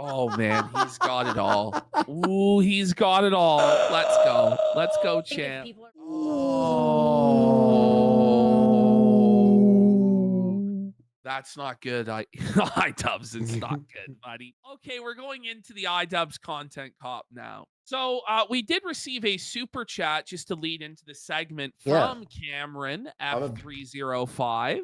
Oh man, he's got it all. Ooh, he's got it all. Let's go. Let's go, champ. Oh, that's not good. iDubbbz, it's not good, buddy. Okay, we're going into the iDubbbz content cop now. So we did receive a super chat just to lead into the segment Yeah. from Cameron F305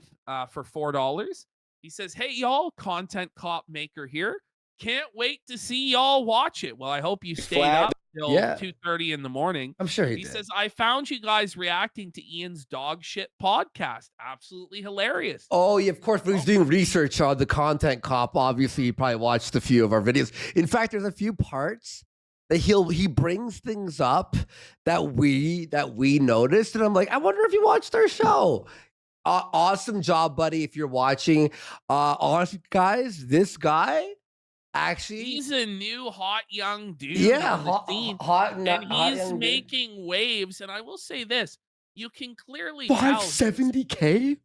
for $4. He says, "Hey y'all, content cop maker here. Can't wait to see y'all watch it." Well, I hope you stayed up till Yeah. 2:30 in the morning. I'm sure he He did. says, "I found you guys reacting to Ian's dog shit podcast. Absolutely hilarious." Oh, yeah, of course. But he's doing research on the content cop. Obviously, he probably watched a few of our videos. In fact, there's a few parts that he brings things up that we noticed, and I'm like, I wonder if you watched our show. Awesome job, buddy. If you're watching, honestly, guys, this guy actually, he's a new hot young dude. yeah, on the hot, scene, hot, and hot he's young dude. making waves. And I will say this: you can clearly tell. 570K.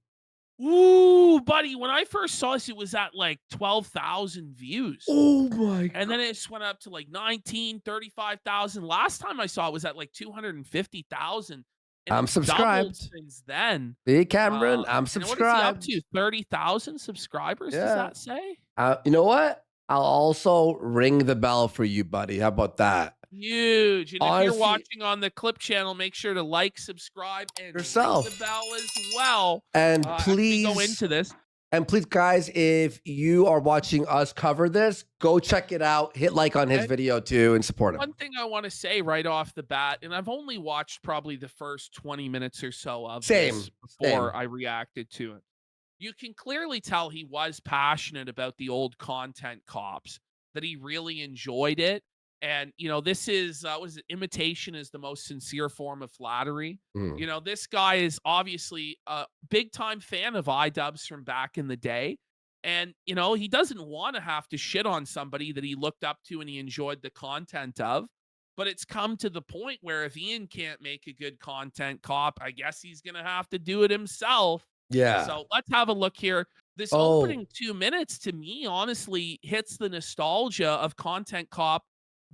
Ooh, buddy, when I first saw this, it was at like 12,000 views. Oh my god. And then it just went up to like 19, 35,000. Last time I saw it was at like 250,000. And I'm it's subscribed doubled since then. Hey, Cameron, I'm And subscribed. what is he up to? 30,000 subscribers, does that say? You know what? I'll also ring the bell for you, buddy. How about that? Huge. And Honestly, if you're watching on the Clip channel, make sure to like, subscribe, and yourself. ring the bell as well. And As we please go into this. And please, guys, if you are watching us cover this, go check it out. Hit like on his video too and support him. One thing I want to say right off the bat, and I've only watched probably the first 20 minutes or so of this before I reacted to it. You can clearly tell he was passionate about the old content cops, that he really enjoyed it. And, you know, this is, imitation is the most sincere form of flattery. You know, this guy is obviously a big time fan of iDubbbz from back in the day. And, you know, he doesn't want to have to shit on somebody that he looked up to and he enjoyed the content of. But it's come to the point where if Ian can't make a good content cop, I guess he's going to have to do it himself. Yeah. So let's have a look here. This opening 2 minutes to me, honestly, hits the nostalgia of content cop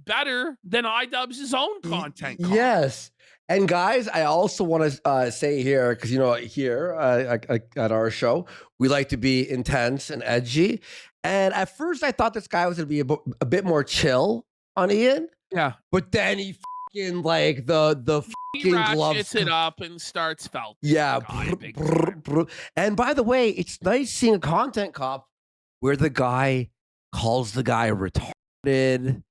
better than iDubbbz's own content cop. Yes. And guys, I also want to say here, because, you know, here at our show, we like to be intense and edgy. And at first I thought this guy was going to be a bit more chill on Ian. Yeah. But then he fucking like the he ratchets it up and starts FELTED. Yeah. And by the way, it's nice seeing a content cop where the guy calls the guy retarded,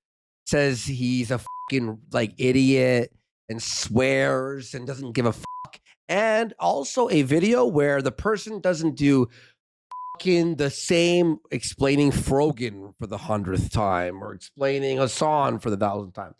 says he's a fucking like idiot and swears and doesn't give a fuck. And also a video where the person doesn't do fucking the same explaining Frogan for the 100th time or explaining Hassan for the 1,000th time.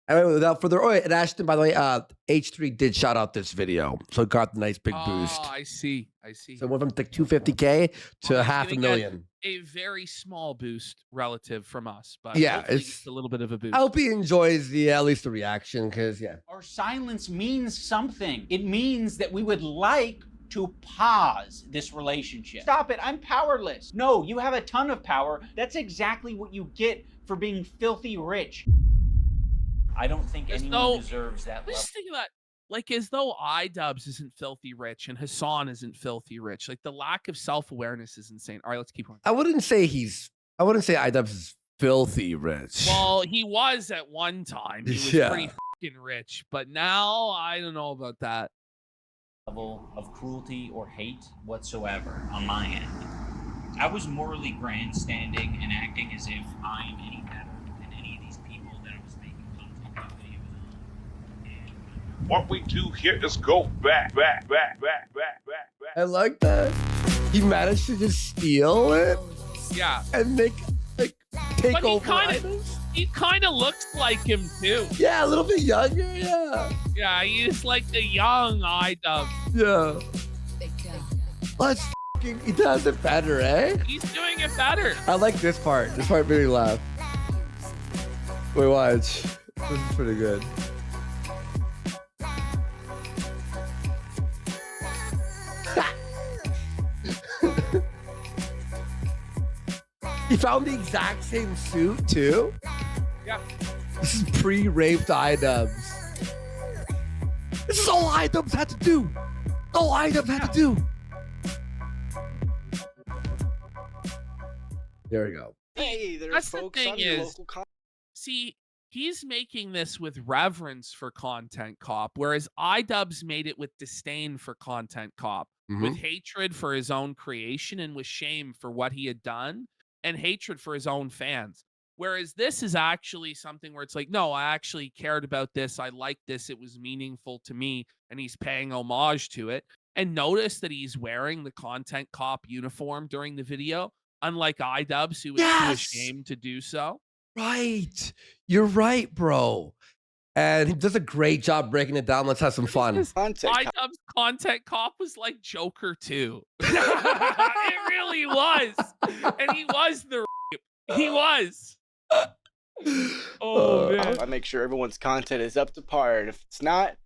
Anyway, without further ado, and Ashton, by the way, H3 did shout out this video, so it got the nice big boost. I see. So it went from like 250K to 500,000. A very small boost relative from us, but yeah, it's a little bit of a boost. I hope he enjoys the at least the reaction, because our silence means something. It means that we would like to pause this relationship. Stop it, I'm powerless. No, you have a ton of power. That's exactly what you get for being filthy rich. I don't think anyone deserves that level. Just think of that, like as though iDubbbz isn't filthy rich and Hassan isn't filthy rich. Like the lack of self-awareness is insane. All right, let's keep going. I wouldn't say iDubbbz is filthy rich. Well, he was at one time. He was pretty fucking rich, but now I don't know about that. Level of cruelty or hate whatsoever on my end. I was morally grandstanding and acting as if I'm any better than any of these people that I was making content videos on. What we do here is go back. I like that. He managed to just steal it. Yeah. And make take over. He kind of looks like him too. Yeah, a little bit younger. Yeah. Yeah, he's like the young iDubbbz. Yeah. Let's he does it better, eh? He's doing it better. I like this part. This part made me laugh. Wait, watch. This is pretty good. found the exact same suit too. Yeah. This is pre-raped iDUBBZ. This is all iDUBBZ had to do. All iDUBBZ had to do. There we go. Hey there, That's the folks. thing I'm your is- local See, he's making this with reverence for Content Cop, whereas iDUBBZ made it with disdain for Content Cop, with hatred for his own creation and with shame for what he had done and hatred for his own fans. Whereas this is actually something where it's like, no, I actually cared about this. I liked this. It was meaningful to me. And he's paying homage to it. And notice that he's wearing the Content Cop uniform during the video, unlike iDUBBZ, who was too ashamed to do so. Right. You're right, bro. And he does a great job breaking it down. Let's have some fun. content. iDUBBZ Content Cop was like Joker 2. It really was. And he was the rape. He was. Oh, man. I make sure everyone's content is up to par, and if it's not,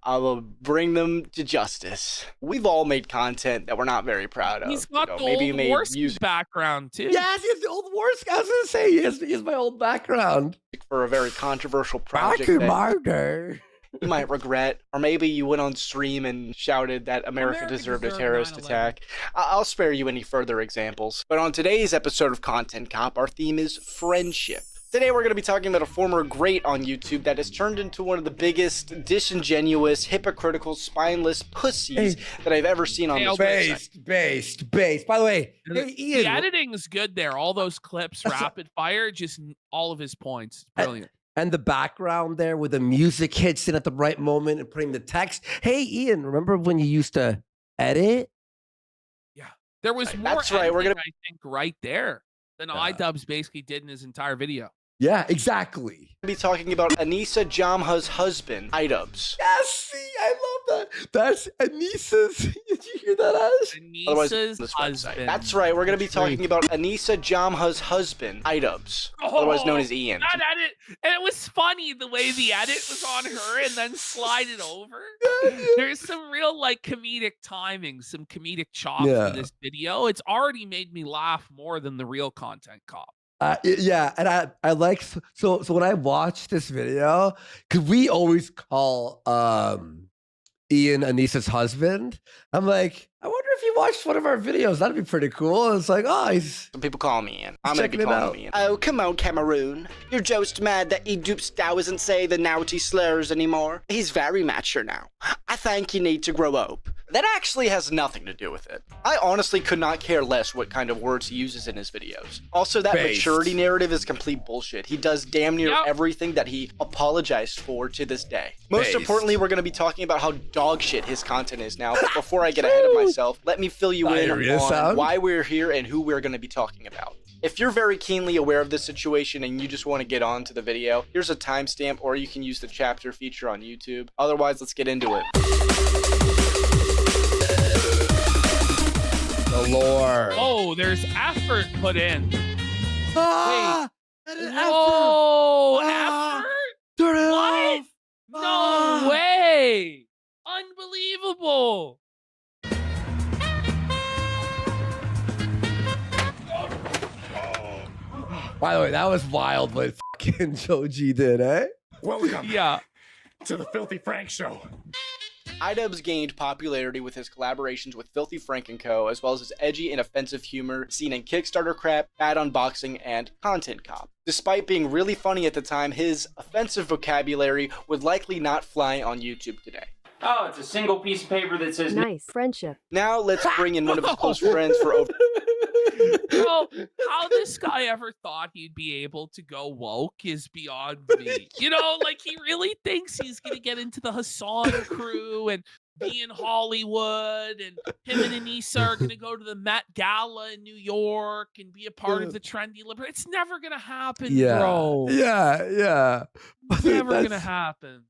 I will bring them to justice. We've all made content that we're not very proud of. He's got the maybe you old made Warski music background, too. Yes, he has the old Warski. I was going to say, he has my old background. for a very controversial Back project in that my day. you might regret, or maybe you went on stream and shouted that America deserved a terrorist 9/11. attack. I'll spare you any further examples. But on today's episode of Content Cop, our theme is friendship. Today we're going to be talking about a former great on YouTube that has turned into one of the biggest disingenuous, hypocritical, spineless pussies that I've ever seen on this website. Based. By the way, hey, Ian. The editing's good there. All those clips, rapid fire, just all of his points. Brilliant. And the background there with the music hits in at the right moment and putting the text. Hey, Ian, remember when you used to edit? There was Right, more that's right, we're editing, gonna- I think, right there than iDUBBZ basically did in his entire video. Yeah, exactly. We'll be talking about Anisa Jamha's husband, iDUBBZ. Yes, see, I love that. That's Anissa's. Did you hear that, Ash? Otherwise, Anissa's this website. husband. That's right, we're going to be That's right. talking about Anisa Jamha's husband, iDUBBZ, otherwise known as Ian. That edit, and it was funny the way the edit was on her and then slide it over. There's some real like comedic timing, some comedic chops Yeah. in this video. It's already made me laugh more than the real Content Cop. Yeah, and I like so when I watch this video, because we always call Ian Anissa's husband. I'm like, I wonder if he watched one of our videos. That'd be pretty cool. And it's like, oh, he's Some people call me Ian. I'm going to checking be it calling out. him Ian. Oh, come on, Cameroon. You're just mad that iDUBBZ doesn't say the naughty slurs anymore. He's very mature now. I think you need to grow up. That actually has nothing to do with it. I honestly could not care less what kind of words he uses in his videos. Also, that Based. maturity narrative is complete bullshit. He does damn near Yep. everything that he apologized for to this day. Most Based. importantly, we're going to be talking about how dog shit his content is now. But before I get ahead of myself, let me fill you in Diarrhea on sound? why we're here and who we're going to be talking about. If you're very keenly aware of this situation and you just want to get on to the video, here's a timestamp, or you can use the chapter feature on YouTube. Otherwise, let's get into it. the lore. Oh, there's effort put in. Ah, that is Whoa, Ah. effort? effort. What? No Ah. way! Unbelievable! By the way, that was wild what fucking Joji did, eh? Welcome Yeah. to the Filthy Frank Show. iDUBBZ gained popularity with his collaborations with Filthy Frank & Co., as well as his edgy and offensive humor seen in Kickstarter Crap, Bad Unboxing, and Content Cop. Despite being really funny at the time, his offensive vocabulary would likely not fly on YouTube today. Oh, it's a single piece of paper that says Nice friendship. Now let's bring in one of his close friends for over... Bro, how this guy ever thought he'd be able to go woke is beyond me. You know, like he really thinks he's gonna get into the Hassan crew and be in Hollywood, and him and Anisa are gonna go to the Met Gala in New York and be a part of the trendy liberal. It's never gonna happen, Yeah. bro. Yeah. It's never gonna That's- happen.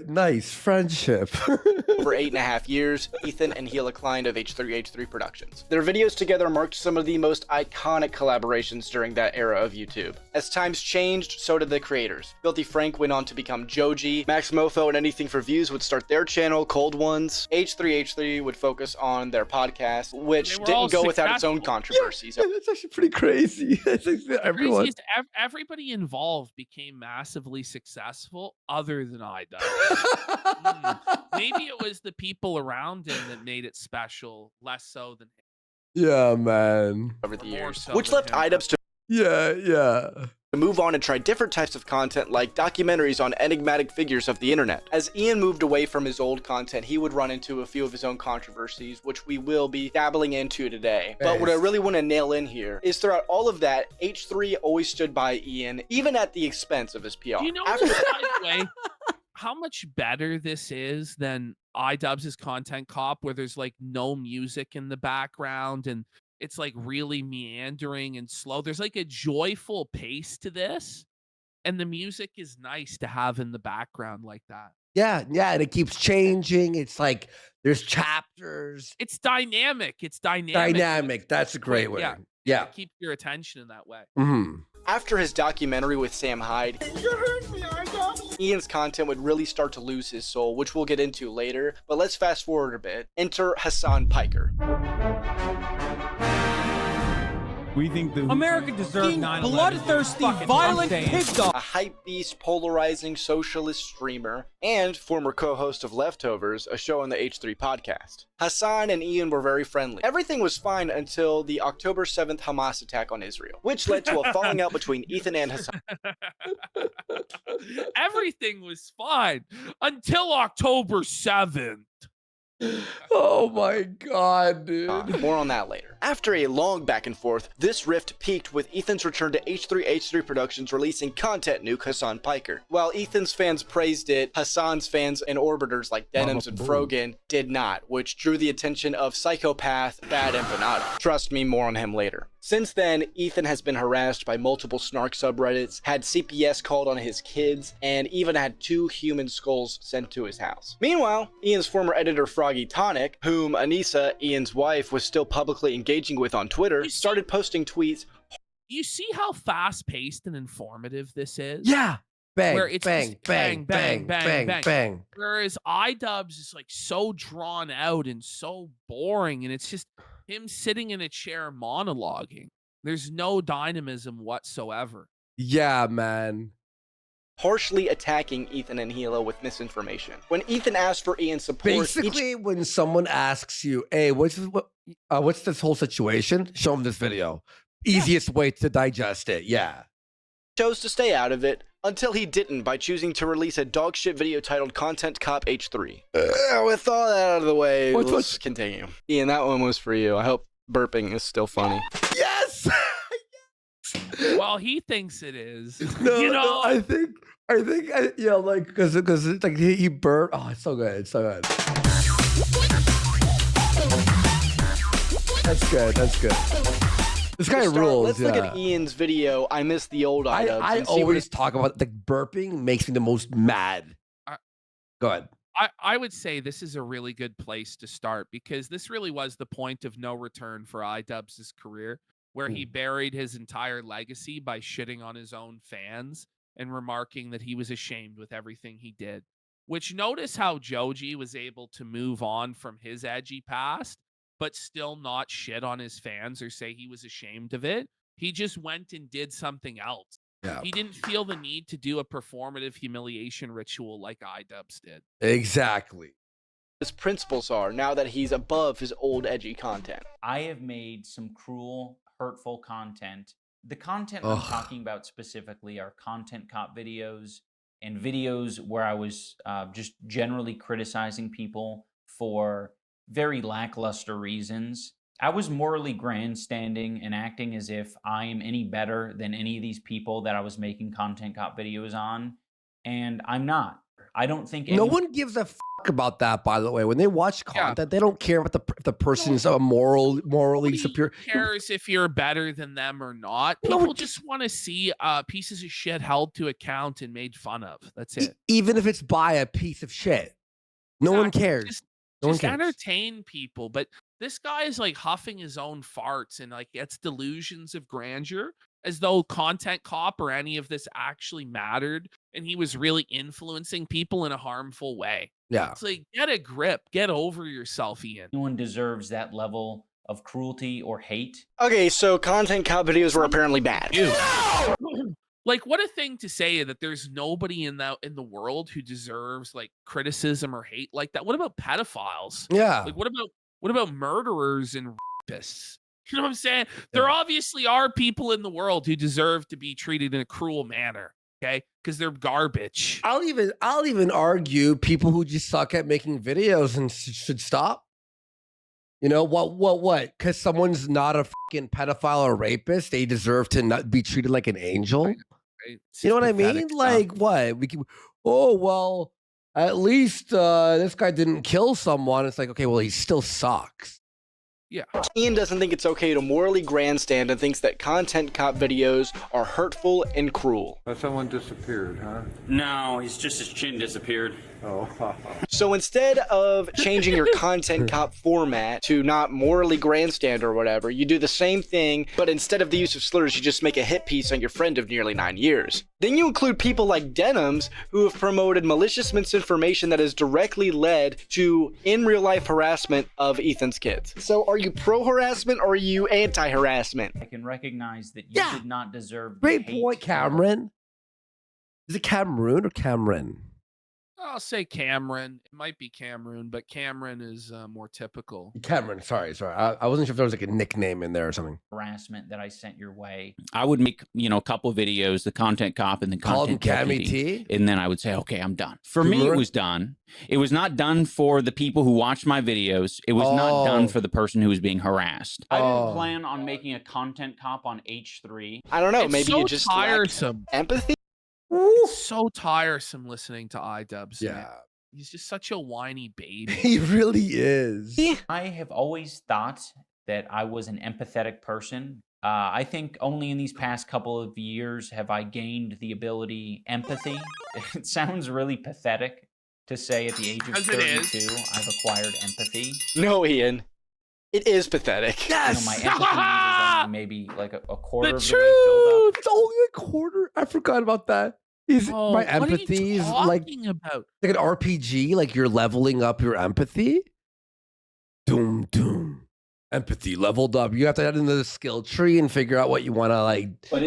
Nice friendship. For 8.5 years, Ethan and Hila Klein of H3H3 Productions. Their videos together marked some of the most iconic collaborations during that era of YouTube. As times changed, so did the creators. Filthy Frank went on to become Joji, Max Mofo and Anything for Views would start their channel, Cold Ones. H3H3 would focus on their podcast, which didn't go without its own controversies. Yeah, that's actually pretty crazy. Everyone. Everybody involved became massively successful other than iDUBBBZ. Maybe it was the people around him that made it special, less so than him. Yeah, man. Over the years, So which left iDUBBBZ to Yeah. move on and try different types of content like documentaries on enigmatic figures of the internet. As Ian moved away from his old content, he would run into a few of his own controversies, which we will be dabbling into today. But what I really want to nail in here is throughout all of that, H3 always stood by Ian, even at the expense of his PR. You know, by the way, how much better this is than iDUBBBZ's Content Cop, where there's like no music in the background and it's like really meandering and slow. There's like a joyful pace to this, and the music is nice to have in the background like that. Yeah, and it keeps changing. It's like there's chapters. It's dynamic. It's dynamic. That's a great way. Yeah. Keep your attention in that way. Mm-hmm. After his documentary with Sam Hyde, Ian's content would really start to lose his soul, which we'll get into later. But let's fast forward a bit. Enter Hassan Piker. We think the America deserves 9/11. Bloodthirsty, violent pig dog. A hype beast, polarizing socialist streamer, and former co-host of Leftovers, a show on the H3 podcast. Hassan and Ian were very friendly. Everything was fine until the October 7th Hamas attack on Israel, which led to a falling out between Ethan and Hassan. Everything was fine until October 7th. Oh my god, dude. More on that later. After a long back and forth, this rift peaked with Ethan's return to H3H3 Productions releasing content nuke Hassan Piker. While Ethan's fans praised it, Hassan's fans and orbiters like Denims and Frogan did not, which drew the attention of Psychopath, Bad Empanada. Trust me, more on him later. Since then, Ethan has been harassed by multiple snark subreddits, had CPS called on his kids, and even had 2 human skulls sent to his house. Meanwhile, Ian's former editor Froggy Tonic, whom Anisa, Ian's wife, was still publicly engaging with on Twitter, started posting tweets. You see how fast-paced and informative this is? Yeah. Bang, where it's bang, bang, bang, bang, bang, bang. Whereas iDUBBBZ is like so drawn out and so boring, and it's just him sitting in a chair monologuing. There's no dynamism whatsoever. Yeah, man. Harshly attacking Ethan and Hila with misinformation. When Ethan asked for Ian's support, basically, when someone asks you, "Hey, what's this whole situation?" Show them this video. Easiest way to digest it. Yeah. Chose to stay out of it until he didn't by choosing to release a dogshit video titled Content Cop H3. With all that out of the way, let's continue. Ian, that one was for you. I hope burping is still funny. Yes. Well, he thinks it is. No, I think, like, because it's like he burped. Oh, it's so good. It's so good. That's good. That's good. This guy rules. Let's look at Ian's video. I miss the old iDUBBBZ. I always talk about the burping makes me the most mad. Go ahead. I would say this is a really good place to start because this really was the point of no return for iDUBBBZ's career, where he buried his entire legacy by shitting on his own fans and remarking that he was ashamed with everything he did. Which, notice how Joji was able to move on from his edgy past, but still not shit on his fans or say he was ashamed of it. He just went and did something else. Yeah. He didn't feel the need to do a performative humiliation ritual like iDUBBBZ did. Exactly. His principles are now that he's above his old edgy content. I have made some cruel, hurtful content. The content I'm talking about specifically are content cop videos and videos where I was just generally criticizing people for very lackluster reasons. I was morally grandstanding and acting as if I am any better than any of these people that I was making content cop videos on, and I'm not. I don't think no one gives a fuck about that, by the way. When they watch content, they don't care about the person's morally Nobody superior. cares if you're better than them or not. People just want to see pieces of shit held to account and made fun of. That's it. Even if it's by a piece of shit. No one cares. Just entertain people. But this guy is like huffing his own farts and like gets delusions of grandeur as though Content Cop or any of this actually mattered and he was really influencing people in a harmful way. Yeah. It's like, get a grip. Get over yourself, Ian. No one deserves that level of cruelty or hate. Okay, so Content Cop videos were apparently bad. Like, what a thing to say that there's nobody in the world who deserves like criticism or hate like that. What about pedophiles? Yeah. Like, what about murderers and rapists? You know what I'm saying? There obviously are people in the world who deserve to be treated in a cruel manner, okay? Because they're garbage. I'll even argue people who just suck at making videos and should stop. You know what? Because someone's not a fucking pedophile or rapist, they deserve to not be treated like an angel. Right? You know what I mean? Like what? At least this guy didn't kill someone. It's like, okay, well, he still sucks. Yeah. Ian doesn't think it's okay to morally grandstand and thinks that Content Cop videos are hurtful and cruel. Someone disappeared, huh? No, his chin disappeared. Oh. So instead of changing your Content Cop format to not morally grandstand or whatever, you do the same thing, but instead of the use of slurs, you just make a hit piece on your friend of nearly 9 years. Then you include people like Denims who have promoted malicious misinformation that has directly led to in real life harassment of Ethan's kids. So are you pro-harassment or are you anti-harassment? I can recognize that you did not deserve Great hate. point, Cameron. Is it Cameroon or Cameron? I'll say Cameron. It might be Cameroon, but Cameron is more typical. Cameron, sorry. I wasn't sure if there was like a nickname in there or something. Harassment that I sent your way. I would make, a couple videos, the Content Cop and the Content Deputy, and then I would say, okay, I'm done. For me, it was done. It was not done for the people who watched my videos. It was not done for the person who was being harassed. I didn't plan on making a Content Cop on H3. I don't know, It's maybe so you just tiresome. empathy? It's so tiresome listening to iDUBBBZ. Yeah. He's just such a whiny baby. He really is. I have always thought that I was an empathetic person. I think only in these past couple of years have I gained the ability empathy. It sounds really pathetic to say at the age of 32 I've acquired empathy. No, Ian. It is pathetic. Yes. My empathy is only maybe like a quarter The of the way filled up. It's only a quarter. I forgot about that. My empathy is like about? Like an RPG, like you're leveling up your empathy. Doom. Empathy leveled up. You have to add into the skill tree and figure out what you want to like. But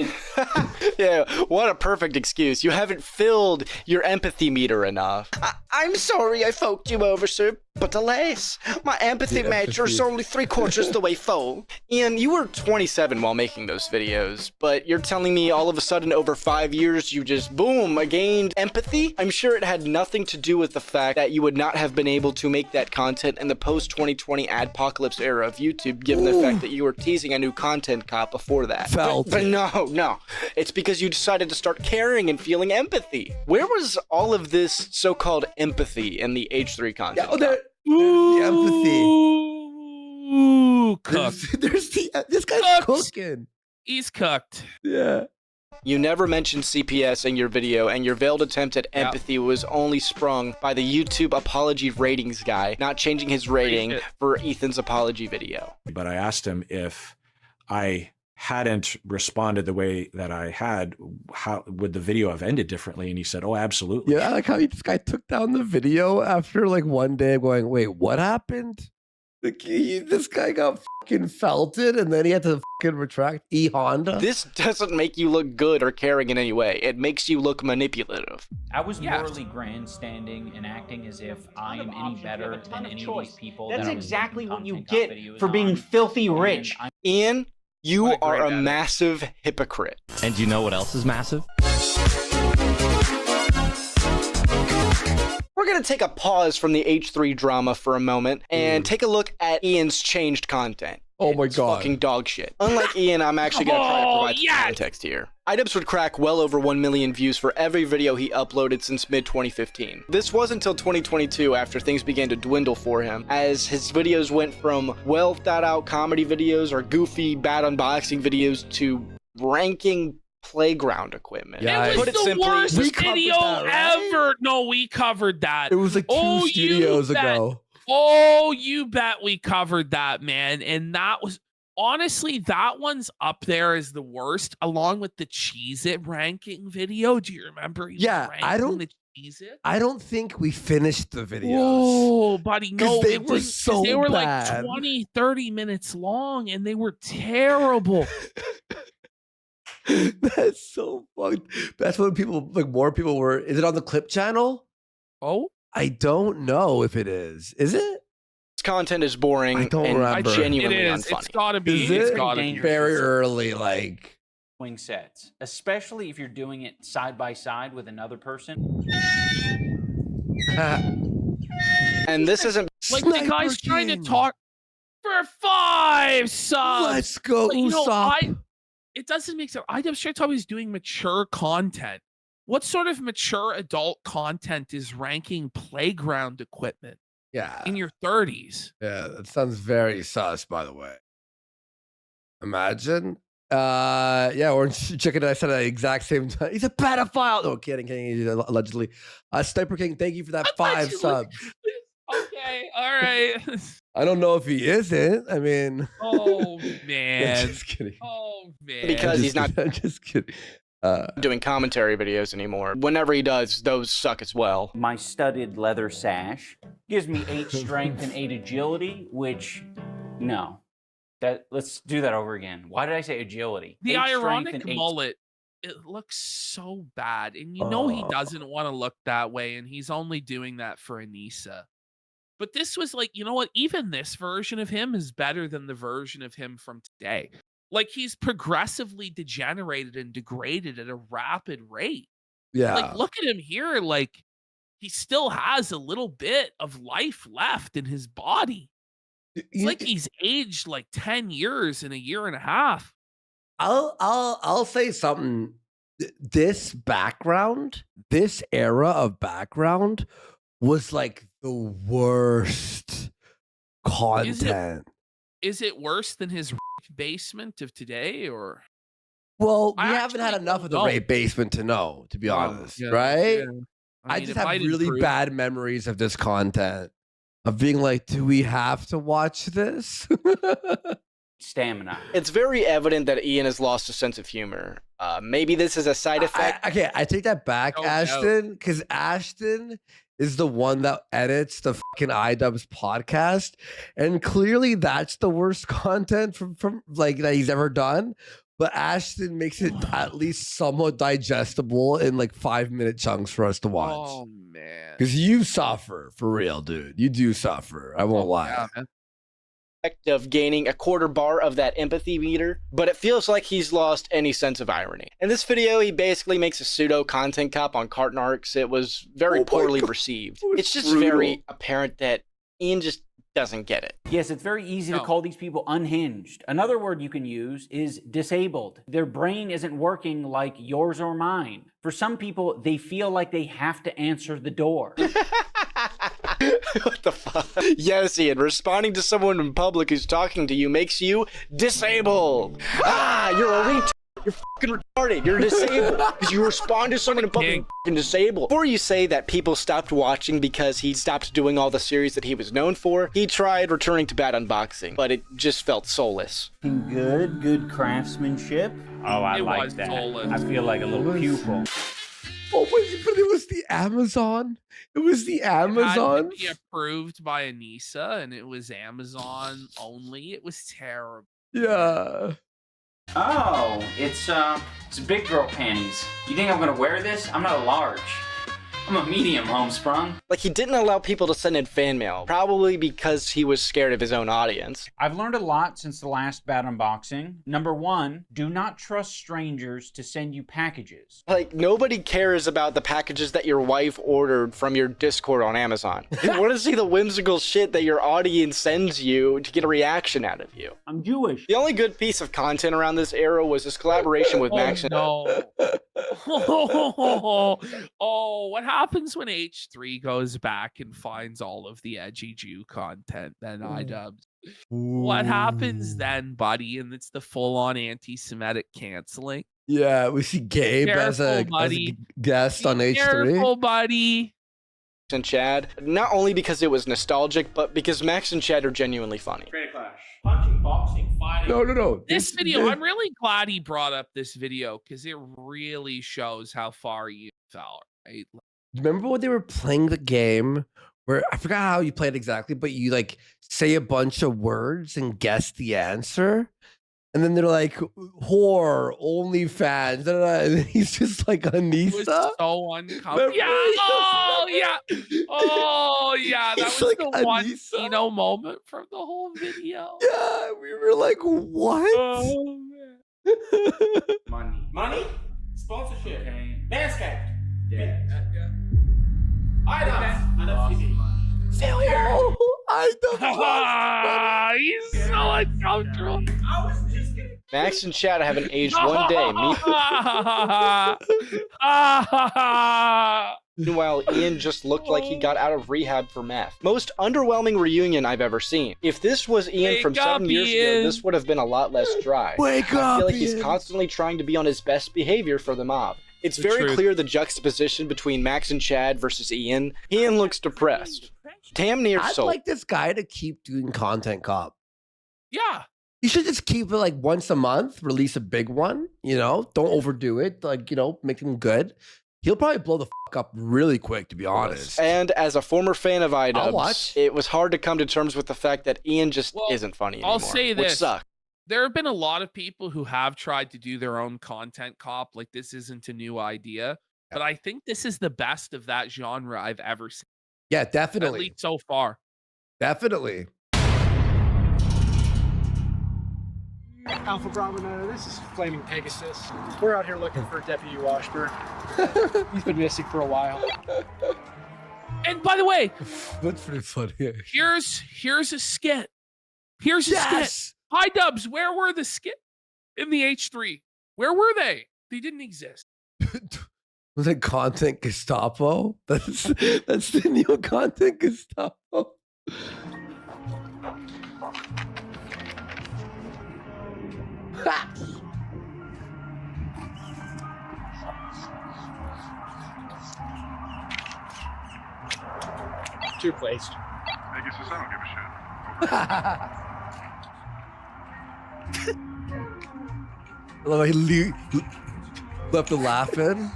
Yeah, what a perfect excuse. You haven't filled your empathy meter enough. I'm sorry I folked you over, sir, but alas, my empathy meter is only 3/4 the way full. Ian, you were 27 while making those videos, but you're telling me all of a sudden over 5 years you just, boom, gained empathy? I'm sure it had nothing to do with the fact that you would not have been able to make that content in the post-2020 adpocalypse era of YouTube, given the fact that you were teasing a new Content Cop before that. But no. It's because you decided to start caring and feeling empathy. Where was all of this so-called empathy in the H3 content? There's the empathy. Ooh, cooked. This guy's cooking. He's cooked. Yeah. You never mentioned CPS in your video, and your veiled attempt at empathy was only sprung by the YouTube apology ratings guy not changing his rating for Ethan's apology video. But I asked him if I hadn't responded the way that I had, how would the video have ended differently? And he said, oh, absolutely. Yeah, I like how this guy took down the video after like one day going, wait, what happened? This guy got fucking felted and then he had to fucking retract Honda. This doesn't make you look good or caring in any way. It makes you look manipulative. I was morally grandstanding and acting as if I am any better than any of these people. That's exactly what you get for being filthy rich. Ian, you are a massive hypocrite. And do you know what else is massive? We're going to take a pause from the H3 drama for a moment and take a look at Ian's changed content. Oh my It's god. fucking dog shit. Unlike Ian, I'm actually going to try to provide some context here. iDUBBBZ would crack well over 1 million views for every video he uploaded since mid-2015. This wasn't until 2022 after things began to dwindle for him, as his videos went from well thought out comedy videos or goofy bad unboxing videos to ranking playground equipment. Yeah, it was Put it the simply, worst we covered video that, right? ever. No, we covered that. It was like 2 studios ago. Oh, you bet we covered that, man. And that was honestly, that one's up there as the worst, along with the Cheez-It ranking video. Do you remember? Yeah, I don't. The Cheez-It? I don't think we finished the videos. Oh, buddy, no, they were so they were bad. like 20, 30 minutes long, and they were terrible. That's so fucked. That's when people, like, more people were. Is it on the Clip channel? Oh, I don't know if it is. Is it? This content is boring I don't and remember. genuinely it is. unfunny. It's gotta be. Is It's it? gotta be. Very early, like. Wing sets, especially if you're doing it side by side with another person. And this isn't Like the Sniper guy's trying to King. talk for 5 subs. Let's go, Like, you know, Usopp. it doesn't make sense. I'm sure he's doing mature content. What sort of mature adult content is ranking playground equipment Yeah. in your 30s? Yeah, that sounds very sus, by the way. Imagine. Yeah, Orange Chicken and I said at the exact same time. He's a pedophile. No, kidding, allegedly. Sniper King, thank you for that 5 Allegedly. subs. Okay, all right. I don't know if he isn't. I mean, Oh I'm man. just kidding. Oh man. Because he's not I'm just kidding. doing commentary videos anymore. Whenever he does, those suck as well. My studded leather sash gives me 8 strength and 8 agility, which, no. Let's do that over again. Why did I say agility? The 8 strength ironic and 8 mullet, it looks so bad. And you know he doesn't want to look that way, and he's only doing that for Anissa. But this was like, you know what? Even this version of him is better than the version of him from today. Like, he's progressively degenerated and degraded at a rapid rate. Yeah. Like, look at him here. Like, he still has a little bit of life left in his body. It's like he's aged like 10 years in a year and a half. I'll say something. This background, this era of background was like the worst content. Is it worse than his basement of today, or? Well, we I haven't had actually enough of the don't know. rape basement to know, to be honest, Yeah, right? yeah. I mean, just it have might really improve. bad memories of this content, of being like, do we have to watch this? stamina. It's very evident that Ian has lost a sense of humor. Maybe this is a side effect. I take that back, No doubt. Ashton, because Ashton is the one that edits the fucking iDUBBBZ podcast, and clearly that's the worst content from like that he's ever done. But Ashton makes it at least somewhat digestible in like 5-minute chunks for us to watch. Oh man. Because you suffer for real, dude. You do suffer. I won't lie. Yeah, man. Of gaining a quarter bar of that empathy meter, but it feels like he's lost any sense of irony. In this video, he basically makes a pseudo content cop on carton arcs. It was very poorly received. It's just very apparent that Ian just doesn't get it. Yes, it's very easy to call these people unhinged. Another word you can use is disabled. Their brain isn't working like yours or mine. For some people, they feel like they have to answer the door. What the fuck? Yes, Ian, responding to someone in public who's talking to you makes you disabled. You're a retard. You're fucking retarded. You're disabled because you respond to someone in public and fucking disabled. Before you say that people stopped watching because he stopped doing all the series that he was known for, he tried returning to bad unboxing, but it just felt soulless. Good craftsmanship. Oh, I It like was that. soulless. I feel like a little pupil. Oh, but it was the Amazon. It was the It had Amazon. to be approved by Anissa, and it was Amazon only. It was terrible. Yeah. Oh, it's big girl panties. You think I'm gonna wear this? I'm not a large. I'm a medium, homesprung. Like, he didn't allow people to send in fan mail, probably because he was scared of his own audience. I've learned a lot since the last bad unboxing. Number one, do not trust strangers to send you packages. Like, nobody cares about the packages that your wife ordered from your Discord on Amazon. They want to see the whimsical shit that your audience sends you to get a reaction out of you. I'm Jewish. The only good piece of content around this era was his collaboration with Max. No. Oh, what happens when H3 goes back and finds all of the edgy Jew content? Then iDUBBBZ. What happens then, buddy? And it's the full-on anti-Semitic canceling. Yeah, we see Gabe as a guest on H3. Careful, buddy. And Chad, not only because it was nostalgic, but because Max and Chad are genuinely funny. Create a clash. Punching, boxing, fighting. No. This video, I'm really glad he brought up this video because it really shows how far you fell, right? Remember when they were playing the game where I forgot how you played exactly, but you like say a bunch of words and guess the answer? And then they're like, whore, OnlyFans. And he's just like, It was Anisa? so uncomfortable. Yeah. Oh, yeah. Oh, yeah. That It's was like the one Anisa? Kino moment from the whole video. Yeah, we were like, what? Oh, man. Money? Sponsorship. Okay. Manscaped. Yeah. iDUBBBZ. Failure. I don't Ah, he's so uncomfortable. I was just kidding. Max and Chad haven't aged one day. Meanwhile, Ian just looked like he got out of rehab for meth. Most underwhelming reunion I've ever seen. If this was Ian from 7 years ago, this would have been a lot less dry. Wake I up, feel like he's Ian. constantly trying to be on his best behavior for the mob. It's very truth. clear the juxtaposition between Max and Chad versus Ian. Ian looks depressed. Damn near I'd so. like this guy to keep doing Content Cop. Yeah. You should just keep it like once a month, release a big one, don't overdo it. Like, make him good. He'll probably blow the fuck up really quick, to be honest. And as a former fan of I'll iDUBBBZ, watch. it was hard to come to terms with the fact that Ian just isn't funny anymore. I'll say which this. sucks. There have been a lot of people who have tried to do their own content cop. Like, this isn't a new idea. But I think this is the best of that genre I've ever seen. Yeah, At definitely. least so far. Definitely. Alpha Bravo, this is Flaming Pegasus. We're out here looking for Deputy Washburn. He's been missing for a while. And by the way, That's pretty funny. here's a skit. Here's a skit. iDUBBBZ, where were the skit in the H3? Where were they? They didn't exist. Was it Content Gestapo? That's the new Content Gestapo. Two placed. Pegasus, I don't give a shit. I love how he left the laughing.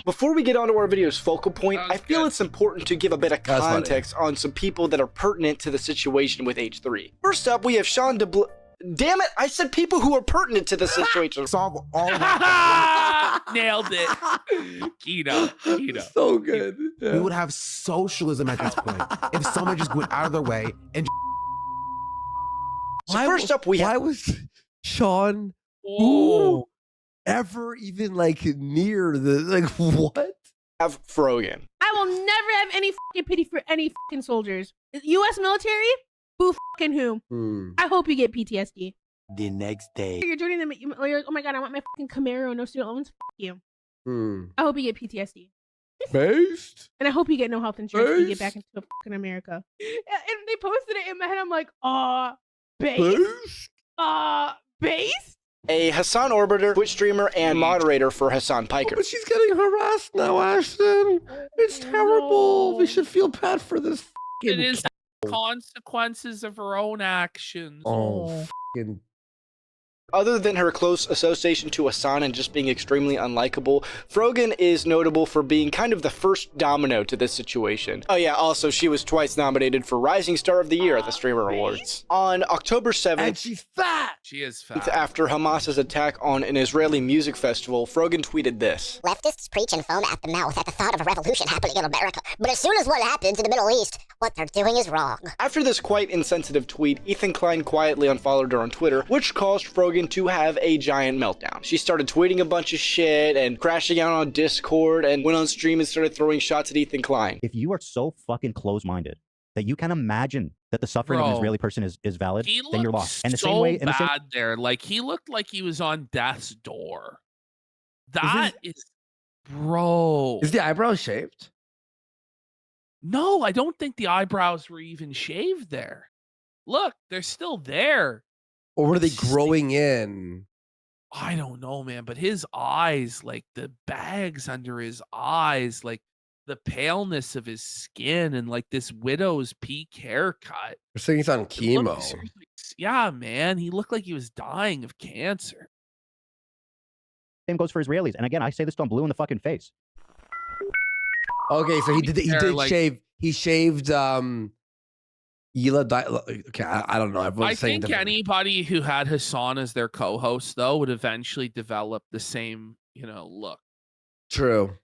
Before we get on to our video's focal point, I feel good. it's important to give a bit of That's funny. context on some people that are pertinent to the situation with H3. First up, we have Sean DeBl... Damn it, I said people who are pertinent to the situation. Solve all Nailed it. Kino. So good. We would have socialism at this point if someone just went out of their way and So first up, we why have... was Sean Oh. ever even like near the what? have Frogan. I will never have any fucking pity for any fucking soldiers. U.S. military? Who fucking who? I hope you get PTSD. the next day. You're joining them. You're like, oh my god, I want my fucking Camaro, no student loans. Fuck you. I hope you get PTSD. Based? And I hope you get no health insurance when you get back into fucking America. And they posted it in my head. I'm like, based? Based? A Hassan Orbiter, Twitch streamer, and moderator for Hassan Piker. But she's getting harassed now, Ashton. It's terrible. No. We should feel bad for this. It is the consequences of her own actions. Oh, fucking. Other than her close association to Hasan and just being extremely unlikable, Frogan is notable for being kind of the first domino to this situation. Oh yeah, also she was twice nominated for Rising Star of the Year at the Streamer Awards. On October 7th, And she's fat. She is fat. after Hamas's attack on an Israeli music festival, Frogan tweeted this. Leftists preach and foam at the mouth at the thought of a revolution happening in America. But as soon as one happens in the Middle East, what they're doing is wrong. After this quite insensitive tweet, Ethan Klein quietly unfollowed her on Twitter, which caused Frogan to have a giant meltdown. She started tweeting a bunch of shit and crashing out on Discord and went on stream and started throwing shots at Ethan Klein. If you are so fucking close-minded that you can imagine that the suffering of an Israeli person is valid, then you're lost. And the so same way, in bad there. Like, he looked like he was on death's door. That is, bro. Is the eyebrows shaved? No, I don't think the eyebrows were even shaved there. Look, they're still there. Or were they growing in? I don't know, man, but his eyes, like the bags under his eyes, like the paleness of his skin, and like this widow's peak haircut. They're saying he's on chemo. Yeah, man, he looked like he was dying of cancer. same goes for Israelis. And again, I say this till I'm blue in the fucking face. Okay, so he did like, shave. He shaved okay, I don't know. I think anybody who had Hasan as their co-host, though, would eventually develop the same, look. True.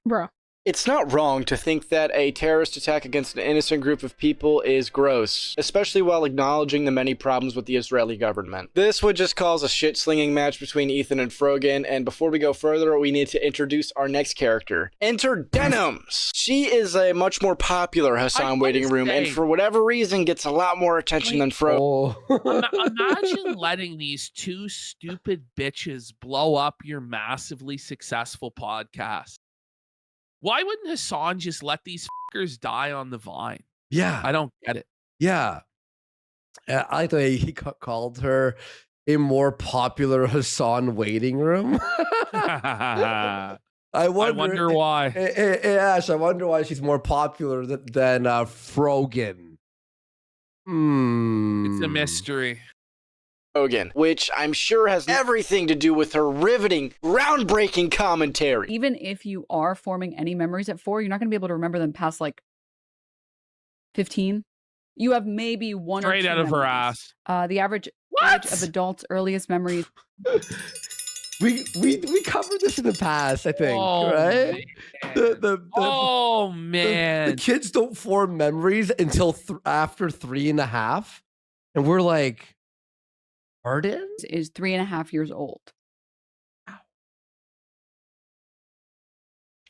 Bro. It's not wrong to think that a terrorist attack against an innocent group of people is gross, especially while acknowledging the many problems with the Israeli government. This would just cause a shit-slinging match between Ethan and Frogan, and before we go further, we need to introduce our next character. Enter Denims! She is a much more popular Hasan waiting room, and for whatever reason gets a lot more attention than Frogan. Imagine letting these two stupid bitches blow up your massively successful podcast. Why wouldn't Hasan just let these fuckers die on the vine? Yeah. I don't get it. Yeah. I like the way he called her a more popular Hasan waiting room. I wonder why. Ash, I wonder why she's more popular than Frogan. It's a mystery. Frogan, which I'm sure has everything to do with her riveting, groundbreaking commentary. Even if you are forming any memories at 4, you're not going to be able to remember them past like 15. You have maybe one or two straight out of her memories. ass. The average age of adults' earliest memories. We covered this in the past, I think, right? Man. The kids don't form memories until after 3.5, and we're like, pardon? Is 3.5 years old.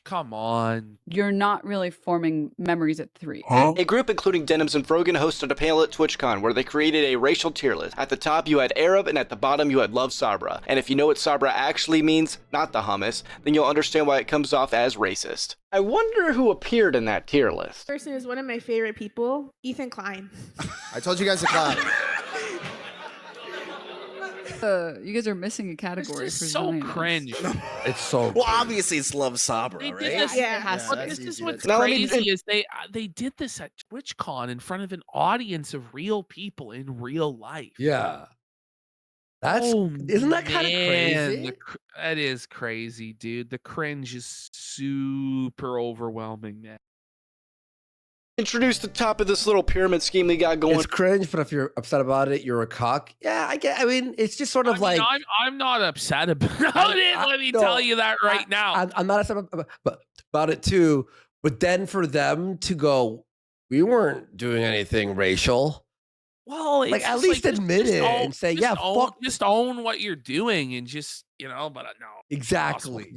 Come on. You're not really forming memories at 3. A group including Denims and Frogan hosted a panel at TwitchCon where they created a racial tier list. At the top you had Arab and at the bottom you had Love Sabra. And if you know what Sabra actually means, not the hummus, then you'll understand why it comes off as racist. I wonder who appeared in that tier list. Person is one of my favorite people, Ethan Klein. I told you guys to clap. You guys are missing a category for so Zionists. cringe. It's so well, obviously it's Love Sabra, They right? did this, this is what's crazy is they did this at TwitchCon in front of an audience of real people in real life. Yeah. Isn't that kind of crazy? That is crazy, dude. The cringe is super overwhelming, man. Introduce the top of this little pyramid scheme we got going. It's cringe, but if you're upset about it, you're a cock. Yeah, I mean, it's just sort of I'm not upset about it. Let me tell you that right now. I'm not upset about it too. But then for them to go, we weren't doing anything racial. Well, it's like at least admit it and say, yeah, fuck. Just own what you're doing and just, but no. Exactly.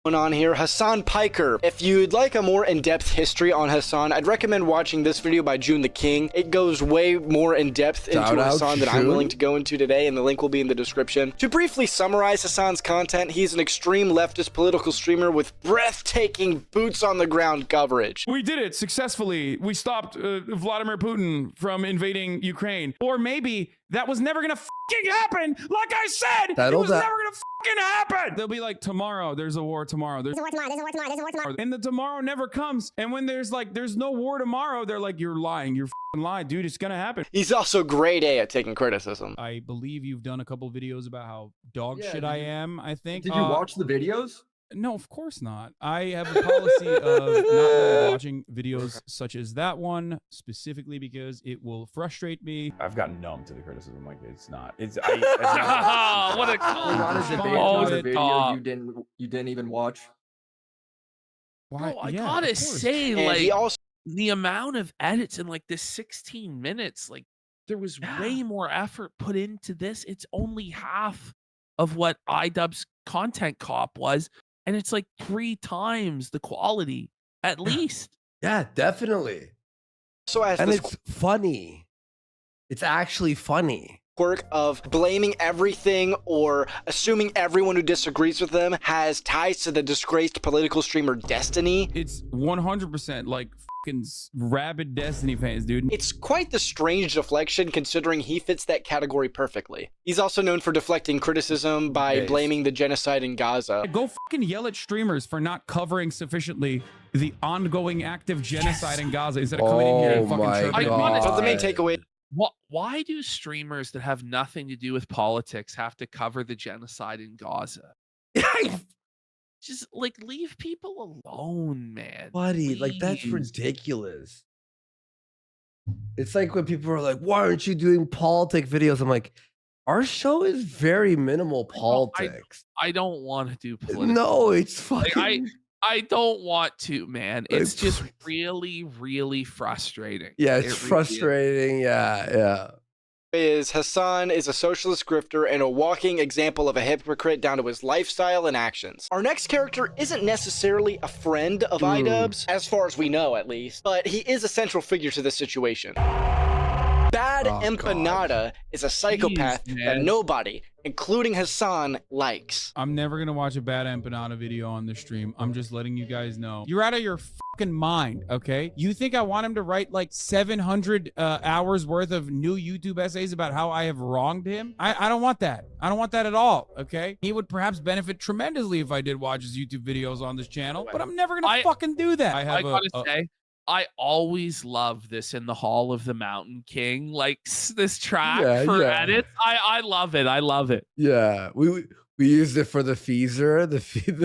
On here, Hasan Piker. If you'd like a more in-depth history on Hasan, I'd recommend watching this video by June the King. It goes way more in-depth into Hasan than I'm willing to go into today, and the link will be in the description. To briefly summarize Hasan's content, he's an extreme leftist political streamer with breathtaking boots-on-the-ground coverage. We did it successfully. We stopped Vladimir Putin from invading Ukraine. Or maybe that was never gonna f***ing happen. Like I said, it was never gonna happen? They'll be like, tomorrow, there's a war tomorrow. There's a war tomorrow, and the tomorrow never comes. And when there's no war tomorrow, they're like, you're lying. You're lying, dude. It's gonna happen. He's also grade A at taking criticism. I believe you've done a couple videos about how dog shit I am, I think. Did you watch the videos? No, of course not. I have a policy of not really watching videos such as that one, specifically because it will frustrate me. I've gotten numb to the criticism. Like, it's not. It's what a not a debate on a video you didn't even watch. Why? Bro, I gotta say, like, the amount of edits in like this 16 minutes, like, there was way more effort put into this. It's only half of what iDUBBBZ Content Cop was. And it's like 3 times the quality, at least. Yeah, definitely. So and it's funny. It's actually funny. Quirk of blaming everything or assuming everyone who disagrees with them has ties to the disgraced political streamer Destiny. It's 100% like fucking rabid Destiny fans, dude. It's quite the strange deflection considering he fits that category perfectly. He's also known for deflecting criticism by blaming the genocide in Gaza. Go fucking yell at streamers for not covering sufficiently the ongoing active genocide in Gaza instead of coming in here and fucking chirping. But the main takeaway. Why do streamers that have nothing to do with politics have to cover the genocide in Gaza? Just like leave people alone, man. Buddy, like that's ridiculous. It's like when people are like, why aren't you doing politic videos? I'm like, our show is very minimal politics. I don't want to do politics. No, it's fucking... Like, I don't want to, man. It's just really, really frustrating. Yeah, it's frustrating. Yeah. Hassan is a socialist grifter and a walking example of a hypocrite down to his lifestyle and actions. Our next character isn't necessarily a friend of iDUBBBZ, as far as we know at least, but he is a central figure to this situation. Bad Empanada is a psychopath that nobody, including Hassan, likes. I'm never gonna watch a Bad Empanada video on the stream. I'm just letting you guys know. You're out of your fucking mind, okay? You think I want him to write like 700 hours worth of new YouTube essays about how I have wronged him? I don't want that. I don't want that at all, okay? He would perhaps benefit tremendously if I did watch his YouTube videos on this channel, but I'm never gonna fucking do that. I gotta say, I always love this in the Hall of the Mountain King, like this track for edits. I love it. I love it. Yeah, we used it for the Feezer,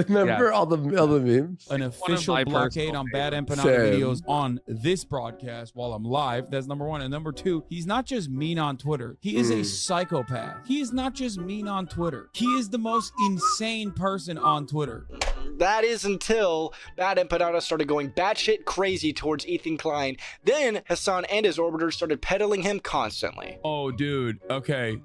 remember all the memes. An official blockade on Bad Empanada videos on this broadcast while I'm live. That's number one. And number two, he's not just mean on Twitter. He is a psychopath. He is not just mean on Twitter. He is the most insane person on Twitter. That is until Bad Empanada started going batshit crazy towards Ethan Klein. Then Hassan and his orbiters started peddling him constantly. Oh, dude. Okay,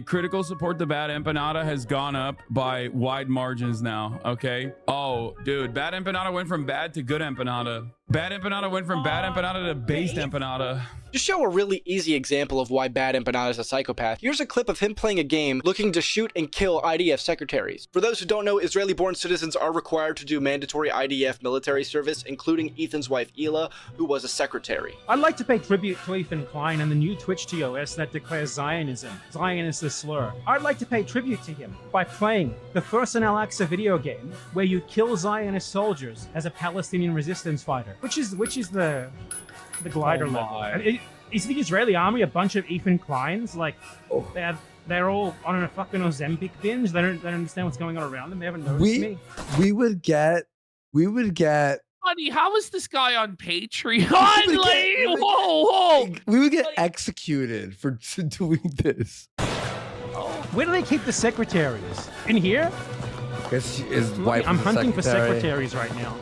critical support to Bad Empanada has gone up by wide margins now, okay? Oh, dude, Bad Empanada went from bad to good Empanada. Bad Empanada went from Bad Empanada to based Empanada. To show a really easy example of why Bad Empanada is a psychopath, here's a clip of him playing a game looking to shoot and kill IDF secretaries. For those who don't know, Israeli-born citizens are required to do mandatory IDF military service, including Ethan's wife Ela, who was a secretary. I'd like to pay tribute to Ethan Klein and the new Twitch TOS that declares Zionism. Zion is a slur. I'd like to pay tribute to him by playing the first in Al-Aqsa video game where you kill Zionist soldiers as a Palestinian resistance fighter, which is the glider level. Is the Israeli army a bunch of Ethan Kleins? Like, they're all on a fucking Ozempic binge. They don't understand what's going on around them. They haven't noticed me. We would get. Buddy, how is this guy on Patreon? Whoa! We would get executed for doing this. Where do they keep the secretaries? In here? Guess his wife. I'm hunting for secretaries right now.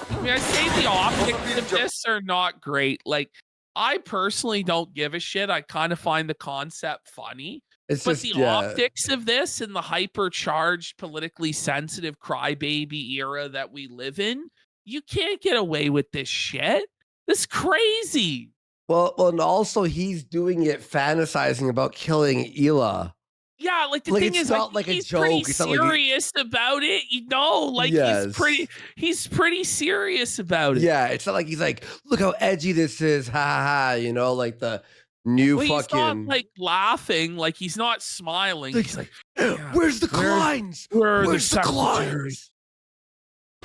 I mean, I say the optics of this are not great. Like, I personally don't give a shit. I kind of find the concept funny. But the optics of this and the hypercharged, politically sensitive crybaby era that we live in, you can't get away with this shit. This is crazy. Well, and also he's doing it fantasizing about killing Ela. Yeah, like the thing is, not like he's a joke. pretty It's not serious about it, you know. Like he's pretty serious about it. Yeah, it's not like he's like, look how edgy this is, ha ha ha. You know, like the new Well, he's not fucking. like laughing, like he's not smiling. He's like, Where's the Kleins? Where's the Kleins?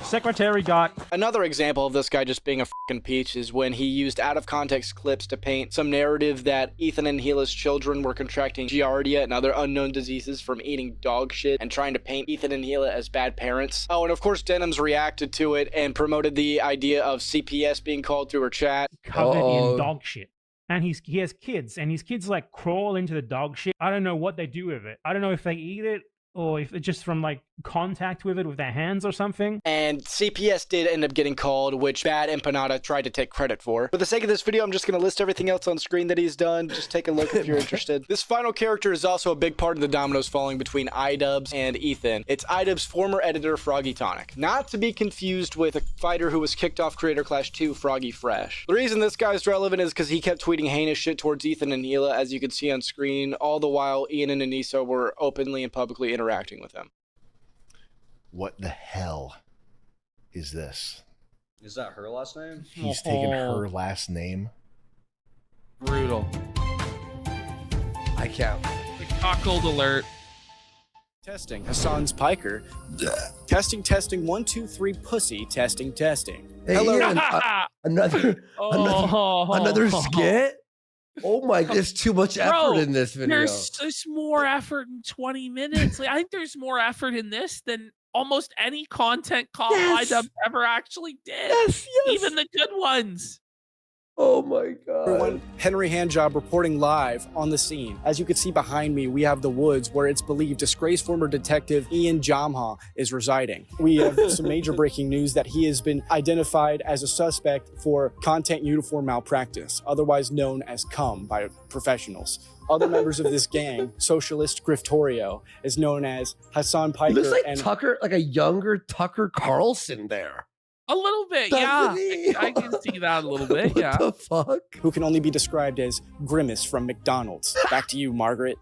Secretary got Another example of this guy just being a fucking peach is when he used out of context clips to paint some narrative that Ethan and Gila's children were contracting giardia and other unknown diseases from eating dog shit, and trying to paint Ethan and Gila as bad parents. Oh, and of course Denham's reacted to it and promoted the idea of CPS being called through her chat. covered in dog shit. And he has kids, and his kids like crawl into the dog shit. I don't know what they do with it. I don't know if they eat it or if it's just from like contact with it with their hands or something. And CPS did end up getting called, which Bad Empanada tried to take credit for. For the sake of this video, I'm just going to list everything else on screen that he's done. Just take a look if you're interested. This final character is also a big part of the dominoes falling between iDUBBBZ and Ethan. It's iDUBBBZ's former editor, Froggy Tonic. Not to be confused with a fighter who was kicked off Creator Clash 2, Froggy Fresh. The reason this guy's relevant is because he kept tweeting heinous shit towards Ethan and Gila, as you can see on screen, all the while Ian and Anissa were openly and publicly interacting with him. What the hell is this? Is that her last name? He's taken her last name. Brutal. I can't. The cuckold alert. Testing. Hassan's Piker. Testing. 1, 2, 3. Pussy. Testing. Hey, Hello. Ian, another skit. Oh my! There's too much effort in this video. There's more effort in 20 minutes. Like, I think there's more effort in this than almost any content cop iDUBBBZ ever actually did. Yes. Even the good ones. Oh my god. Everyone, Henry Handjob reporting live on the scene. As you can see behind me, we have the woods where it's believed disgraced former detective Ian Jamha is residing. We have some major breaking news that he has been identified as a suspect for content uniform malpractice, otherwise known as cum by professionals. Other members of this gang, Socialist Griftorio, is known as Hassan Piker. He looks like and Tucker, like a younger Tucker Carlson there. A little bit, yeah. I can see that a little bit, yeah. What the fuck? who can only be described as Grimace from McDonald's. Back to you, Margaret.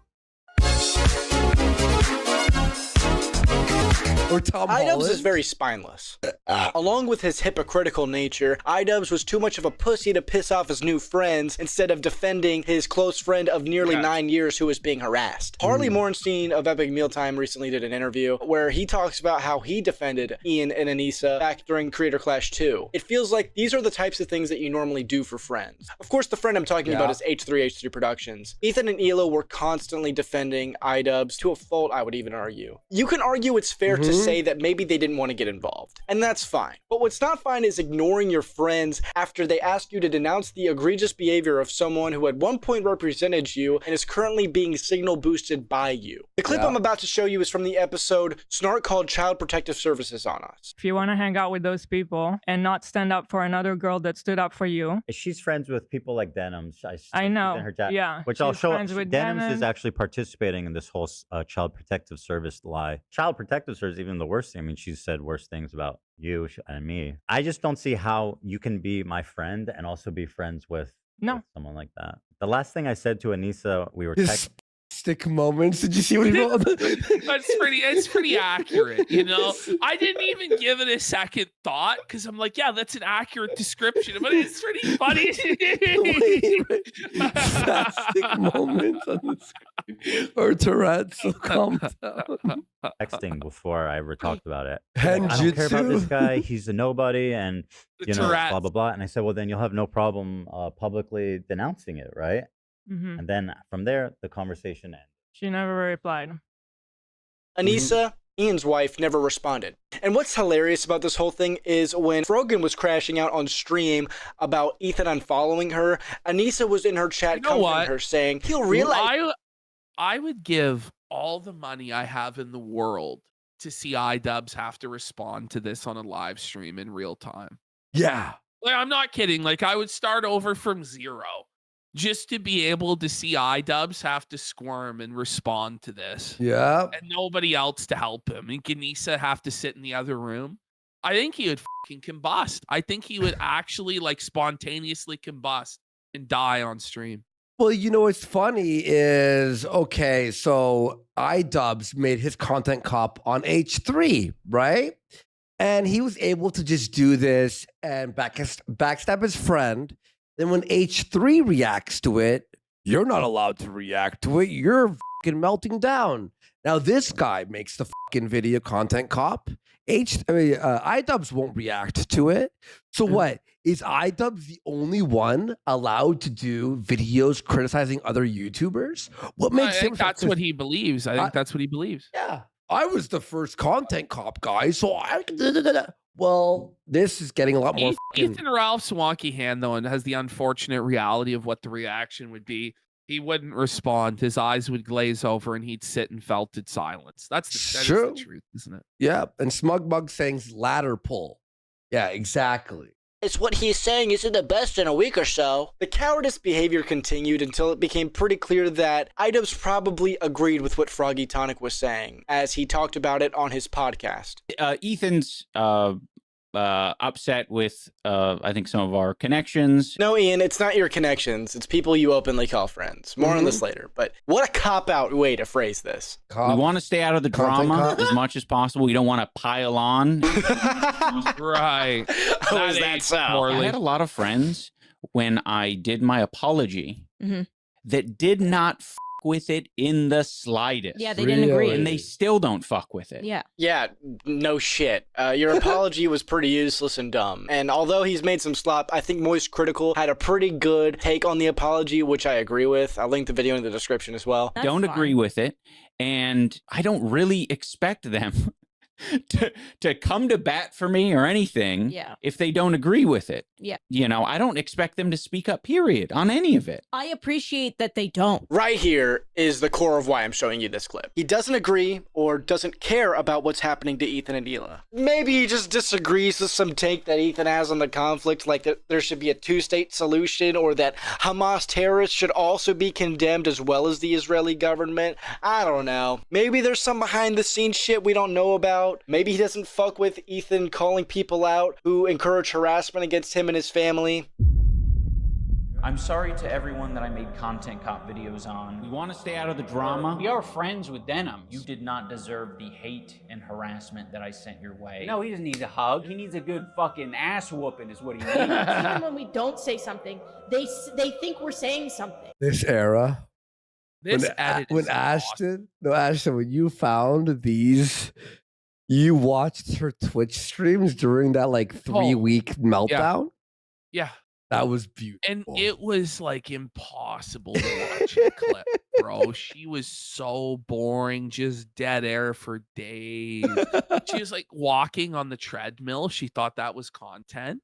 Or Tom iDUBBBZ Holland? is very spineless. Along with his hypocritical nature, iDUBBBZ was too much of a pussy to piss off his new friends instead of defending his close friend of nearly 9 years who was being harassed. Harley Morenstein of Epic Mealtime recently did an interview where he talks about how he defended Ian and Anissa back during Creator Clash 2. It feels like these are the types of things that you normally do for friends. Of course, the friend I'm talking about is H3H3 Productions. Ethan and Elo were constantly defending iDUBBBZ to a fault, I would even argue. You can argue it's fair to say that maybe they didn't want to get involved, and that's fine. But what's not fine is ignoring your friends after they ask you to denounce the egregious behavior of someone who at one point represented you and is currently being signal boosted by you. The clip I'm about to show you is from the episode Snark called Child Protective Services on Us. If you want to hang out with those people and not stand up for another girl that stood up for you. She's friends with people like Denims. I know. In her chat, yeah. Which I'll show. Friends with Denims is Denim. actually participating in this whole Child Protective Service lie. Child Protective Service is even the worst thing. I mean, she's said worse things about you and me. I just don't see how you can be my friend and also be friends with someone like that. The last thing I said to Anissa, we were texting. Stick moments. Did you see what he wrote? It's pretty accurate, you know. I didn't even give it a second thought because I'm like, yeah, that's an accurate description, but it's pretty funny. Stick moments on the screen. Or Tourette's. So calm down. Texting before I ever talked about it. Henjutsu. I don't care about this guy. He's a nobody, and you know, Tourette's. blah blah blah. And I said, well, then you'll have no problem publicly denouncing it, right? Mhm. And then from there, the conversation ended. She never replied. Anissa, Ian's wife, never responded. And what's hilarious about this whole thing is when Frogan was crashing out on stream about Ethan unfollowing her, Anissa was in her chat comforting her, saying, he'll realize... I would give all the money I have in the world to see iDUBBBZ have to respond to this on a live stream in real time. Yeah. Like, I'm not kidding. Like, I would start over from zero just to be able to see iDUBBBZ have to squirm and respond to this. Yeah. And nobody else to help him. And Ganesa have to sit in the other room. I think he would fucking combust. I think he would actually like spontaneously combust and die on stream. Well, you know what's funny is, okay, so iDUBBBZ made his content cop on H3, right? And he was able to just do this and backstab his friend. Then when H3 reacts to it, You're not allowed to react to it. You're fucking melting down. Now this guy makes the fucking video content cop. iDUBBBZ won't react to it. So what? Is iDUBBBZ the only one allowed to do videos criticizing other YouTubers? What makes I think that's what he believes. I think that's what he believes. Yeah. I was the first content cop guy, so well, this is getting a lot more. Ethan Ralph's wonky hand, though, and has the unfortunate reality of what the reaction would be. He wouldn't respond. His eyes would glaze over, and he'd sit in felted silence. That is the truth, isn't it? Yeah. And Smug Mug saying ladder pull. Yeah, exactly. It's what he's saying isn't the best in a week or so. The cowardice behavior continued until it became pretty clear that iDUBBBZ probably agreed with what Froggy Tonic was saying, as he talked about it on his podcast. Ethan's upset with, I think, some of our connections. No, Ian, it's not your connections. It's people you openly call friends. More on this later. But what a cop-out way to phrase this. We want to stay out of the drama as much as possible. We don't want to pile on. Right. Oh, is that so? I had a lot of friends when I did my apology that did not with it in the slightest. Yeah, they didn't agree. And they still don't fuck with it. Yeah. Yeah, no shit. Your apology was pretty useless and dumb. And although he's made some slop, I think Moist Critical had a pretty good take on the apology, which I agree with. I'll link the video in the description as well. Don't agree with it. And I don't really expect them to come to bat for me or anything if they don't agree with it. Yeah. You know, I don't expect them to speak up, period, on any of it. I appreciate that they don't. Right here is the core of why I'm showing you this clip. He doesn't agree or doesn't care about what's happening to Ethan and Hila. Maybe he just disagrees with some take that Ethan has on the conflict, like that there should be a two-state solution or that Hamas terrorists should also be condemned as well as the Israeli government. I don't know. Maybe there's some behind-the-scenes shit we don't know about. Maybe he doesn't fuck with Ethan calling people out who encourage harassment against him and his family. I'm sorry to everyone that I made content cop videos on. We want to stay out of the drama. We are friends with Denim. You did not deserve the hate and harassment that I sent your way. No, he doesn't need a hug. He needs a good fucking ass whooping is what he needs. Even when we don't say something, they think we're saying something. This era. This when Ashton, when you found these, you watched her Twitch streams during that like 3-week meltdown. Yeah. That was beautiful. And it was like impossible to watch the clip, bro. She was so boring, just dead air for days. She was like walking on the treadmill. She thought that was content.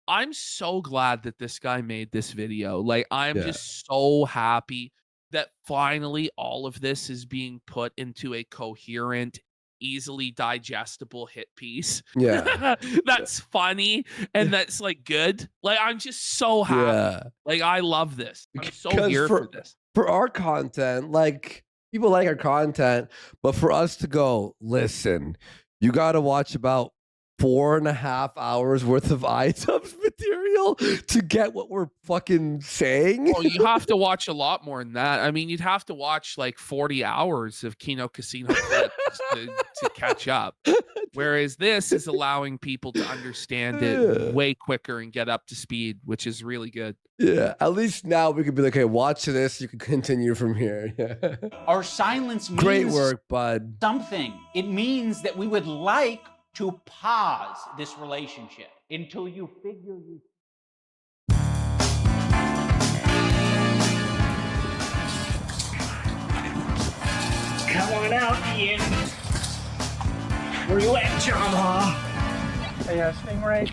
I'm so glad that this guy made this video. Like, I'm just so happy that finally all of this is being put into a coherent, easily digestible hit piece. Yeah. That's funny and that's like good. Like, I'm just so happy. Yeah. Like, I love this. I'm so here for this. For our content, like, people like our content, but for us to go, listen, you got to watch about 4.5 hours worth of iDUBBBZ material to get what we're fucking saying. Oh, you have to watch a lot more than that. I mean, you'd have to watch like 40 hours of Kino Casino clips to catch up. Whereas this is allowing people to understand it way quicker and get up to speed, which is really good. Yeah, at least now we could be like, hey, watch this. You can continue from here. Yeah. Our silence means Great work, bud. something. It means that we would like to pause this relationship until you figure you... Come on out, Ian. Where you at, Jama? Hey, Stingray.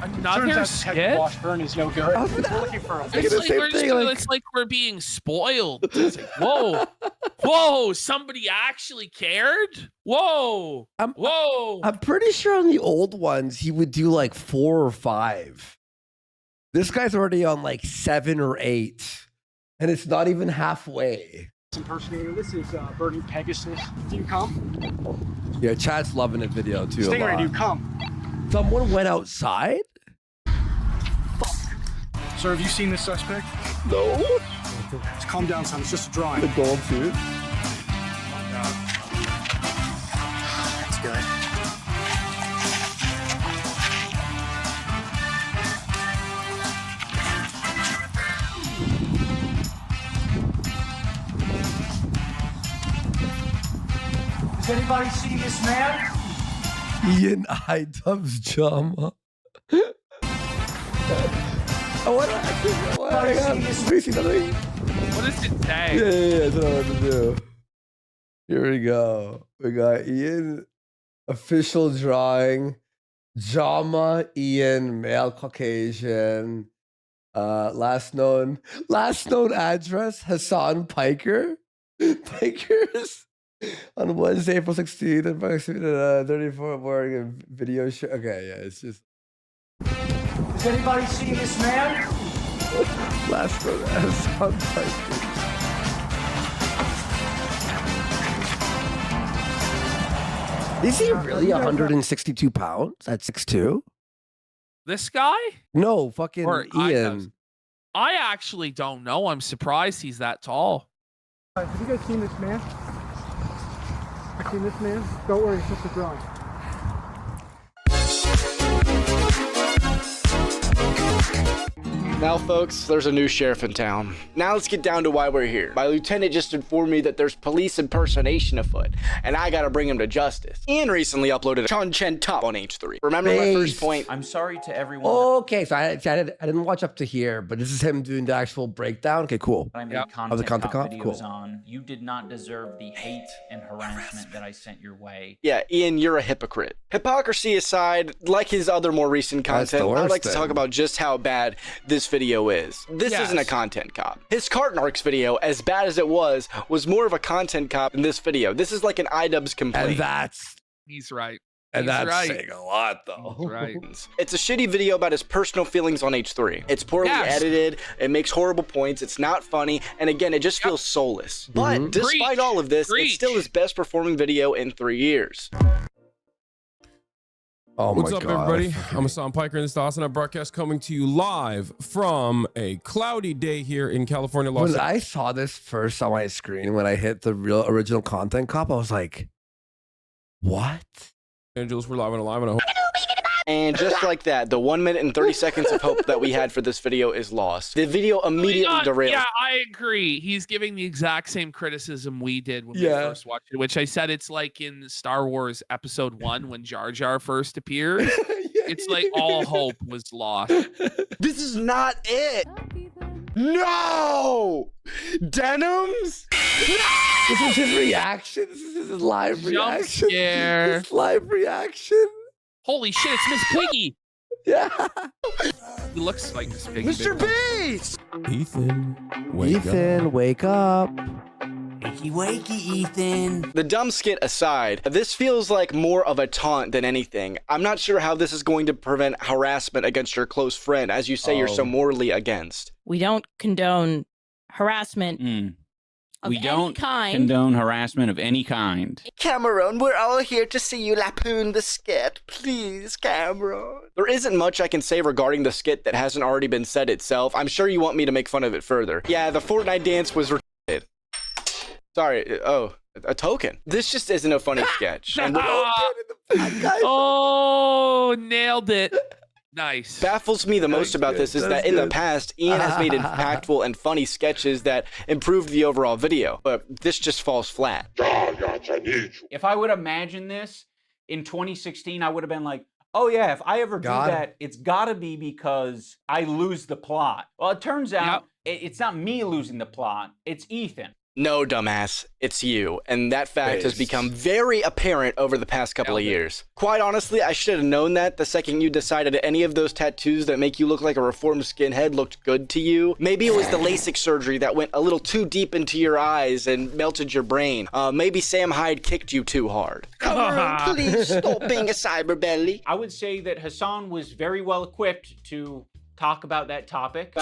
Another skit? Washburn is no good. We're looking for a... It's like we're being spoiled. It's like, whoa. Whoa, somebody actually cared? Whoa. Whoa. I'm pretty sure on the old ones, he would do like 4 or 5. This guy's already on like 7 or 8. And it's not even halfway. Impersonator, this is Bernie Pegasus. Do you come? Yeah, chat's loving the video too. Stingray, do you come? Someone went outside? Sir, have you seen this suspect? No. Just calm down, son. It's just a drawing. The gold suit. That's good. anybody see this man? Ian iDUBBBZ drama. What does it say? Yeah, I don't know what to do. Here we go. We got Ian official drawing. Jama Ian, male Caucasian. Last known address, Hassan Piker. Pikers on Wednesday, April 16th, and 34 wearing a video show. Okay, yeah, it's just. Does anybody see this man? Last known Hassan Piker. Is he really 162 pounds at 6'2"? This guy? No, fucking Or Ian. I actually don't know. I'm surprised he's that tall. Have you guys seen this man? Seen this man? Don't worry, it's just a drawing. Now, folks, there's a new sheriff in town. Now let's get down to why we're here. My lieutenant just informed me that there's police impersonation afoot, and I gotta bring him to justice. Ian recently uploaded a content top on H3. Remember my first point? I'm sorry to everyone. Okay, so I didn't watch up to here, but this is him doing the actual breakdown. Okay, cool. I made Of the content cop? videos Cool. on. You did not deserve the hate and harassment that I sent your way. Yeah, Ian, you're a hypocrite. Hypocrisy aside, like his other more recent That's content, the I'd worst like to talk thing. about just how bad this video is. This isn't a content cop. His Cartnarks video, as bad as it was more of a content cop than this video. This is like an iDUBBBZ complaint. And that's He's right. and He's that's right. saying a lot, though. He's right. It's a shitty video about his personal feelings on H3. It's poorly edited, it makes horrible points, it's not funny, and again, it just feels soulless. But despite all of this, it's still his best performing video in 3 years. Oh What's my up, God. everybody? I'm Hassan Piker, and this is the Awesome broadcast coming to you live from a cloudy day here in California, Los When I saw this first on my screen, when I hit the real original content cop, I was like, what? Angeles. We're live and alive, and I hope. And just like that, the 1 minute and 30 seconds of hope that we had for this video is lost. The video immediately derailed. Yeah, I agree. He's giving the exact same criticism we did when we Yeah. first watched it, which I said it's like in Star Wars Episode 1 when Jar Jar first appeared. It's like all hope was lost. This is not it. No! Denims? This is his reaction. This is his live Jump reaction. scare. His live reaction. Holy shit, it's Miss Piggy. Yeah. He looks like Miss Piggy. Mr. Beast! Ethan, wake up. Ethan, wake up. Wakey, wakey, Ethan. The dumb skit aside, this feels like more of a taunt than anything. I'm not sure how this is going to prevent harassment against your close friend, as you say you're so morally against. We don't condone harassment of We any don't kind. condone harassment of any kind. Cameron, we're all here to see you lampoon the skit. Please, Cameron. There isn't much I can say regarding the skit that hasn't already been said itself. I'm sure you want me to make fun of it further. Yeah, the Fortnite dance was retarded. Sorry, a token. This just isn't a funny sketch. And Oh, nailed it. Nice. Baffles me the most about this is that in the past, Ian has made impactful and funny sketches that improved the overall video, but this just falls flat. If I would imagine this in 2016, I would have been like, oh yeah, if I ever do that, it's gotta be because I lose the plot. Well, it turns out it's not me losing the plot, it's Ethan. No, dumbass, it's you, and that fact has become very apparent over the past couple of years. Quite honestly, I should have known that the second you decided any of those tattoos that make you look like a reformed skinhead looked good to you. Maybe it was the LASIK surgery that went a little too deep into your eyes and melted your brain. Maybe Sam Hyde kicked you too hard. Cameron, please stop being a cyberbelly. I would say that Hassan was very well equipped to talk about that topic.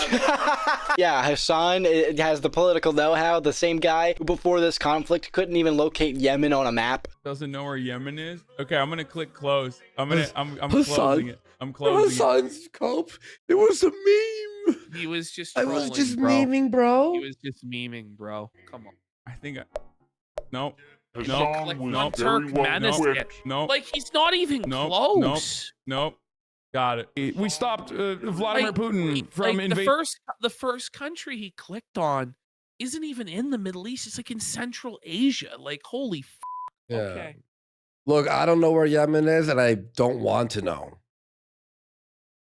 Yeah, Hassan has the political know-how, the same guy who before this conflict couldn't even locate Yemen on a map. Doesn't know where Yemen is. Okay, I'm gonna click close. I'm Hassan- closing it. I'm closing it. Hassan's cope. It was a meme. He was just I trolling, was just bro. memeing, bro. He was just memeing, bro. Come on. I think nope. Click Nope. on Nope. Turkmenistan. Nope. Like he's not even Nope. close. Nope. Got it. We stopped Vladimir Like, Putin from like invading. the first country he clicked on isn't even in the Middle East. It's like in Central Asia. Like holy. Yeah. Okay. Look, I don't know where Yemen is, and I don't want to know.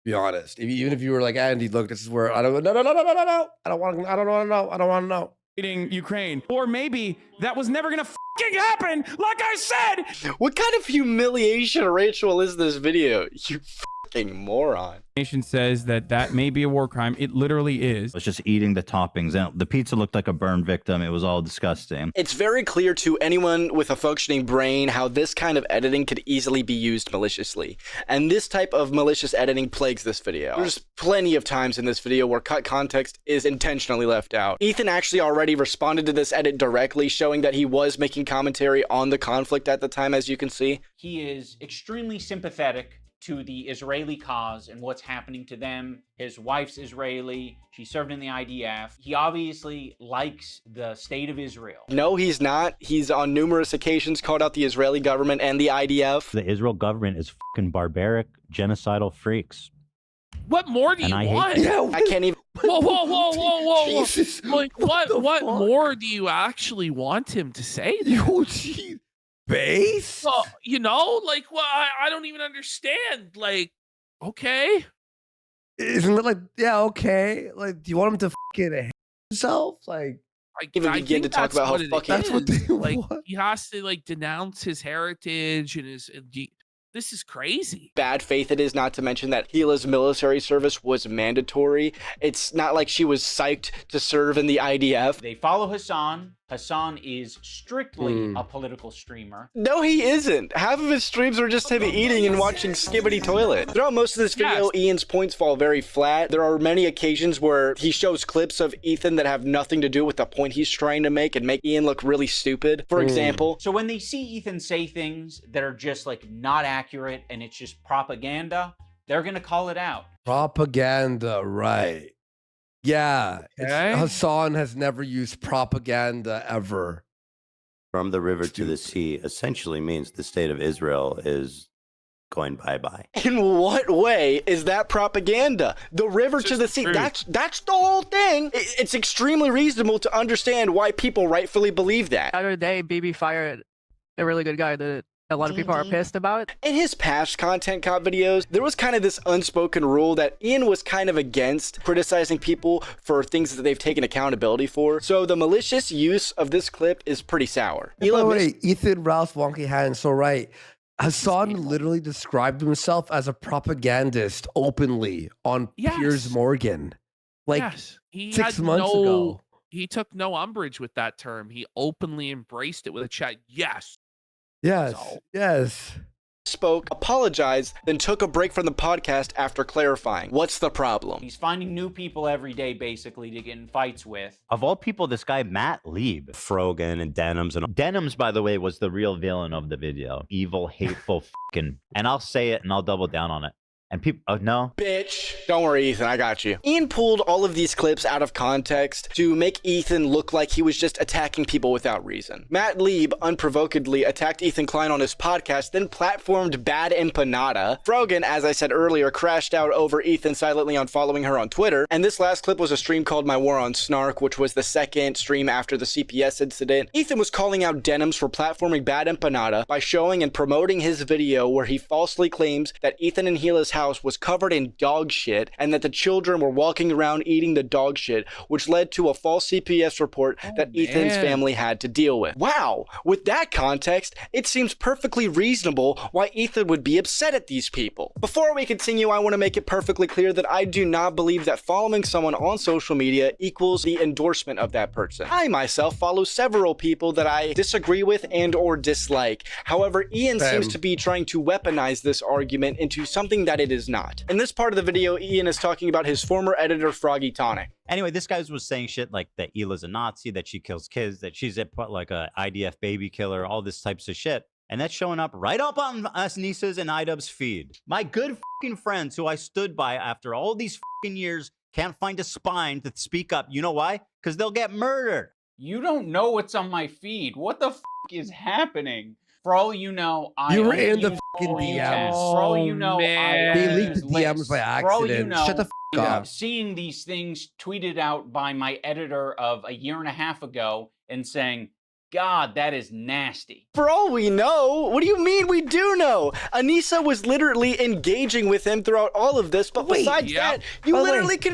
Be honest. Even if you were like, Andy, look, this is where I don't. No. I don't want to. I don't want to know. I don't want to know. Ukraine, or maybe that was never gonna fucking happen. Like I said. What kind of humiliation ritual is this video? You fucking moron. Nation says that may be a war crime. It literally is. Was just eating the toppings, and the pizza looked like a burn victim. It was all disgusting. It's very clear to anyone with a functioning brain how this kind of editing could easily be used maliciously. And this type of malicious editing plagues this video. There's plenty of times in this video where cut context is intentionally left out. Ethan actually already responded to this edit directly, showing that he was making commentary on the conflict at the time, as you can see. He is extremely sympathetic to the Israeli cause and what's happening to them. His wife's Israeli. She served in the IDF. He obviously likes the state of Israel. No, he's not. He's on numerous occasions called out the Israeli government and the IDF. The Israel government is fucking barbaric, genocidal freaks. What more do you want? I can't even. Whoa. Jesus. Like, what more do you actually want him to say? Yo, geez. Base? Well, you know, like, well, I don't even understand. Like, okay. Isn't it like, yeah, okay? Like, do you want him to fucking hate himself? Like, even begin to talk about how fucking that's what they like want. he has to like denounce his heritage and his. This is crazy. Bad faith it is, not to mention that Hila's military service was mandatory. It's not like she was psyched to serve in the IDF. They follow Hassan. Hassan is strictly a political streamer. No, he isn't. Half of his streams are just him eating and watching Skibbity Toilet. Throughout most of this video, Ian's points fall very flat. There are many occasions where he shows clips of Ethan that have nothing to do with the point he's trying to make and make Ian look really stupid. For example. So when they see Ethan say things that are just like not accurate and it's just propaganda, they're going to call it out. Propaganda, right. Yeah, Okay. Hassan has never used propaganda ever. From the river to the sea essentially means the state of Israel is going bye-bye. In what way is that propaganda? The river to the sea, that's the whole thing. It's extremely reasonable to understand why people rightfully believe that. The other day, BB fired a really good guy that a lot of people are pissed about. In his past content cop videos, there was kind of this unspoken rule that Ian was kind of against criticizing people for things that they've taken accountability for. So the malicious use of this clip is pretty sour. By the way, Ethan Ralph Wonky had so right. Hassan literally described himself as a propagandist openly on Piers Morgan. Like he 6 had months ago. He took no umbrage with that term. He openly embraced it with a chat. Yes. Yes. Spoke, apologized, then took a break from the podcast after clarifying. What's the problem? He's finding new people every day, basically, to get in fights with. Of all people, this guy, Matt Lieb. Frogan and Denims. And Denims, by the way, was the real villain of the video. Evil, hateful, fucking. And I'll say it and I'll double down on it. And people, oh no. Bitch. Don't worry, Ethan, I got you. Ian pulled all of these clips out of context to make Ethan look like he was just attacking people without reason. Matt Lieb unprovokedly attacked Ethan Klein on his podcast, then platformed Bad Empanada. Frogan, as I said earlier, crashed out over Ethan silently unfollowing her on Twitter. And this last clip was a stream called My War on Snark, which was the second stream after the CPS incident. Ethan was calling out Denims for platforming Bad Empanada by showing and promoting his video where he falsely claims that Ethan and Hila's house was covered in dog shit and that the children were walking around eating the dog shit, which led to a false CPS report that Ethan's family had to deal with. Wow, with that context, it seems perfectly reasonable why Ethan would be upset at these people. Before we continue, I want to make it perfectly clear that I do not believe that following someone on social media equals the endorsement of that person. I myself follow several people that I disagree with and or dislike. However, Ian seems to be trying to weaponize this argument into something that it is not. In this part of the video, Ian is talking about his former editor, Froggy Tonic. Anyway, this guy was saying shit like that Hila's a Nazi, that she kills kids, that she's like a IDF baby killer, all this types of shit. And that's showing up right up on ANISAS and iDUBBBZ feed. My good fucking friends who I stood by after all these fucking years can't find a spine to speak up. You know why? Because they'll get murdered. You don't know what's on my feed. What the is happening? For all you know, You were in the fucking DMs. For all you know, They leaked the DMs by accident. For all you know, Shut the up. Seeing these things tweeted out by my editor of a year and a half ago and saying, God, that is nasty. For all we know, what do you mean we do know? Anissa was literally engaging with him throughout all of this, but besides that, you literally can.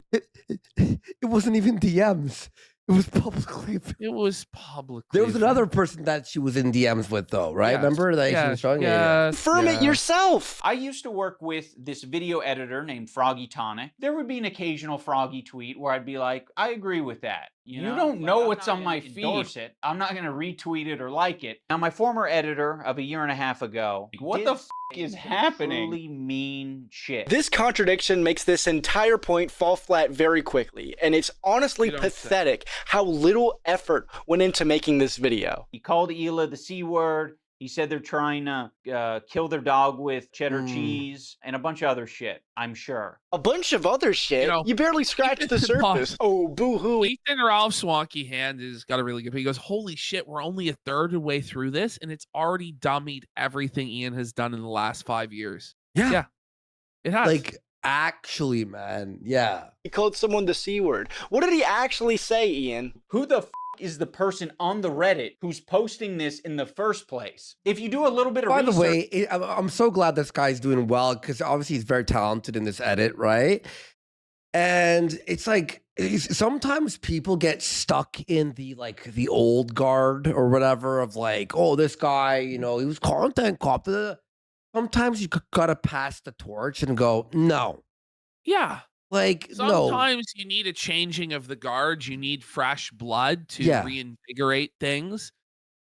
It wasn't even DMs. It was publicly. It was publicly. There was another person that she was in DMs with, though, right? Yes. Remember that she was showing you? Confirm it yourself. I used to work with this video editor named Froggy Tonic. There would be an occasional Froggy tweet where I'd be like, I agree with that. You don't know what's on my feed. I'm not going to retweet it or like it. Now, my former editor of a year and a half ago, what the f is happening? Really mean shit. This contradiction makes this entire point fall flat very quickly, and it's honestly pathetic how little effort went into making this video. He called Hila the C word. He said they're trying to kill their dog with cheddar cheese and a bunch of other shit, I'm sure. A bunch of other shit? You barely scratched the surface. Oh, boo-hoo. Ethan Ralph's wonky hand has got a really good. He goes, holy shit, we're only a third of the way through this, and it's already dummied everything Ian has done in the last 5 years. Yeah. It has. Like, actually, man. Yeah. He called someone the C word. What did he actually say, Ian? Who the f is the person on the Reddit who's posting this in the first place? If you do a little bit of research... By the way, I'm so glad this guy's doing well, because obviously he's very talented in this edit, right? And it's like, sometimes people get stuck in the old guard or whatever of like, oh, this guy, he was content cop. Sometimes you gotta pass the torch and go, no. Yeah. Like, sometimes you need a changing of the guards. You need fresh blood to reinvigorate things.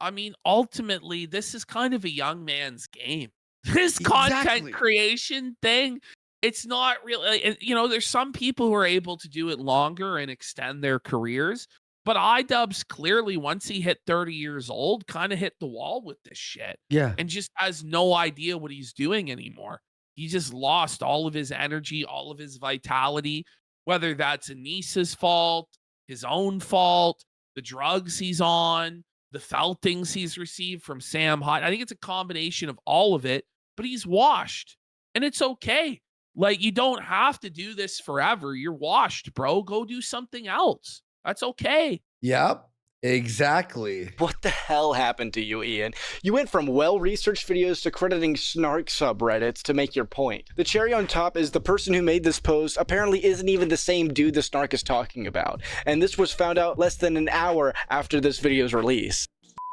I mean, ultimately, this is kind of a young man's game. This content creation thing, it's not really, there's some people who are able to do it longer and extend their careers. But iDUBBBZ clearly, once he hit 30 years old, kind of hit the wall with this shit. Yeah. And just has no idea what he's doing anymore. He just lost all of his energy, all of his vitality, whether that's ANISA's fault, his own fault, the drugs he's on, the feltings he's received from Sam Hutt. I think it's a combination of all of it, but he's washed. And it's okay. Like, you don't have to do this forever. You're washed, bro. Go do something else. That's okay. Yep. Exactly. What the hell happened to you, Ian? You went from well-researched videos to crediting snark subreddits to make your point. The cherry on top is the person who made this post apparently isn't even the same dude the snark is talking about. And this was found out less than an hour after this video's release.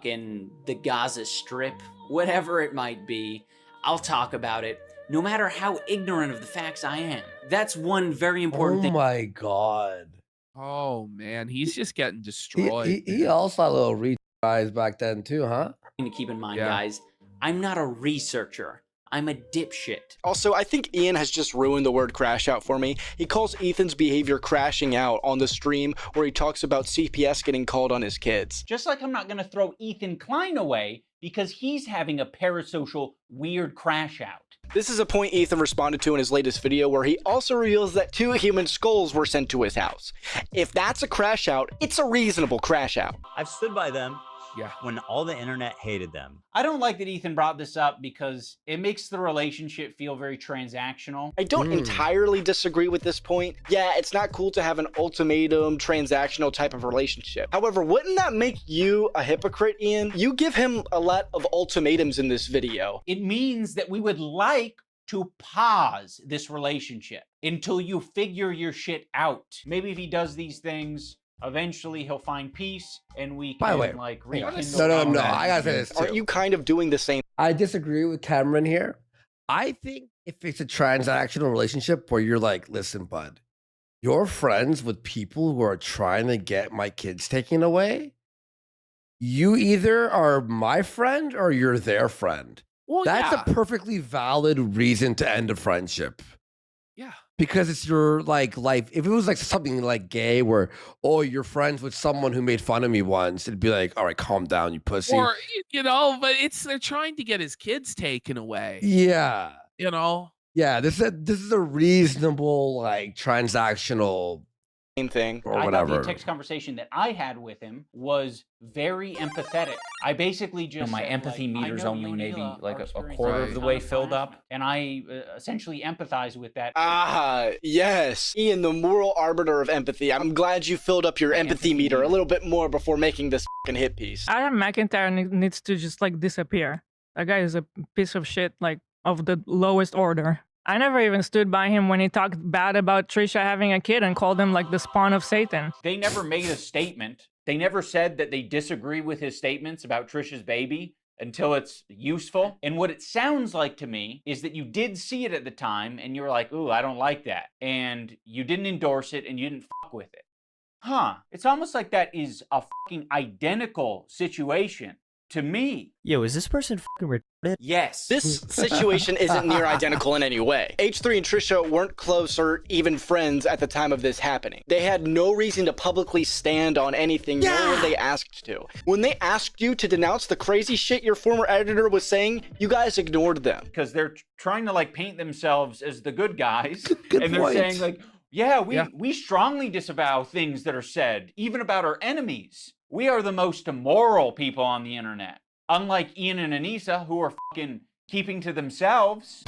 In the Gaza Strip, whatever it might be, I'll talk about it, no matter how ignorant of the facts I am. That's one very important thing. Oh my God. Oh man, he's just getting destroyed. He also had a little reach eyes back then too, huh? To keep in mind, guys, I'm not a researcher. I'm a dipshit. Also, I think Ian has just ruined the word crash out for me. He calls Ethan's behavior crashing out on the stream where he talks about CPS getting called on his kids. Just like I'm not going to throw Ethan Klein away because he's having a parasocial weird crash out. This is a point Ethan responded to in his latest video where he also reveals that 2 human skulls were sent to his house. If that's a crash out, it's a reasonable crash out. I've stood by them Yeah. when all the internet hated them. I don't like that Ethan brought this up because it makes the relationship feel very transactional. I don't entirely disagree with this point. Yeah, it's not cool to have an ultimatum, transactional type of relationship. However, wouldn't that make you a hypocrite, Ian? You give him a lot of ultimatums in this video. It means that we would like to pause this relationship until you figure your shit out. Maybe if he does these things, eventually he'll find peace and we can, By the way, like, rekindle. No. I gotta say this too. Aren't you kind of doing the same? I disagree with Cameron here. I think if it's a transactional relationship where you're like, listen, bud, you're friends with people who are trying to get my kids taken away, you either are my friend or you're their friend. Well, That's a perfectly valid reason to end a friendship. Yeah. Because it's your like life. If it was like something like gay where, oh, you're friends with someone who made fun of me once, it'd be like, all right, calm down, you pussy. Or, but they're trying to get his kids taken away. Yeah. You know? Yeah, this is a reasonable, like, transactional same thing. Or I whatever. thought the text conversation that I had with him was very empathetic. I basically just my said, empathy like, I meter's know only you and maybe Hila like are a experiencing quarter of the ton way of filled up. harassment, and I essentially empathize with that. Ah, yes. Ian, the moral arbiter of empathy. I'm glad you filled up your empathy meter a little bit more before making this fucking hit piece. Adam McIntyre needs to just like disappear. That guy is a piece of shit, like of the lowest order. I never even stood by him when he talked bad about Trisha having a kid and called him like the spawn of Satan. They never made a statement. They never said that they disagree with his statements about Trisha's baby until it's useful. And what it sounds like to me is that you did see it at the time and you were like, ooh, I don't like that. And you didn't endorse it and you didn't fuck with it. Huh. It's almost like that is a fucking identical situation to me. Yo, is this person fucking retarded? Yes. This situation isn't near identical in any way. H3 and Trisha weren't close or even friends at the time of this happening. They had no reason to publicly stand on anything, nor were they asked to. When they asked you to denounce the crazy shit your former editor was saying, you guys ignored them. Because they're trying to like paint themselves as the good guys. Good and they're point. saying like, yeah, we strongly disavow things that are said, even about our enemies. We are the most immoral people on the internet. Unlike Ian and Anissa, who are fucking keeping to themselves.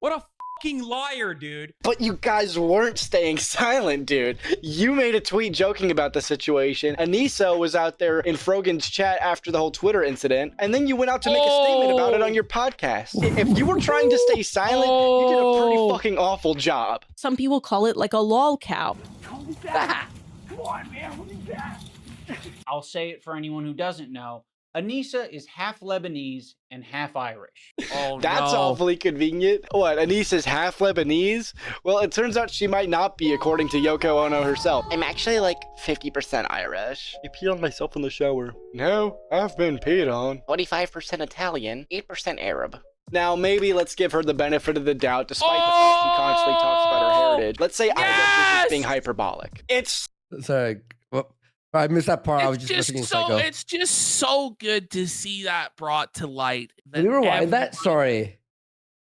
What a fucking liar, dude. But you guys weren't staying silent, dude. You made a tweet joking about the situation. Anissa was out there in Frogan's chat after the whole Twitter incident, and then you went out to make a statement about it on your podcast. If you were trying to stay silent, you did a pretty fucking awful job. Some people call it like a lol cow. Come on, man. What is that? I'll say it for anyone who doesn't know. Anissa is half Lebanese and half Irish. Oh, That's no. awfully convenient. What, Anissa's half Lebanese? Well, it turns out she might not be, according to Yoko Ono herself. I'm actually like 50% Irish. I peed on myself in the shower. No, I've been peed on. 45% Italian, 8% Arab. Now, maybe let's give her the benefit of the doubt, despite the fact she constantly talks about her heritage. Let's say iDUBBBZ is being hyperbolic. It's... Sorry. Well, I missed that part. I was just listening to Psycho. It's just so good to see that brought to light. Can you rewind that? Sorry.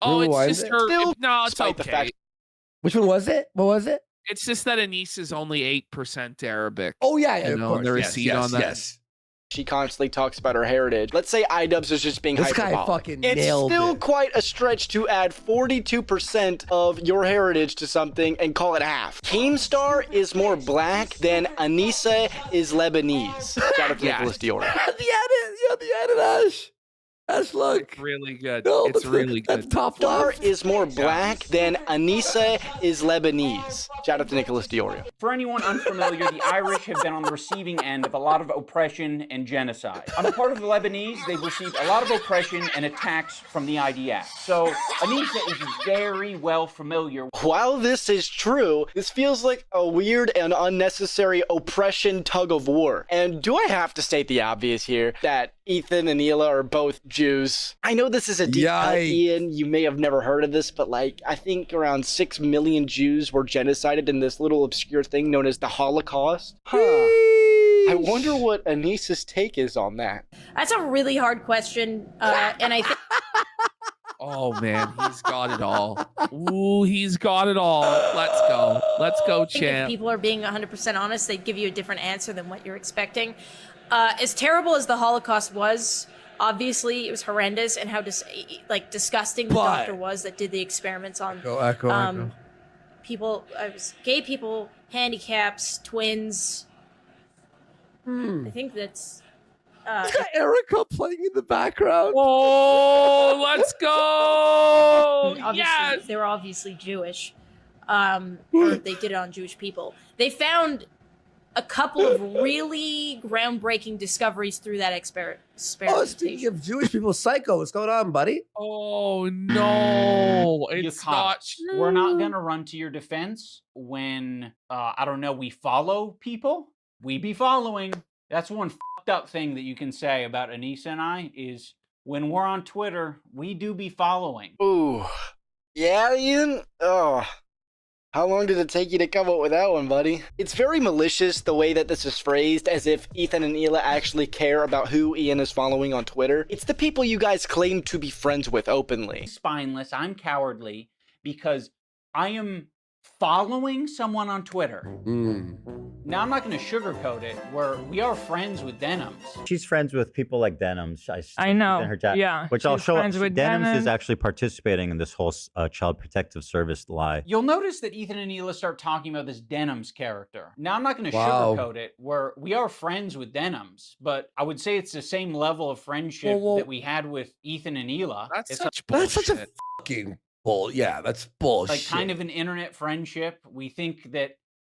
Oh, it's Rewind just it? her. Still, No, it's despite the okay. fact- Which one was it? What was it? It's just that Anissa is only 8% Arabic. Oh, yeah, yeah, You of know, course. the Yes, receipt yes, on that. yes. She constantly talks about her heritage. Let's say iDUBBBZ is just being This guy hyperbolic. fucking It's nailed still it. quite a stretch to add 42% of your heritage to something and call it half. Keemstar is more black than Anissa is Lebanese. Shout out to Yeah. Nicholas Dior. The edit, Ash. Ash, look. It's really good. No, It's that's- really that's good. top Star left. is more black than Anissa is Lebanese. Shout out to Nicholas Diorio. For anyone unfamiliar, the Irish have been on the receiving end of a lot of oppression and genocide. On the part of the Lebanese, they've received a lot of oppression and attacks from the IDF. So Anissa is very well familiar. While this is true, this feels like a weird and unnecessary oppression tug of war. And do I have to state the obvious here that Ethan and Hila are both Jews? I know this is a deep cut, Ian. You may have never heard of this, but like, I think around 6 million Jews were genocided in this little obscure thing known as the Holocaust. Huh. I wonder what Anissa's take is on that. That's a really hard question, and I think Oh man, he's got it all. Ooh, he's got it all. Let's go. Let's go, if champ. people are being 100% honest, they'd give you a different answer than what you're expecting. As terrible as the Holocaust was, obviously it was horrendous, and how disgusting the But- doctor was that did the experiments on Echo. people, gay people, handicaps, twins. I think that's. Erica playing in the background. Oh, let's go! Obviously, Yes. they were obviously Jewish, or they did it on Jewish people. They found a couple of really groundbreaking discoveries through that experimentation. Oh, speaking of Jewish people, Psycho, what's going on, buddy? Oh no, You it's can't. not true. We're not gonna run to your defense when I don't know, we follow people. We be following. That's one fucked up thing that you can say about Anissa and I is when we're on Twitter, we do be following. Ooh. Yeah, Ian? Oh. How long did it take you to come up with that one, buddy? It's very malicious the way that this is phrased, as if Ethan and Hila actually care about who Ian is following on Twitter. It's the people you guys claim to be friends with openly. Spineless, I'm cowardly because I am following someone on Twitter. Mm. Now, I'm not going to sugarcoat it, where we are friends with Denims. She's friends with people like Denims. I know. In her chat, Yeah, which I'll she's show. friends with Denims is Denims. actually participating in this whole child protective service lie. You'll notice that Ethan and Hila start talking about this Denims character. Now, I'm not going to Wow. sugarcoat it, where we are friends with Denims, but I would say it's the same level of friendship that we had with Ethan and Hila. That's such bullshit. That's such a fucking bull. Yeah, that's bullshit. Like kind of an internet friendship. We think that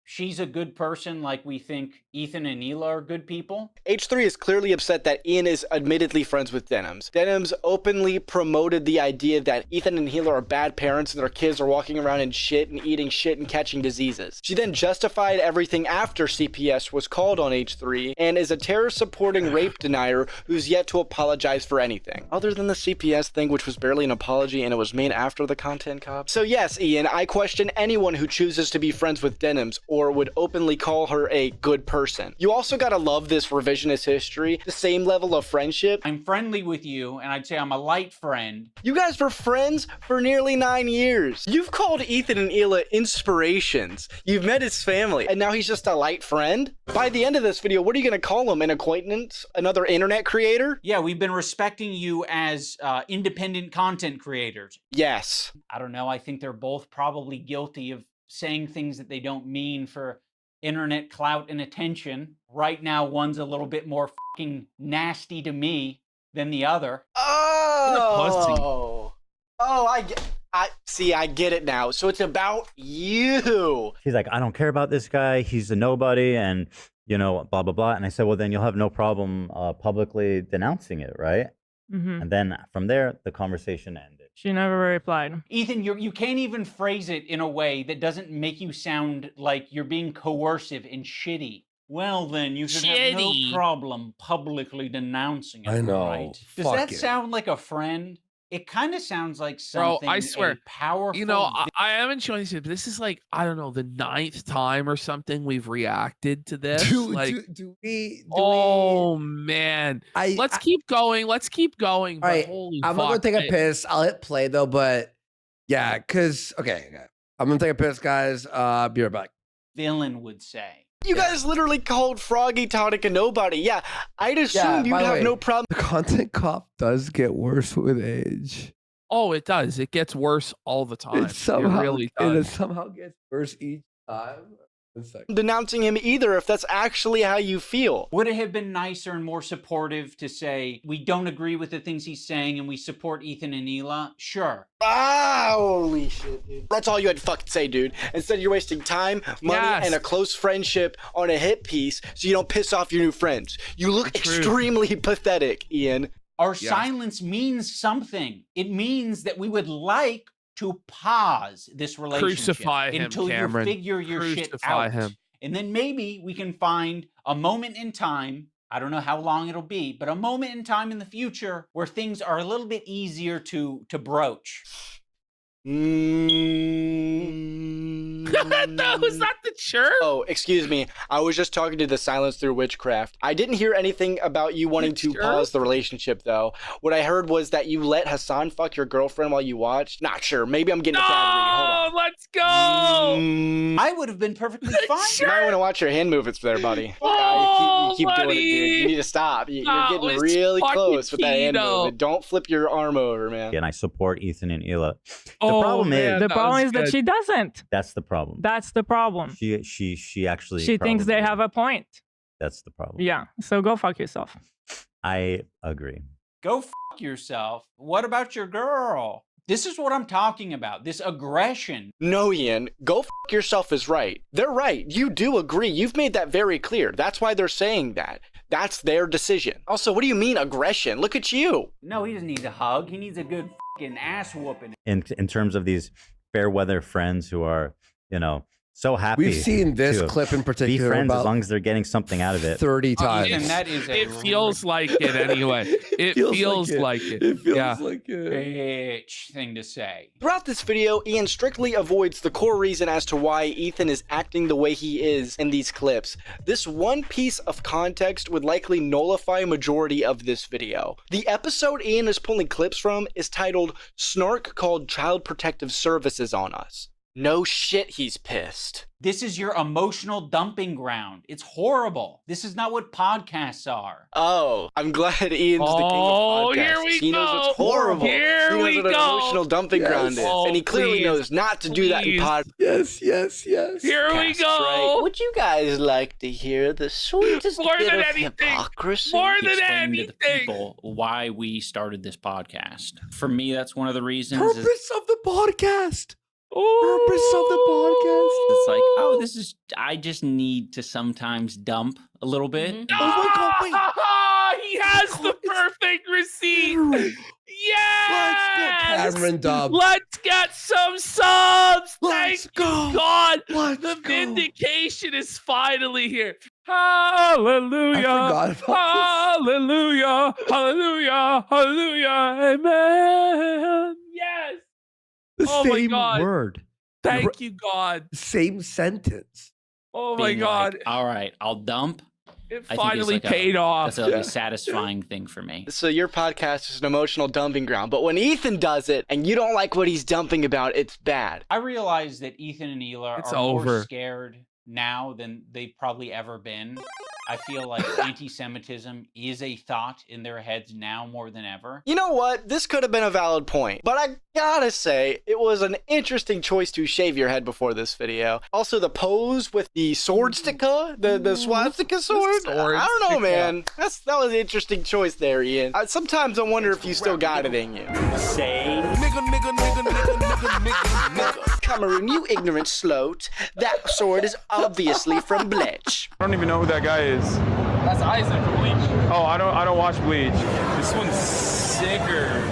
she's a good person, like we think Ethan and Hila are good people. H3 is clearly upset that Ian is admittedly friends with Denims. Denims openly promoted the idea that Ethan and Hila are bad parents and their kids are walking around in shit and eating shit and catching diseases. She then justified everything after CPS was called on H3 and is a terror-supporting rape denier who's yet to apologize for anything. Other than the CPS thing, which was barely an apology and it was made after the content cop. So yes, Ian, I question anyone who chooses to be friends with Denims or would openly call her a good person. You also gotta love this revisionist history, the same level of friendship. I'm friendly with you, and I'd say I'm a light friend. You guys were friends for nearly 9 years. You've called Ethan and Hila inspirations. You've met his family, and now he's just a light friend? By the end of this video, what are you gonna call him? An acquaintance? Another internet creator? Yeah, we've been respecting you as independent content creators. Yes. I don't know, I think they're both probably guilty of saying things that they don't mean for internet clout and attention. Right now, one's a little bit more fucking nasty to me than the other. Oh, I get it now. So it's about you. She's like, I don't care about this guy. He's a nobody, and you know, blah blah blah. And I said, well, then you'll have no problem publicly denouncing it, right? Mm-hmm. And then from there, the conversation ended. She never replied. Ethan, you can't even phrase it in a way that doesn't make you sound like you're being coercive and shitty. Well, then, you should have no problem publicly denouncing it, I know. right? Does Fuck that it. sound like a friend? It kind of sounds like something. Bro, I swear, powerful. you know, I am enjoying this, but this is like, I don't know, the 9th time or something we've reacted to this. Man, let's keep going. Let's keep going. All right, holy I'm gonna fuck, go take a piss. I'll hit play though, but yeah, cause okay, I'm gonna take a piss, guys. Be right back. Villain would say. You guys literally called Froggy Tonic a nobody. Yeah, I'd assume you'd have no problem. The content cop does get worse with age. Oh, it does. It gets worse all the time. It somehow, it really does. It somehow gets worse each time. Denouncing him either if that's actually how you feel. Would it have been nicer and more supportive to say, we don't agree with the things he's saying and we support Ethan and Hila? Sure. Ah, holy shit, dude. That's all you had to fucking say, dude. Instead, you're wasting time, money, and a close friendship on a hit piece so you don't piss off your new friends. You look extremely pathetic, Ian. Our silence means something. It means that we would like to pause this relationship Crucify him, until Cameron. you figure your shit Crucify out. him. And then maybe we can find a moment in time, I don't know how long it'll be, but a moment in time in the future where things are a little bit easier to broach. No, is that the chirp? Oh, excuse me. I was just talking to the Silence Through Witchcraft. I didn't hear anything about you wanting to pause the relationship, though. What I heard was that you let Hassan fuck your girlfriend while you watched. Not sure. Maybe I'm getting a bad read. Hold on. Let's go. I would have been perfectly fine. You might want to watch your hand movements there, buddy. Oh, you keep doing it, buddy. dude. You need to stop. You're That getting was really close with that hand fucking movement. Don't flip your arm over, man. And I support Ethan and Hila. Oh, The problem is The problem is that she doesn't. that's the problem. That's the problem. She actually She thinks they have a point. That's the problem. Yeah. So go fuck yourself. I agree. Go fuck yourself. What about your girl? This is what I'm talking about. This aggression. No, Ian. Go fuck yourself is right. They're right. You do agree. You've made that very clear. That's why they're saying that. That's their decision. Also, what do you mean aggression? Look at you. No, he doesn't need a hug. He needs a good fucking ass whooping. In terms of these fair weather friends who are, you know, so happy. We've seen this to clip in be particular friends about as long as they're getting something out of it. 30 times. And that is It feels like it anyway. It feels like it. It feels Yeah. like it. bitch thing to say. Throughout this video, Ian strictly avoids the core reason as to why Ethan is acting the way he is in these clips. This one piece of context would likely nullify a majority of this video. The episode Ian is pulling clips from is titled "Snark Called Child Protective Services on Us." No shit, he's pissed. This is your emotional dumping ground. It's horrible. This is not what podcasts are. Oh, I'm glad Ian's the king of podcasts. Here we he knows go. what's horrible. Here he knows we what an go. emotional dumping ground is. And he clearly knows not to do that in pod. Yes. Here we go. Right? Would you guys like to hear the sweetest More bit than of anything. hypocrisy? More than Explain to the anything. people why we started this podcast. For me, that's one of the reasons. Purpose of the podcast. Purpose of the podcast. It's like, oh, this is. I just need to sometimes dump a little bit. Oh my God! Wait. He has the perfect receipt. Yes. Cameron Dub. Let's get some subs. Let's Thank go. you, God. Let's the go. vindication is finally here. Hallelujah. I forgot about Hallelujah. Hallelujah. Hallelujah. Amen. Yes. The Oh my same God. word. Thank you, God. Same sentence. Oh my Being God. like, all right, I'll dump. It I think finally it's like paid off. That's a satisfying thing for me. So your podcast is an emotional dumping ground, but when Ethan does it and you don't like what he's dumping about, it's bad. I realize that Ethan and Hila It's are more over. scared now than they've probably ever been. I feel like anti-Semitism is a thought in their heads now more than ever. You know what? This could have been a valid point, but I gotta say, it was an interesting choice to shave your head before this video. Also, the pose with the swastika, the swastika sword. I don't know, man. That was an interesting choice there, Ian. Sometimes I wonder if you still got it in you. Say nigga. Cameroon, you ignorant sloat. That sword is obviously from Bleach. I don't even know who that guy is. That's Isaac from Bleach. Oh, I don't watch Bleach. This one's sicker.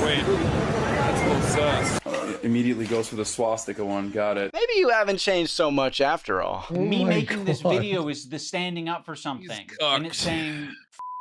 Wait, that's a little sus. Immediately goes for the swastika one. Got it. Maybe you haven't changed so much after all. Me making this video is the standing up for something. And it's saying, F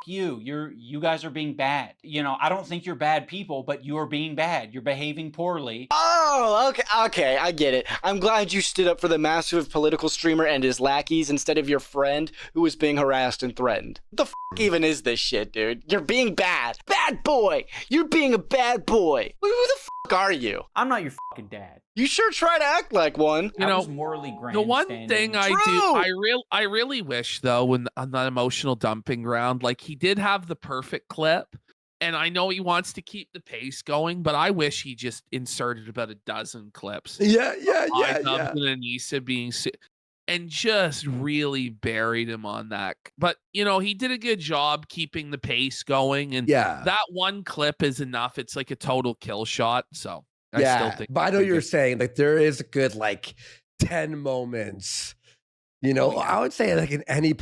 you. You guys are being bad. You know, I don't think you're bad people, but you're being bad. You're behaving poorly. Oh, okay, I get it. I'm glad you stood up for the massive political streamer and his lackeys instead of your friend who was being harassed and threatened. What the f even is this shit, dude? You're being bad. Bad boy! You're being a bad boy. Who the f are you? I'm not your fucking dad. You sure try to act like one. You I know, was morally the one grandstanding. thing I really wish though, when on that emotional dumping ground, like he did have the perfect clip, and I know he wants to keep the pace going, but I wish he just inserted about a dozen clips. Yeah. iDUBBBZ and Anisa being and just really buried him on that. But you know, he did a good job keeping the pace going, and that one clip is enough. It's like a total kill shot. So I still think. But I know you're saying like there is a good like 10 moments. You know, I would say like in any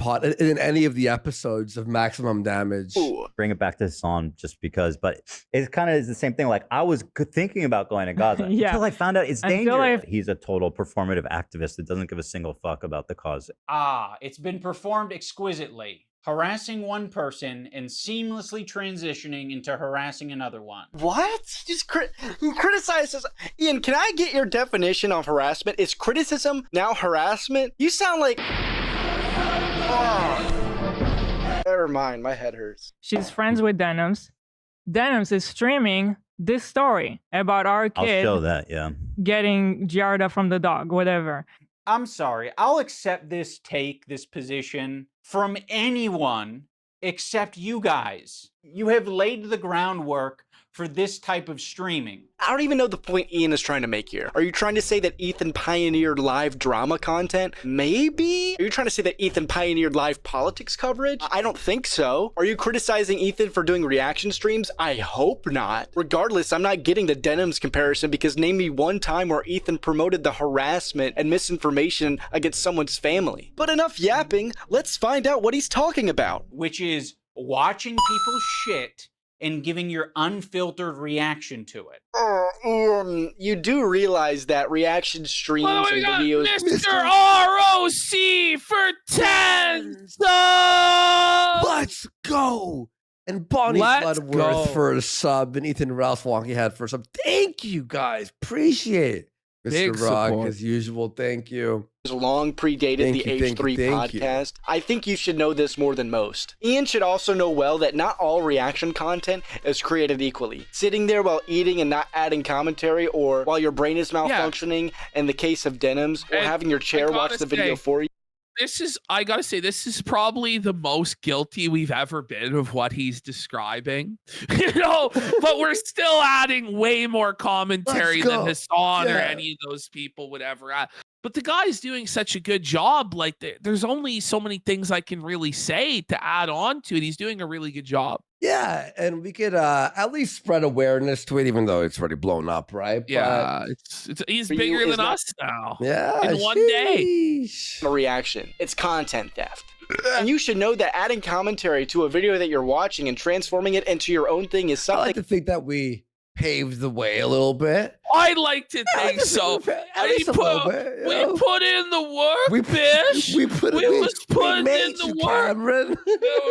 any of the episodes of Maximum Damage. Bring it back to this song just because, but it kind of is the same thing. Like I was thinking about going to Gaza until I found out it's dangerous. He's a total performative activist that doesn't give a single fuck about the cause. It's been performed exquisitely. Harassing one person and seamlessly transitioning into harassing another one. What? Just criticizes. Ian, can I get your definition of harassment? Is criticism now harassment? You sound like. Oh. Never mind, my head hurts. She's friends with Denims. Denims is streaming this story about our kid. I'll show that, yeah. Getting Giarda from the dog, whatever. I'm sorry. I'll accept this position from anyone except you guys. You have laid the groundwork for this type of streaming. I don't even know the point Ian is trying to make here. Are you trying to say that Ethan pioneered live drama content? Maybe? Are you trying to say that Ethan pioneered live politics coverage? I don't think so. Are you criticizing Ethan for doing reaction streams? I hope not. Regardless, I'm not getting the Denims comparison because name me one time where Ethan promoted the harassment and misinformation against someone's family. But enough yapping, let's find out what he's talking about. Which is watching people shit and giving your unfiltered reaction to it. Ian, you do realize that reaction streams and videos... Mr. ROC for 10 subs! Let's go! And Bonnie Bloodworth for a sub, and Ethan Ralph Wonky had for a sub. Thank you guys. Appreciate it. Mr. Big Rock, support. as usual, thank you. long predated the H3 podcast. I think you should know this more than most. Ian should also know well that not all reaction content is created equally. Sitting there while eating and not adding commentary, or while your brain is malfunctioning in the case of Denims, or having your chair watch the video for you. I gotta say, this is probably the most guilty we've ever been of what he's describing. But we're still adding way more commentary than Hassan or any of those people would ever add. But the guy's doing such a good job. Like, there's only so many things I can really say to add on to it. He's doing a really good job. Yeah, and we could at least spread awareness to it, even though it's already blown up, right? Yeah, he's bigger than us now. Yeah, in one day. A reaction. It's content theft. And you should know that adding commentary to a video that you're watching and transforming it into your own thing is something. I like to think that we paved the way a little bit. I'd like to think so. We put in the work, bitch. We put in the work. Cameron.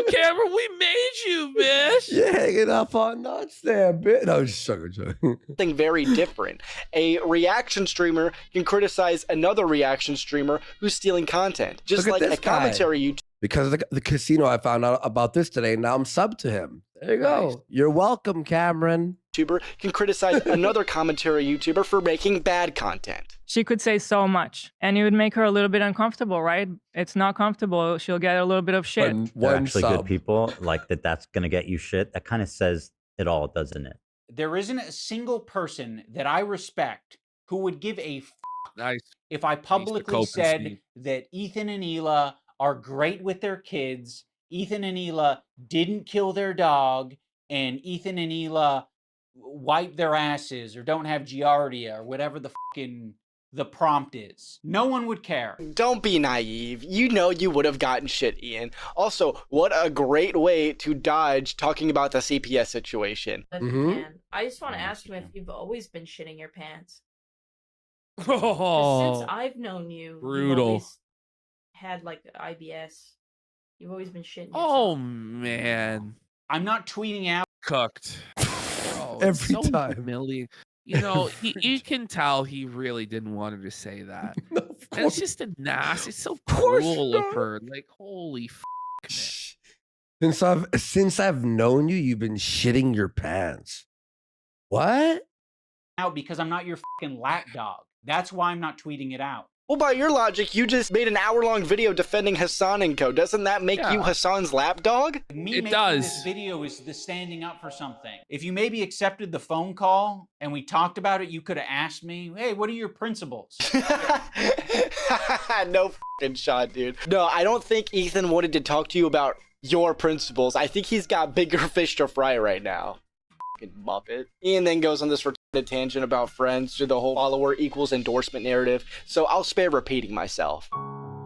Cameron, we made you, bitch. You're hanging up on nuts there, bitch. No, just joking. Something very different. A reaction streamer can criticize another reaction streamer who's stealing content. Just like a commentary YouTuber. Because of the casino, I found out about this today. Now I'm subbed to him. There you go. Nice. You're welcome, Cameron. YouTuber can criticize another commentary YouTuber for making bad content. She could say so much, and it would make her a little bit uncomfortable, right? It's not comfortable. She'll get a little bit of shit. They're actually good people. Like that's going to get you shit. That kind of says it all, doesn't it? There isn't a single person that I respect who would give a if I publicly said that Ethan and Hila are great with their kids, Ethan and Hila didn't kill their dog, and Ethan and Hila wipe their asses or don't have giardia or whatever the prompt is. No one would care. Don't be naive. You know you would have gotten shit, Ian. Also, what a great way to dodge talking about the CPS situation. I just want to ask him if you've always been shitting your pants. Oh, since I've known you, brutal. You've always had like the IBS. You've always been shitting yourself. Oh man, I'm not tweeting out. Cooked. Every time. Humiliating. You know, you can tell he really didn't want her to say that. And it's just a nasty. It's so cruel of her. Like, holy man. Since I've known you, you've been shitting your pants. What? Out because I'm not your fucking lapdog. That's why I'm not tweeting it out. Well, by your logic, you just made an hour-long video defending Hassan and co. Doesn't that make you Hassan's lapdog? It does. This video is the standing up for something. If you maybe accepted the phone call and we talked about it, you could have asked me, hey, what are your principles? No fucking shot, dude. No, I don't think Ethan wanted to talk to you about your principles. I think he's got bigger fish to fry right now. Fucking Muppet. Ian then goes on this retarded tangent about friends to the whole follower equals endorsement narrative, so I'll spare repeating myself. Now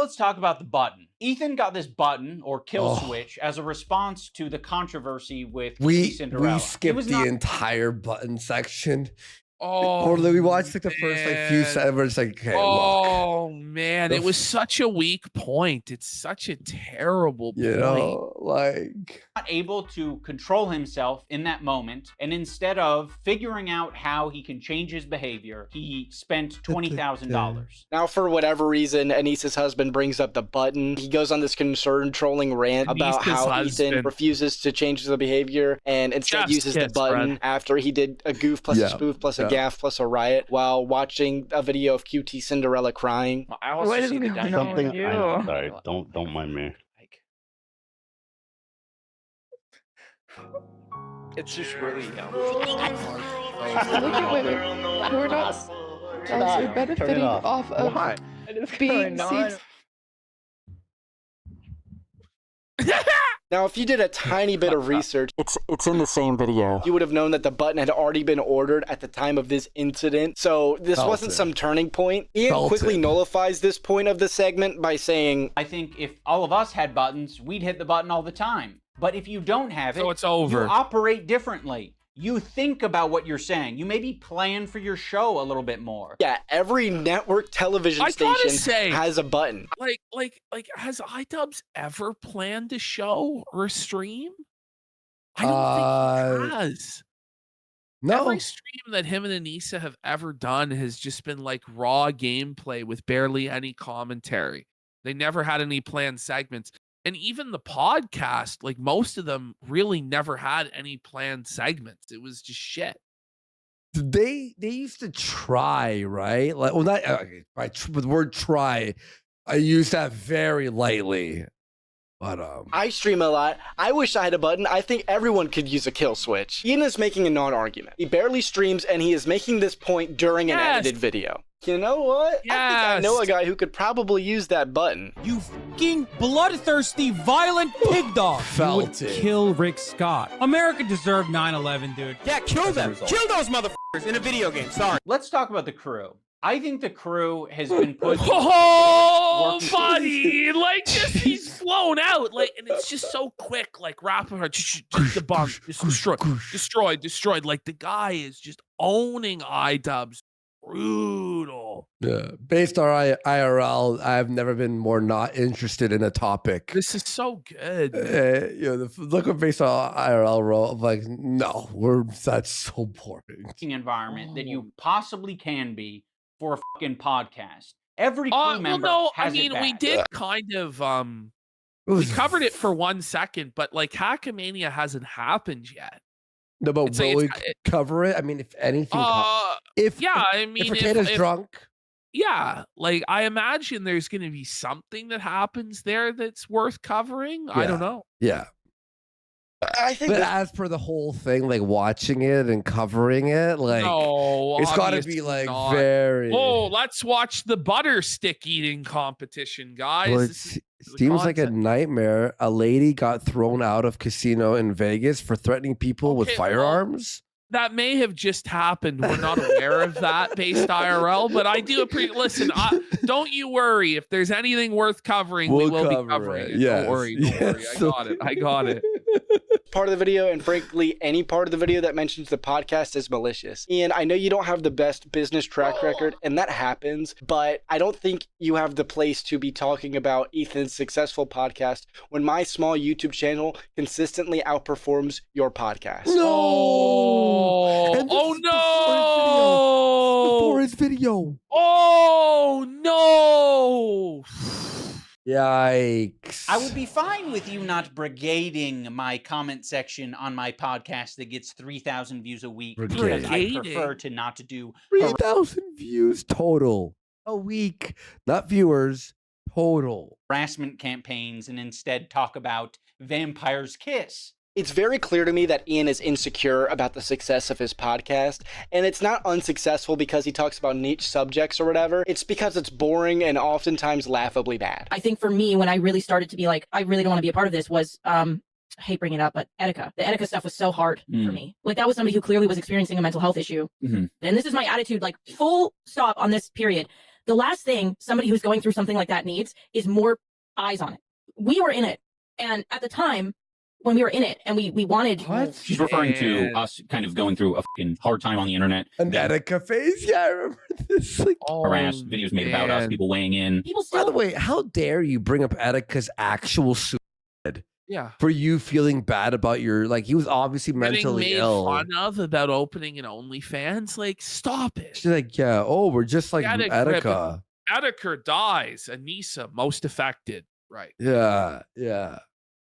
let's talk about the button. Ethan got this button, or kill switch, as a response to the controversy with Cinderella. We skipped the entire button section. Oh, or we watched like the first few seconds. Like, okay, man, it was such a weak point. It's such a terrible point. You know, like not able to control himself in that moment, and instead of figuring out how he can change his behavior, he spent $20,000. Now, for whatever reason, Anissa's husband brings up the button. He goes on this concerned, trolling rant about how Ethan refuses to change the behavior and instead uses the button after he did a goof plus a spoof plus a gaff plus a riot while watching a video of QT Cinderella crying. I also see the something. I'm sorry, don't mind me. It's just really Look at women who are not also benefiting off of being seen. Now, if you did a tiny bit of research, it's in the same video. You would have known that the button had already been ordered at the time of this incident. So this wasn't some turning point. Ian quickly nullifies this point of the segment by saying, I think if all of us had buttons, we'd hit the button all the time. But if you don't have it, so it's over. You operate differently. You think about what you're saying. You maybe plan for your show a little bit more. Yeah, every network television station has a button. Like, has iDUBBBZ ever planned a show or a stream? I don't think he has. No. Every stream that him and Anissa have ever done has just been like raw gameplay with barely any commentary. They never had any planned segments. And even the podcast, like most of them really never had any planned segments. It was just shit. They used to try, right? Like, well, not with the word try, I use that very lightly. But I stream a lot. I wish I had a button. I think everyone could use a kill switch. Ian is making a non-argument. He barely streams, and he is making this point during an edited video. You know what? Yes. I think I know a guy who could probably use that button. You fucking bloodthirsty, violent pig dog. You would kill Rick Scott. America deserved 9/11, dude. Yeah, kill them. Kill those motherfuckers in a video game. Sorry. Let's talk about the crew. I think the crew has been put. Oh, buddy! Like, just he's flown out, like, and it's just so quick. Like, rapid, just destroyed. Like, the guy is just owning iDUBBBZ. Brutal. Yeah, based on IRL, I've never been more not interested in a topic. This is so good. Look at based on IRL role. I'm like, no, that's so boring. Environment that you possibly can be for a fucking podcast. Every crew member has it bad. We did kind of we covered it for 1 second, but like Hackamania hasn't happened yet. No, but It's will like we cover it? I mean, if anything, if Potato's drunk, yeah, like I imagine there's going to be something that happens there that's worth covering. I don't know. Yeah. I think but as per the whole thing, like watching it and covering it, like it's got to be like very. Oh, let's watch the butter stick eating competition, guys. Well, it seems like a nightmare. A lady got thrown out of casino in Vegas for threatening people with firearms. That may have just happened. We're not aware of that based IRL, but I do appreciate. Listen, don't you worry. If there's anything worth covering, we will be covering it. Yes. Don't worry. I got it. Part of the video, and frankly, any part of the video that mentions the podcast is malicious. Ian, I know you don't have the best business track record, and that happens, but I don't think you have the place to be talking about Ethan's successful podcast when my small YouTube channel consistently outperforms your podcast. No! Oh no! Before his video. Oh no! Yikes. I would be fine with you not brigading my comment section on my podcast that gets 3,000 views a week. Because I prefer to not to do 3,000 views total a week, not viewers, total harassment campaigns, and instead talk about Vampire's Kiss. It's very clear to me that Ian is insecure about the success of his podcast, and it's not unsuccessful because he talks about niche subjects or whatever. It's because it's boring and oftentimes laughably bad. I think for me, when I really started to be like, I really don't want to be a part of this, was I hate bringing it up, but Etika. The Etika stuff was so hard for me. Like, that was somebody who clearly was experiencing a mental health issue. And this is my attitude, like, full stop on this period. The last thing somebody who's going through something like that needs is more eyes on it. We were in it, and at the time, when we were in it and we wanted. She's referring to us kind of going through a fucking hard time on the internet. An Etika phase? Yeah, I remember this. Like, harassed videos made about us, people weighing in. By the way, how dare you bring up Etika's actual suicide? Yeah. For you feeling bad about your, like, he was obviously mentally Getting made ill. fun of about opening an OnlyFans? Like, stop it. She's like, yeah, we're just like Etika. Etika dies. Anissa, most affected. Right. Yeah.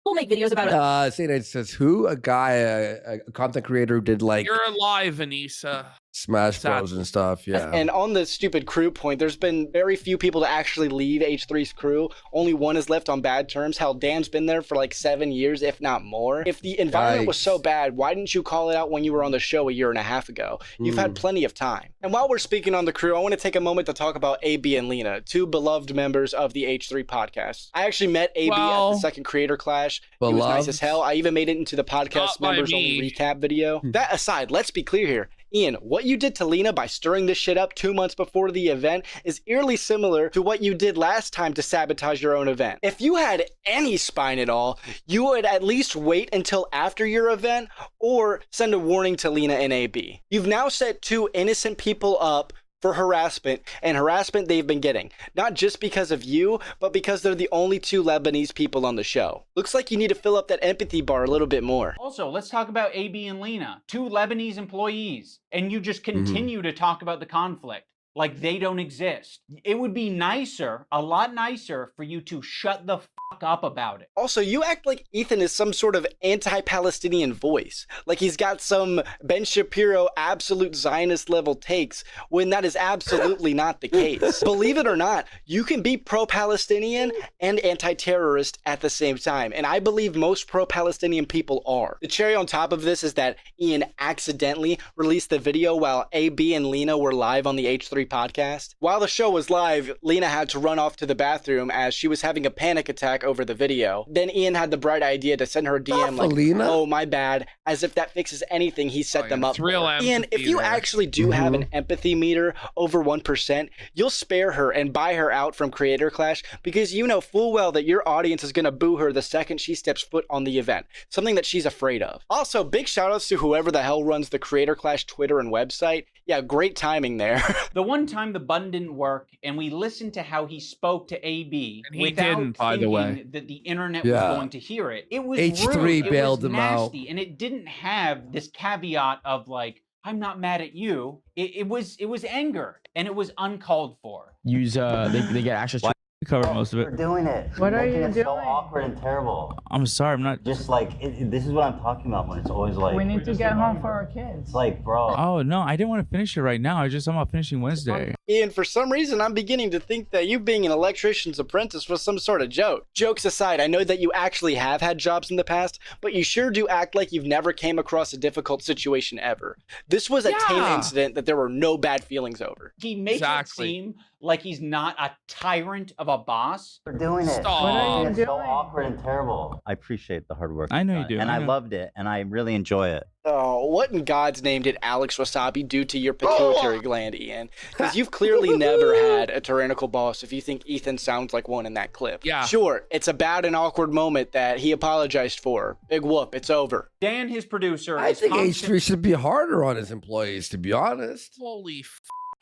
We'll make videos about it. St. Ed says, who? A guy, a content creator who did like You're alive, Anissa. Smash Bros and stuff. Yeah. And on the stupid crew point, there's been very few people to actually leave H3's crew. Only one is left on bad terms. Hell, Dan's been there for like 7 years, if not more. If the environment was so bad, why didn't you call it out when you were on the show a year and a half ago? You've had plenty of time. And while we're speaking on the crew, I want to take a moment to talk about AB and Lena, two beloved members of the H3 podcast. I actually met AB at the second creator clash. It was nice as hell. I even made it into the podcast members only recap video. That aside, let's be clear here. Ian, what you did to Lena by stirring this shit up 2 months before the event is eerily similar to what you did last time to sabotage your own event. If you had any spine at all, you would at least wait until after your event or send a warning to Lena and AB. You've now set two innocent people up for harassment, and harassment they've been getting. Not just because of you, but because they're the only 2 Lebanese people on the show. Looks like you need to fill up that empathy bar a little bit more. Also, let's talk about AB and Lena, 2 Lebanese employees, and you just continue to talk about the conflict like they don't exist. It would be nicer, a lot nicer, for you to shut the fuck up about it. Also, you act like Ethan is some sort of anti-Palestinian voice. Like he's got some Ben Shapiro absolute Zionist level takes, when that is absolutely not the case. Believe it or not, you can be pro-Palestinian and anti-terrorist at the same time. And I believe most pro-Palestinian people are. The cherry on top of this is that Ian accidentally released the video while AB and Lena were live on the H3 podcast. While the show was live, Lena had to run off to the bathroom as she was having a panic attack over the video. Then Ian had the bright idea to send her a DM like, oh, my bad, as if that fixes anything he set them up for. Ian, if you actually do have an empathy meter over 1%, you'll spare her and buy her out from Creator Clash, because you know full well that your audience is going to boo her the second she steps foot on the event, something that she's afraid of. Also, big shoutouts to whoever the hell runs the Creator Clash Twitter and website. Yeah, great timing there. The one time the button didn't work, and we listened to how he spoke to AB And he without didn't, by the way. thinking that the internet was going to hear it. It was H3 rude. bailed it was him out. nasty, and it didn't have this caveat of like, I'm not mad at you. It was anger, and it was uncalled for. Use they get access to cover most of it. We're doing it. What are you Making it doing? so awkward and terrible. I'm sorry, I'm not. Just like this is what I'm talking about when it's always like. We need to get home for our kids. It's like, bro. Oh no, I didn't want to finish it right now. I'm about finishing Wednesday. Ian, for some reason, I'm beginning to think that you being an electrician's apprentice was some sort of joke. Jokes aside, I know that you actually have had jobs in the past, but you sure do act like you've never came across a difficult situation ever. This was a tame incident that there were no bad feelings over. He makes it seem like he's not a tyrant of a boss. We're doing it. Stop. What are you It's doing? so awkward and terrible. I appreciate the hard work. I know you you've do. done, and I I know. loved it, and I really enjoy it. Oh, what in God's name did Alex Wasabi do to your pituitary gland, Ian? Because you've clearly never had a tyrannical boss if you think Ethan sounds like one in that clip. Yeah. Sure, it's a bad and awkward moment that he apologized for. Big whoop, it's over. Dan, his producer, I think H3 should be harder on his employees, to be honest. Holy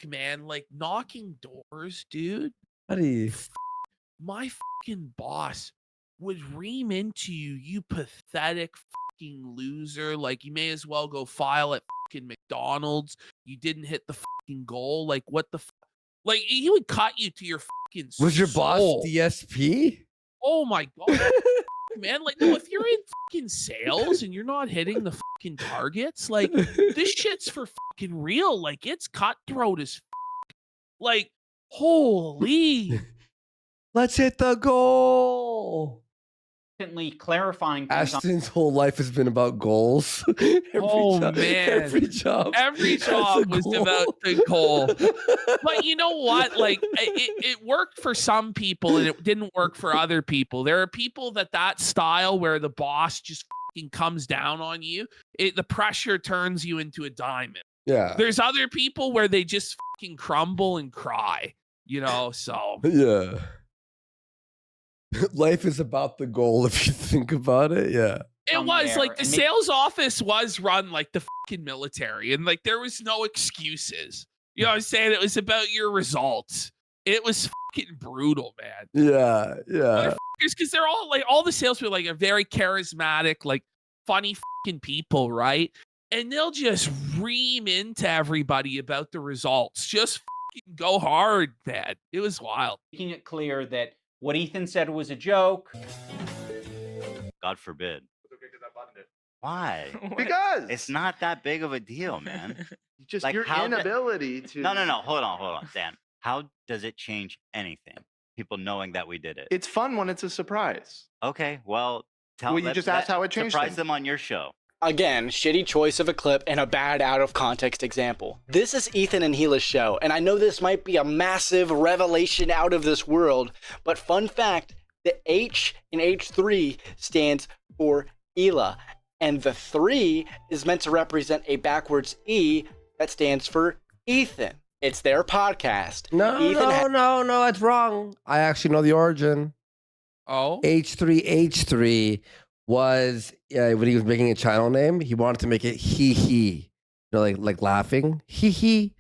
man, like knocking doors, dude. Buddy. My fucking boss would ream into you, you pathetic fucking loser. Like, you may as well go file at fucking McDonald's. You didn't hit the fucking goal. Like, what the like, he would cut you to your fucking Was your boss soul. DSP? Oh my God. Man, like, no, if you're in fucking sales and you're not hitting the fucking targets, like, this shit's for fucking real. Like, it's cutthroat as like, holy. Let's hit the goal. Clarifying things. Ashton's whole life has been about goals. Man. Every job has a was goal. about the goal. But you know what? Like, it worked for some people and it didn't work for other people. There are people that style where the boss just fucking comes down on you, the pressure turns you into a diamond. Yeah. There's other people where they just fucking crumble and cry, you know, so. Yeah. Life is about the goal if you think about it. Yeah. It was like the sales office was run like the fucking military, and like there was no excuses. You know what I'm saying? It was about your results. It was fucking brutal, man. Yeah. Yeah. Because they're all like, all the salespeople like are very charismatic, like funny fucking people, right? And they'll just ream into everybody about the results. Just fucking go hard, man. It was wild. Making it clear that what Ethan said was a joke. God forbid. Why? Because it's not that big of a deal, man. just Like, your how inability to. No. Hold on, Dan. How does it change anything? People knowing that we did it. It's fun when it's a surprise. Okay, well, tell Well, you just asked how it changed Surprise things. them on your show. Again, shitty choice of a clip and a bad out of context example. This is Ethan and Gila's show, and I know this might be a massive revelation out of this world, but fun fact, the H in H3 stands for Hila, and the 3 is meant to represent a backwards E that stands for Ethan. It's their podcast. No, that's wrong. I actually know the origin. Oh? H3H3 was when he was making a channel name, he wanted to make it he. You know, like laughing. He.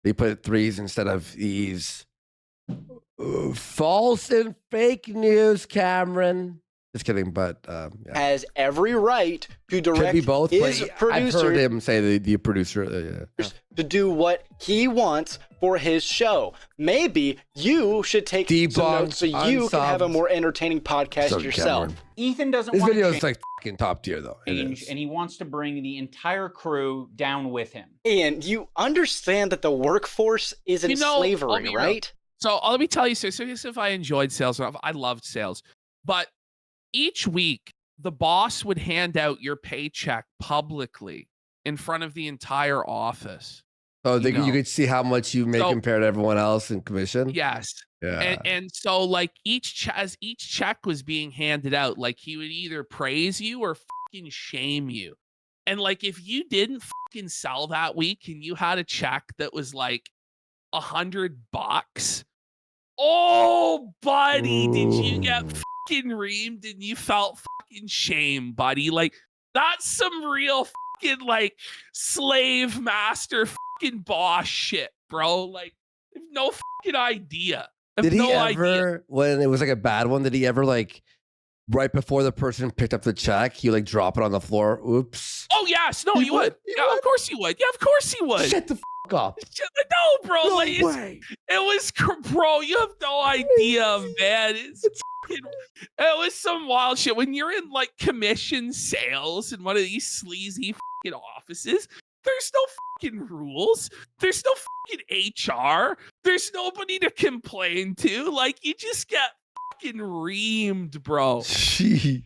They put 3s instead of E's. False and fake news, Cameron. Just kidding, but yeah. Has every right to direct Could be both, his but producer I've heard him say the producer. to do what he wants for his show. Maybe you should take some notes so you can have a more entertaining podcast yourself. Cameron. Ethan doesn't This want video to is like fucking top tier, though. It change, is. and he wants to bring the entire crew down with him. And you understand that the workforce isn't slavery, right? So let me tell you, so if I enjoyed sales, I loved sales, but each week the boss would hand out your paycheck publicly in front of the entire office. Oh, you could see how much you make compared to everyone else in commission? Yes. Yeah. And so like as each check was being handed out, like he would either praise you or fucking shame you. And like if you didn't fucking sell that week and you had a check that was like $100, oh buddy, did you get fucking reamed and you felt fucking shame, buddy? Like that's some real fucking like slave master fucking boss shit, bro. Like I have no fucking idea. Did he ever, when it was like a bad one, did he ever like right before the person picked up the check, he like drop it on the floor? Oops. Oh yes, no, you would. Yeah, of course you would. Yeah, of course you would. Shut the fuck up. No, bro. No like way. It was, bro. You have no idea, man. It was some wild shit. When you're in like commission sales in one of these sleazy fucking offices, there's no fucking rules. There's no fucking HR. There's nobody to complain to. Like you just get fucking reamed, bro. Jeez.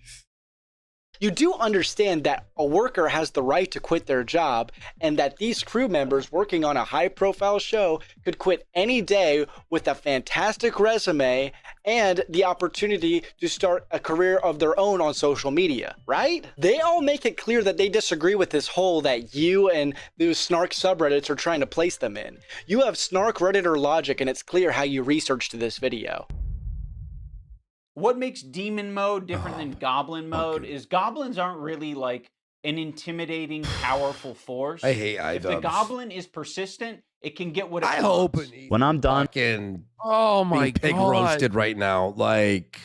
You do understand that a worker has the right to quit their job and that these crew members working on a high-profile show could quit any day with a fantastic resume and the opportunity to start a career of their own on social media, right? They all make it clear that they disagree with this hole that you and those snark subreddits are trying to place them in. You have snark Redditor logic and it's clear how you researched this video. What makes demon mode different than goblin mode is goblins aren't really like an intimidating, powerful force. I hate iDUBBBZ. If the goblin is persistent, it can get what it wants. hope when I'm done, oh my pig god, roasted right now. Like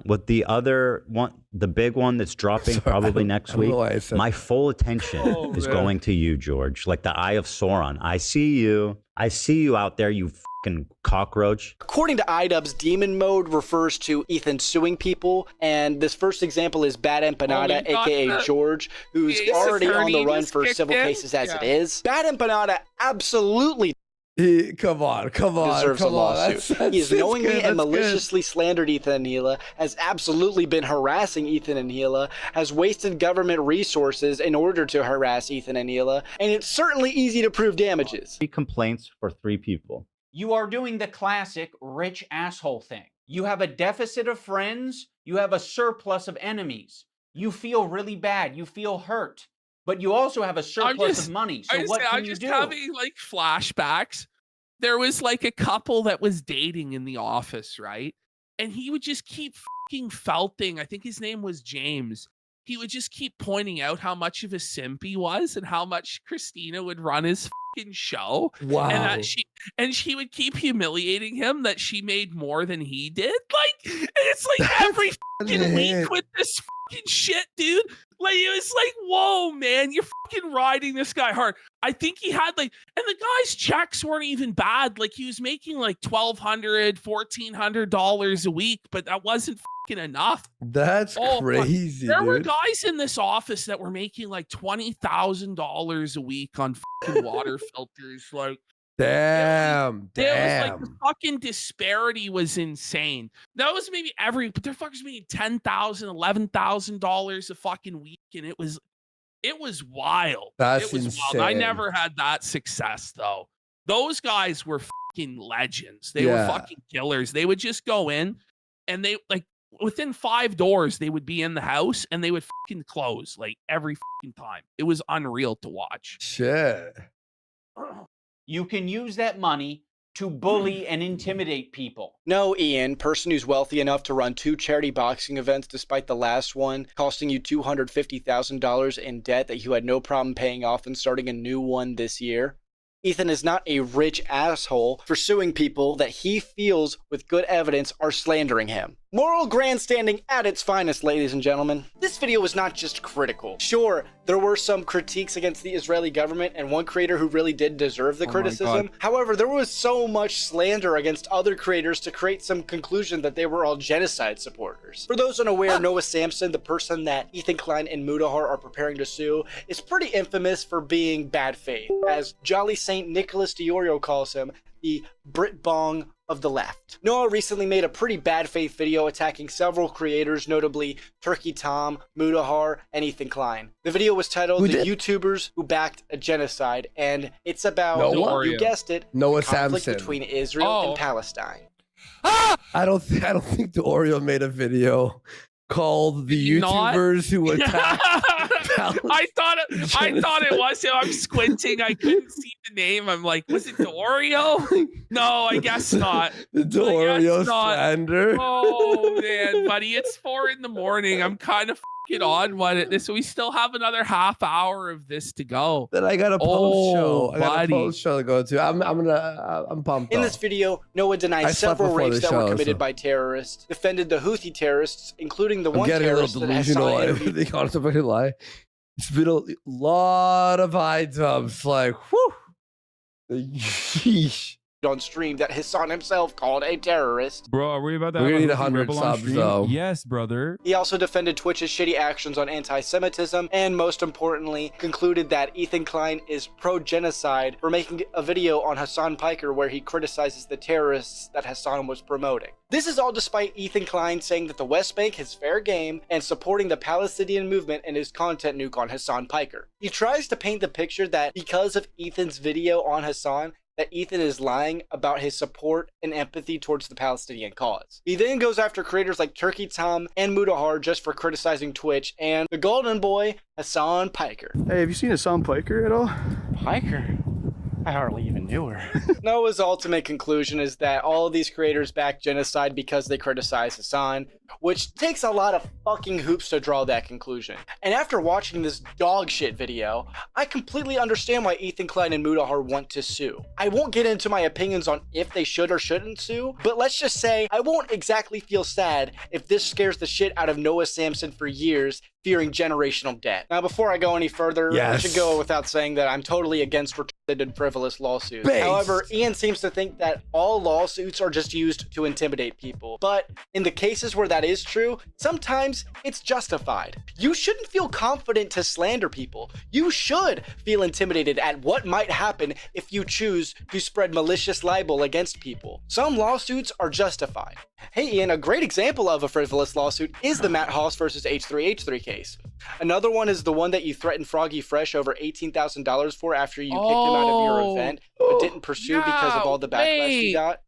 with the other one, the big one that's dropping probably next week. My full attention is going to you, George. Like the Eye of Sauron. I see you. I see you out there, you fucking cockroach. According to iDUBBBZ, demon mode refers to Ethan suing people, and this first example is Bad Empanada, aka George, who's already on the run for civil cases as it is. Bad Empanada absolutely come on, deserves a lawsuit. He has knowingly good, and maliciously slandered Ethan and Hila, has absolutely been harassing Ethan and Hila, has wasted government resources in order to harass Ethan and Hila, and it's certainly easy to prove damages. 3 complaints for 3 people. You are doing the classic rich asshole thing. You have a deficit of friends, you have a surplus of enemies. You feel really bad, you feel hurt, but you also have a surplus of money. So what can you do? I'm just having like flashbacks. There was like a couple that was dating in the office, right? And he would just keep fucking felting. I think his name was James. He would just keep pointing out how much of a simp he was and how much Christina would run his fucking show. Wow. And she would keep humiliating him that she made more than he did. Like, and it's like every fucking week with this fucking shit, dude. Like, it was like, whoa, man, you're fucking riding this guy hard. I think he had like, and the guy's checks weren't even bad. Like, he was making like $1,200, $1,400 a week, but that wasn't fucking enough. That's crazy. There were guys in this office that were making like $20,000 a week on fucking water filters. Like, damn. It was like the fucking disparity was insane. That was maybe but they're fuckers making $10,000, $11,000 a fucking week, and it was wild. That's it was insane. wild. I never had that success though. Those guys were fucking legends. They were fucking killers. They would just go in, and they like within 5 doors they would be in the house, and they would fucking close like every fucking time. It was unreal to watch. Shit. You can use that money to bully and intimidate people. No, Ian, person who's wealthy enough to run 2 charity boxing events despite the last one costing you $250,000 in debt that you had no problem paying off and starting a new one this year. Ethan is not a rich asshole for suing people that he feels with good evidence are slandering him. Moral grandstanding at its finest, ladies and gentlemen. This video was not just critical. Sure, there were some critiques against the Israeli government and one creator who really did deserve the criticism. However, there was so much slander against other creators to create some conclusion that they were all genocide supporters. For those unaware, Noah Samson, the person that Ethan Klein and Mudahar are preparing to sue, is pretty infamous for being bad faith. As Jolly Saint Nicholas DiOrio calls him, the Brit Bong of the left. Noah recently made a pretty bad faith video attacking several creators, notably Turkey Tom, Mudahar, and Ethan Klein. The video was titled "The YouTubers Who Backed a Genocide," and it's about, you guessed it, Noah the conflict Samson. between Israel and Palestine. I don't think DiOrio made a video called "The YouTubers Who Attacked." I thought it was him. I'm squinting. I couldn't see the name. I'm like, was it DiOrio? No, I guess not. The DiOrio slander. Oh man, buddy, it's 4 a.m. I'm kind of on one at this. We still have another half hour of this to go. Then I got a post show. I got a buddy. post show to go to. I'm pumped. In this video, Noah denies several rapes that were committed by terrorists, defended the Houthi terrorists, including the one terrorist that Hassan interviewed. Honest fucking lie. It's been a lot of iDUBBBZ. Like, whew. Yeesh. On stream that Hassan himself called a terrorist. Bro, are we about to We're have gonna need a 100 rebel on subs, stream? though. Yes, brother. He also defended Twitch's shitty actions on anti-Semitism, and most importantly, concluded that Ethan Klein is pro-genocide for making a video on Hassan Piker where he criticizes the terrorists that Hassan was promoting. This is all despite Ethan Klein saying that the West Bank is fair game and supporting the Palestinian movement in his content nuke on Hassan Piker. He tries to paint the picture that because of Ethan's video on Hassan, that Ethan is lying about his support and empathy towards the Palestinian cause. He then goes after creators like Turkey Tom and Mudahar just for criticizing Twitch, and the golden boy, Hassan Piker. Hey, have you seen Hassan Piker at all? Piker? I hardly even knew her. Noah's ultimate conclusion is that all of these creators back genocide because they criticize Hassan, which takes a lot of fucking hoops to draw that conclusion. And after watching this dog shit video, I completely understand why Ethan Klein and Mudahar want to sue. I won't get into my opinions on if they should or shouldn't sue, but let's just say I won't exactly feel sad if this scares the shit out of Noah Samson for years, fearing generational debt. Now, before I go any further, I should go without saying that I'm totally against retarded and frivolous lawsuits. However, Ian seems to think that all lawsuits are just used to intimidate people. But in the cases where that is true, sometimes it's justified. You shouldn't feel confident to slander people. You should feel intimidated at what might happen if you choose to spread malicious libel against people. Some lawsuits are justified. Hey Ian, a great example of a frivolous lawsuit is the Matt Haas versus H3H3 case. Another one is the one that you threatened Froggy Fresh over $18,000 for after you kicked him out of your event, but didn't pursue because of all the backlash you got.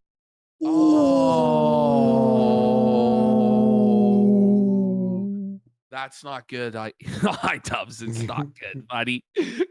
That's not good. iDUBBBZ, it's not good, buddy.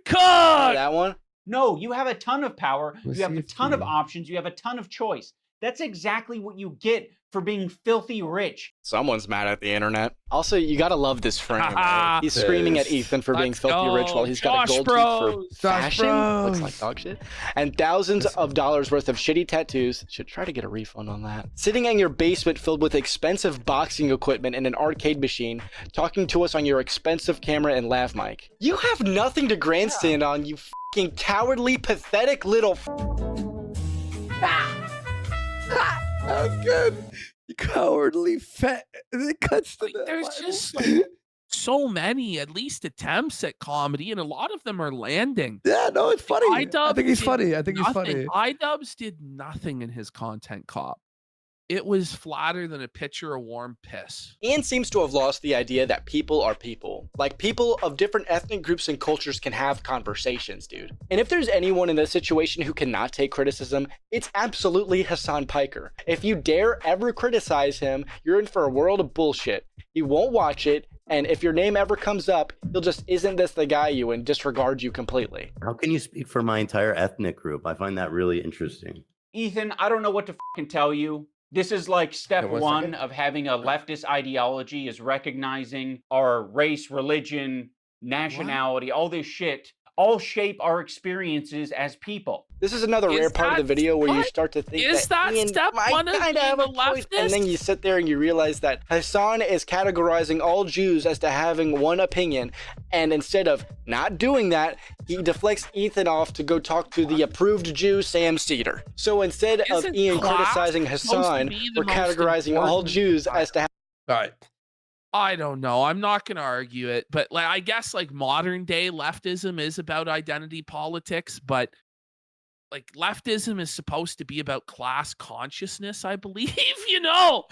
Cut! That one? No, you have a ton of power. You have a ton of options. You have a ton of choice. That's exactly what you get for being filthy rich. Someone's mad at the internet. Also, you gotta love this frame, right? He's screaming at Ethan for being filthy rich while he's got a gold tooth for fashion. Looks like dog shit. And thousands of dollars worth of shitty tattoos. Should try to get a refund on that. Sitting in your basement filled with expensive boxing equipment and an arcade machine, talking to us on your expensive camera and lav mic. You have nothing to grandstand on, you fucking cowardly, pathetic little That was good. You cowardly fat. It cuts to There's just like so many, at least, attempts at comedy, and a lot of them are landing. Yeah, no, it's funny. I think he's funny. I think he's nothing. funny. iDUBBBZ did nothing in his content cop. It was flatter than a pitcher of warm piss. Ian seems to have lost the idea that people are people. Like, people of different ethnic groups and cultures can have conversations, dude. And if there's anyone in this situation who cannot take criticism, it's absolutely Hassan Piker. If you dare ever criticize him, you're in for a world of bullshit. He won't watch it, and if your name ever comes up, he'll just "isn't this the guy you?" and disregard you completely. How can you speak for my entire ethnic group? I find that really interesting. Ethan, I don't know what to fucking tell you. This is like step one of having a leftist ideology, is recognizing our race, religion, nationality, all this shit all shape our experiences as people. This is another rare part of the video where you start to think that Ian might kind of have a point, and then you sit there and you realize that Hassan is categorizing all Jews as to having one opinion, and instead of not doing that, he deflects Ethan off to go talk to the approved Jew, Sam Cedar. So instead of Ian criticizing Hassan, we're categorizing all Jews as to have... All right. I don't know. I'm not going to argue it, but like I guess like modern day leftism is about identity politics, but like leftism is supposed to be about class consciousness, I believe, you know,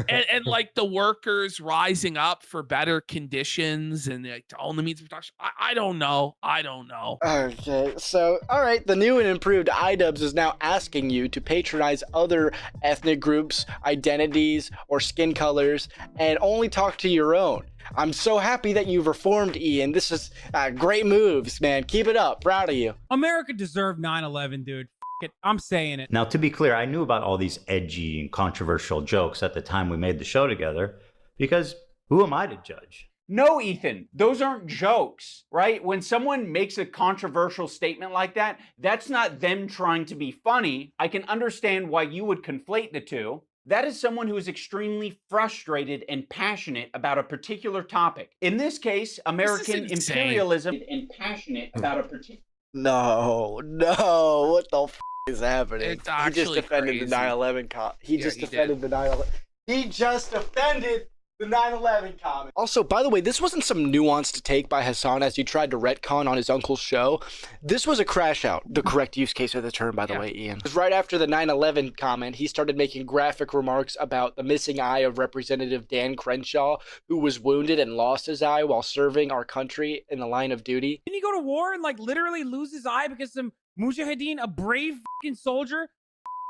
and like the workers rising up for better conditions and like to own the means of production. I don't know. I don't know. Okay, so all right, the new and improved iDUBBBZ is now asking you to patronize other ethnic groups, identities, or skin colors, and only talk to your own. I'm so happy that you've reformed, Ian. This is great moves, man. Keep it up. Proud of you. America deserved 9/11, dude. F it. I'm saying it. Now, to be clear, I knew about all these edgy and controversial jokes at the time we made the show together, because who am I to judge? No, Ethan, those aren't jokes, right? When someone makes a controversial statement like that, that's not them trying to be funny. I can understand why you would conflate the two. That is someone who is extremely frustrated and passionate about a particular topic. In this case, American imperialism and passionate about a particular... No, what the f is happening? It's actually he just defended crazy. the 9/11 cop. He just defended the 9/11. He just defended the 9/11 comment. Also, by the way, this wasn't some nuanced take by Hassan as he tried to retcon on his uncle's show. This was a crash out, the correct use case of the term, by the way, Ian. Because right after the 9/11 comment, he started making graphic remarks about the missing eye of Representative Dan Crenshaw, who was wounded and lost his eye while serving our country in the line of duty. Didn't he go to war and like literally lose his eye because some mujahideen, a brave fucking soldier,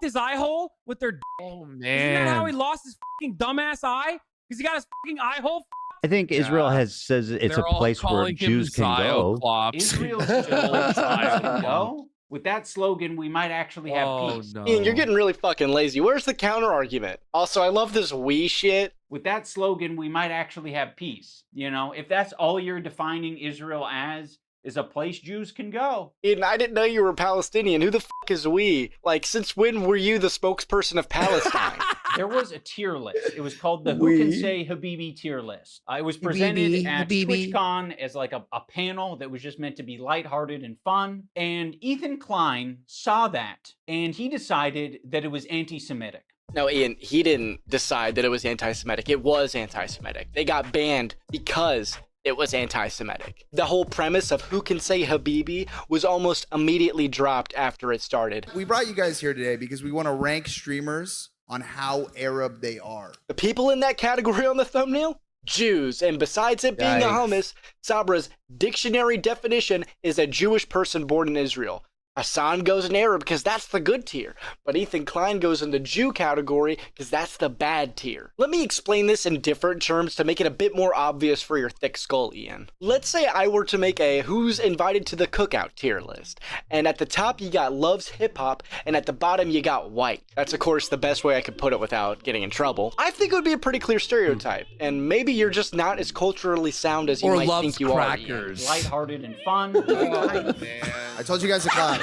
his eye hole with their... Oh, man. Isn't that how he lost his fucking dumbass eye? Because he got his fucking eye hole. I think Israel says it's a place where Jews can go. Israel's can go. With that slogan, we might actually have peace. No. Ian, you're getting really fucking lazy. Where's the counter argument? Also, I love this we shit. With that slogan, we might actually have peace. You know, if that's all you're defining Israel as, is a place Jews can go. Ian, I didn't know you were Palestinian. Who the fuck is we? Like, since when were you the spokesperson of Palestine? There was a tier list. It was called the Who Can Say Habibi tier list. It was presented at TwitchCon as like a panel that was just meant to be lighthearted and fun. And Ethan Klein saw that, and he decided that it was anti-Semitic. No, Ian, he didn't decide that it was anti-Semitic. It was anti-Semitic. They got banned because it was anti-Semitic. The whole premise of Who Can Say Habibi was almost immediately dropped after it started. We brought you guys here today because we want to rank streamers on how Arab they are. The people in that category on the thumbnail? Jews. And besides it being a hummus, Sabra's dictionary definition is a Jewish person born in Israel. Hassan goes in Arab because that's the good tier, but Ethan Klein goes in the Jew category because that's the bad tier. Let me explain this in different terms to make it a bit more obvious for your thick skull, Ian. Let's say I were to make a who's invited to the cookout tier list, and at the top you got loves hip hop, and at the bottom you got white. That's of course the best way I could put it without getting in trouble. I think it would be a pretty clear stereotype, and maybe you're just not as culturally sound as you might think you are. Lighthearted and fun. I told you guys to clap.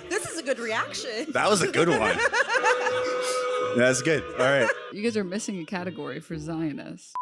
This is a good reaction. That was a good one. That's good. All right. You guys are missing a category for Zionists.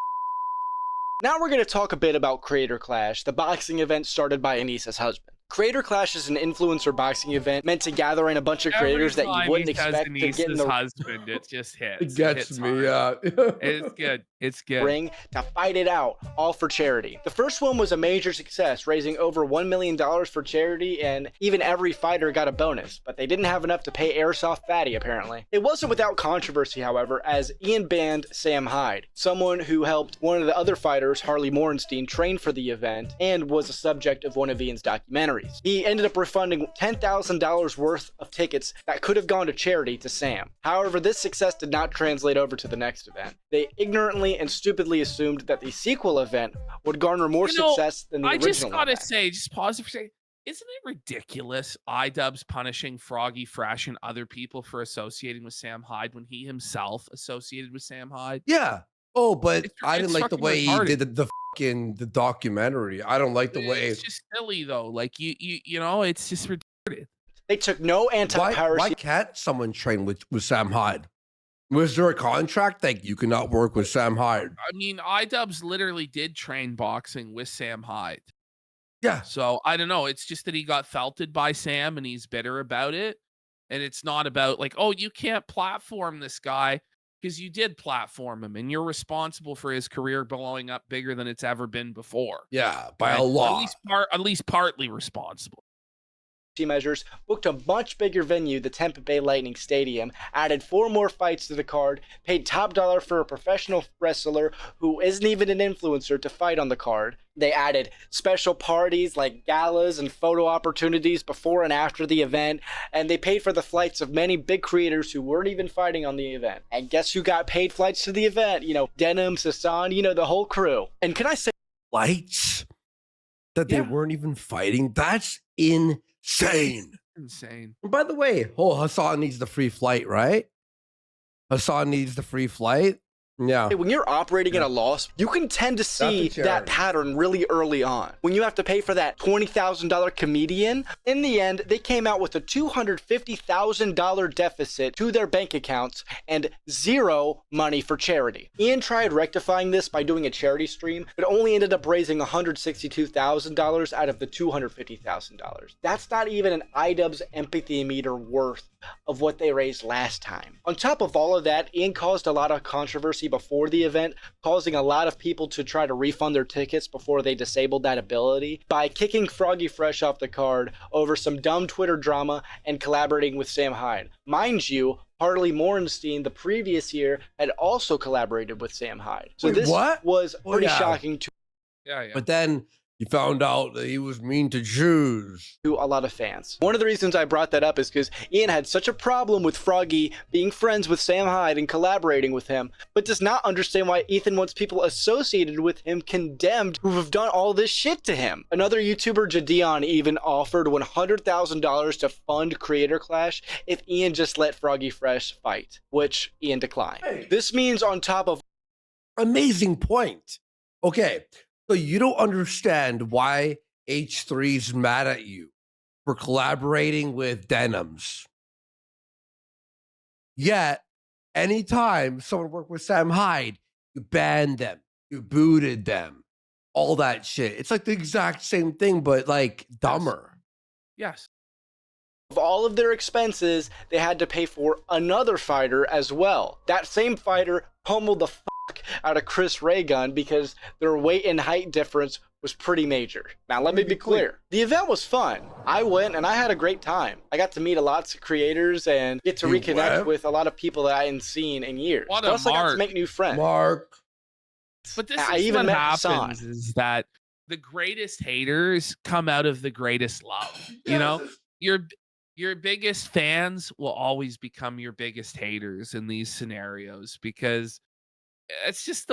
Now we're going to talk a bit about Creator Clash, the boxing event started by Anisa's husband. Creator Clash is an influencer boxing event meant to gather in a bunch of creators that you wouldn't expect to get in the husband. It just hits. It gets me. Yeah. It's good. It's good. Ring to fight it out, all for charity. The first one was a major success, raising over $1 million for charity, and even every fighter got a bonus, but they didn't have enough to pay Airsoft Fatty, apparently. It wasn't without controversy, however, as Ian banned Sam Hyde, someone who helped one of the other fighters, Harley Morenstein, train for the event, and was a subject of one of Ian's documentaries. He ended up refunding $10,000 worth of tickets that could have gone to charity to Sam. However, this success did not translate over to the next event. They ignorantly and stupidly assumed that the sequel event would garner more success than the original. I just gotta event. say, just pause it for a second. Isn't it ridiculous iDUBBBZ punishing Froggy Fresh and other people for associating with Sam Hyde when he himself associated with Sam Hyde? Yeah. Oh, but I didn't like the way he did the fucking the documentary. I don't like the way it's just silly though. Like you know, it's just retarded. They took no anti-piracy. Why can't someone train with Sam Hyde? Was there a contract like you cannot work with Sam Hyde? I mean, iDUBBBZ literally did train boxing with Sam Hyde. Yeah. So I don't know. It's just that he got felted by Sam and he's bitter about it. And it's not about like, oh, you can't platform this guy because you did platform him and you're responsible for his career blowing up bigger than it's ever been before. Yeah, by a lot. At least partly responsible. Measures, booked a much bigger venue, the Tampa Bay Lightning Stadium, added 4 more fights to the card, paid top dollar for a professional wrestler who isn't even an influencer to fight on the card. They added special parties like galas and photo opportunities before and after the event, and they paid for the flights of many big creators who weren't even fighting on the event. And guess who got paid flights to the event? You know, Denim, Sasan, you know, the whole crew. And can I say flights that they weren't even fighting? That's insane. Insane. And by the way, Hassan needs the free flight, right? Hassan needs the free flight. Yeah. When you're operating at a loss, you can tend to see that pattern really early on. When you have to pay for that $20,000 comedian, in the end, they came out with a $250,000 deficit to their bank accounts and 0 money for charity. Ian tried rectifying this by doing a charity stream, but only ended up raising $162,000 out of the $250,000. That's not even an iDUBBBZ empathy meter worth of what they raised last time. On top of all of that, Ian caused a lot of controversy before the event, causing a lot of people to try to refund their tickets before they disabled that ability by kicking Froggy Fresh off the card over some dumb Twitter drama and collaborating with Sam Hyde. Mind you, Harley Morenstein the previous year had also collaborated with Sam Hyde. So Wait, this what? was pretty shocking to But then you found out that he was mean to Jews. To a lot of fans. One of the reasons I brought that up is because Ian had such a problem with Froggy being friends with Sam Hyde and collaborating with him, but does not understand why Ethan wants people associated with him condemned who have done all this shit to him. Another YouTuber, Jadion, even offered $100,000 to fund Creator Clash if Ian just let Froggy Fresh fight, which Ian declined. Hey. This means on top of... Amazing point. Okay. So you don't understand why H3's mad at you for collaborating with Denims. Yet, anytime someone worked with Sam Hyde, you banned them, you booted them, all that shit. It's like the exact same thing, but like dumber. Yes. Of all of their expenses, they had to pay for another fighter as well. That same fighter pummeled the fuck out of Chris Raygun because their weight and height difference was pretty major. Now, let me be clear. The event was fun. I went and I had a great time. I got to meet lots of creators and get to reconnect with a lot of people that I hadn't seen in years. What Plus, a I got to mark. make new friends. Mark. But this I is even what met happens Hassan. is that the greatest haters come out of the greatest love. You know, your biggest fans will always become your biggest haters in these scenarios because that's just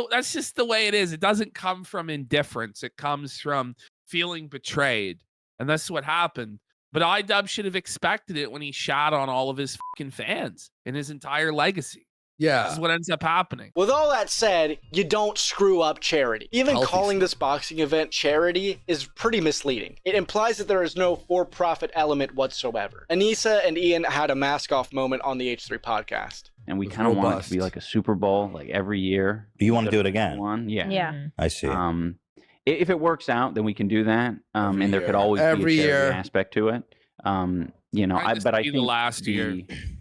the way it is. It doesn't come from indifference. It comes from feeling betrayed. And that's what happened. But iDUBBBZ should have expected it when he shot on all of his fucking fans in his entire legacy. Yeah. This is what ends up happening. With all that said, you don't screw up charity. Even calling this boxing event charity is pretty misleading. It implies that there is no for-profit element whatsoever. Anissa and Ian had a mask-off moment on the H3 podcast. And we kind of want it to be like a Super Bowl, like every year. You want to do it again? Yeah. Yeah. I see. If it works out, then we can do that. And there could always Every be a charity year. aspect to it. You know, I think the last year.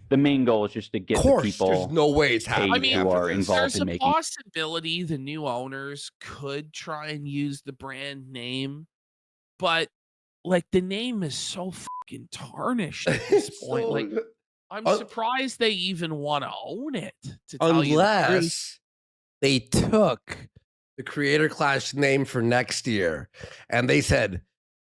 The main goal is just to get Of course, the people there's no way it's happening. I mean, who are there's involved a in making. possibility the new owners could try and use the brand name, but like the name is so fucking tarnished at this point. So- Like, I'm surprised they even want to own it. To tell you the truth. Unless they took the Creator Clash name for next year and they said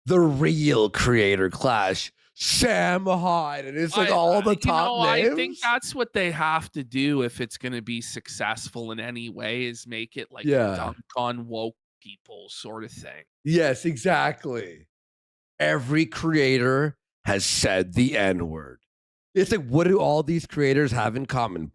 the real Creator Clash, Sam Hyde, and it's like all the top names. I think that's what they have to do if it's going to be successful in any way, is make it like a dunk on woke people sort of thing. Yes, exactly. Every creator has said the N-word. It's like, what do all these creators have in common?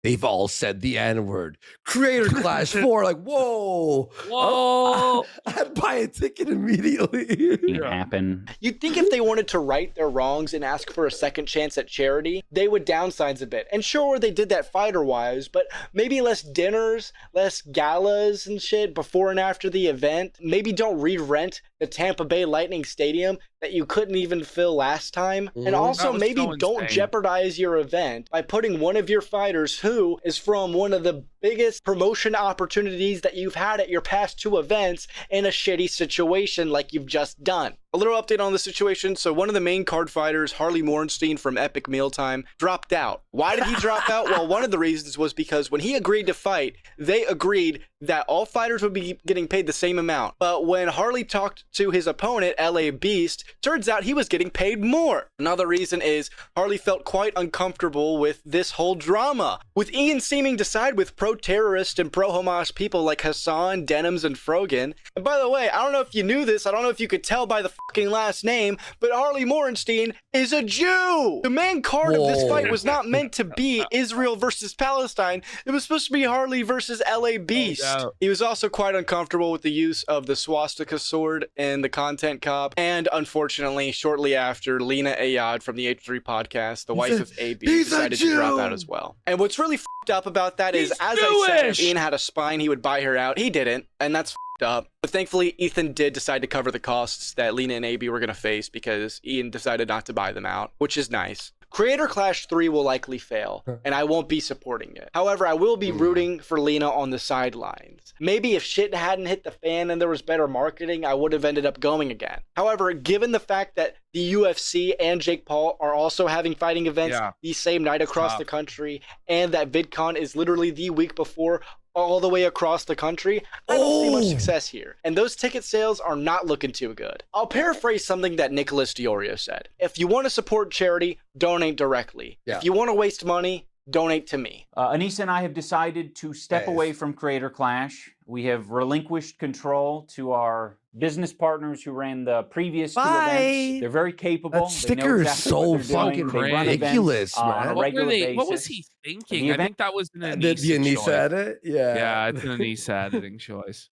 they've all said the N-word. Creator Clash 4, like, whoa. Whoa. I'd buy a ticket immediately. It happen. You'd think if they wanted to right their wrongs and ask for a second chance at charity, they would downsize a bit. And sure, they did that fighter-wise, but maybe less dinners, less galas and shit before and after the event. Maybe don't re-rent the Tampa Bay Lightning Stadium that you couldn't even fill last time. And also maybe don't jeopardize your event by putting one of your fighters who is from one of the biggest promotion opportunities that you've had at your past 2 events in a shitty situation like you've just done. A little update on the situation. So one of the main card fighters, Harley Morenstein from Epic Mealtime, dropped out. Why did he drop out? Well, one of the reasons was because when he agreed to fight, they agreed that all fighters would be getting paid the same amount. But when Harley talked to his opponent, LA Beast, turns out he was getting paid more. Another reason is Harley felt quite uncomfortable with this whole drama, with Ian seeming to side with pro-terrorist and pro-Hamas people like Hassan, Denims, and Frogan. And by the way, I don't know if you knew this, I don't know if you could tell by the fucking last name, but Harley Morenstein is a Jew! The main card of this fight was not meant to be Israel versus Palestine. It was supposed to be Harley versus LA Beast. He was also quite uncomfortable with the use of the swastika sword in the content cop. And unfortunately, shortly after, Lena Ayad from the H3 podcast, the wife of AB, decided to drop out as well. And what's really fucked up about that is, as I said, if Ian had a spine, he would buy her out. He didn't, and that's fucked up. But thankfully, Ethan did decide to cover the costs that Lena and AB were going to face because Ian decided not to buy them out, which is nice. Creator Clash 3 will likely fail, and I won't be supporting it. However, I will be rooting for Lena on the sidelines. Maybe if shit hadn't hit the fan and there was better marketing, I would have ended up going again. However, given the fact that the UFC and Jake Paul are also having fighting events the same night across the country, and that VidCon is literally the week before, all the way across the country, I don't see much success here. And those ticket sales are not looking too good. I'll paraphrase something that Nicholas Diorio said. If you want to support charity, donate directly. If you want to waste money, donate to me. Anisa and I have decided to step away from Creator Clash. We have relinquished control to our business partners who ran the previous 2 events. They're very capable. That sticker is so fucking ridiculous, man. What was he thinking? I think that was an Anisa edit? Yeah, it's an Anisa editing choice.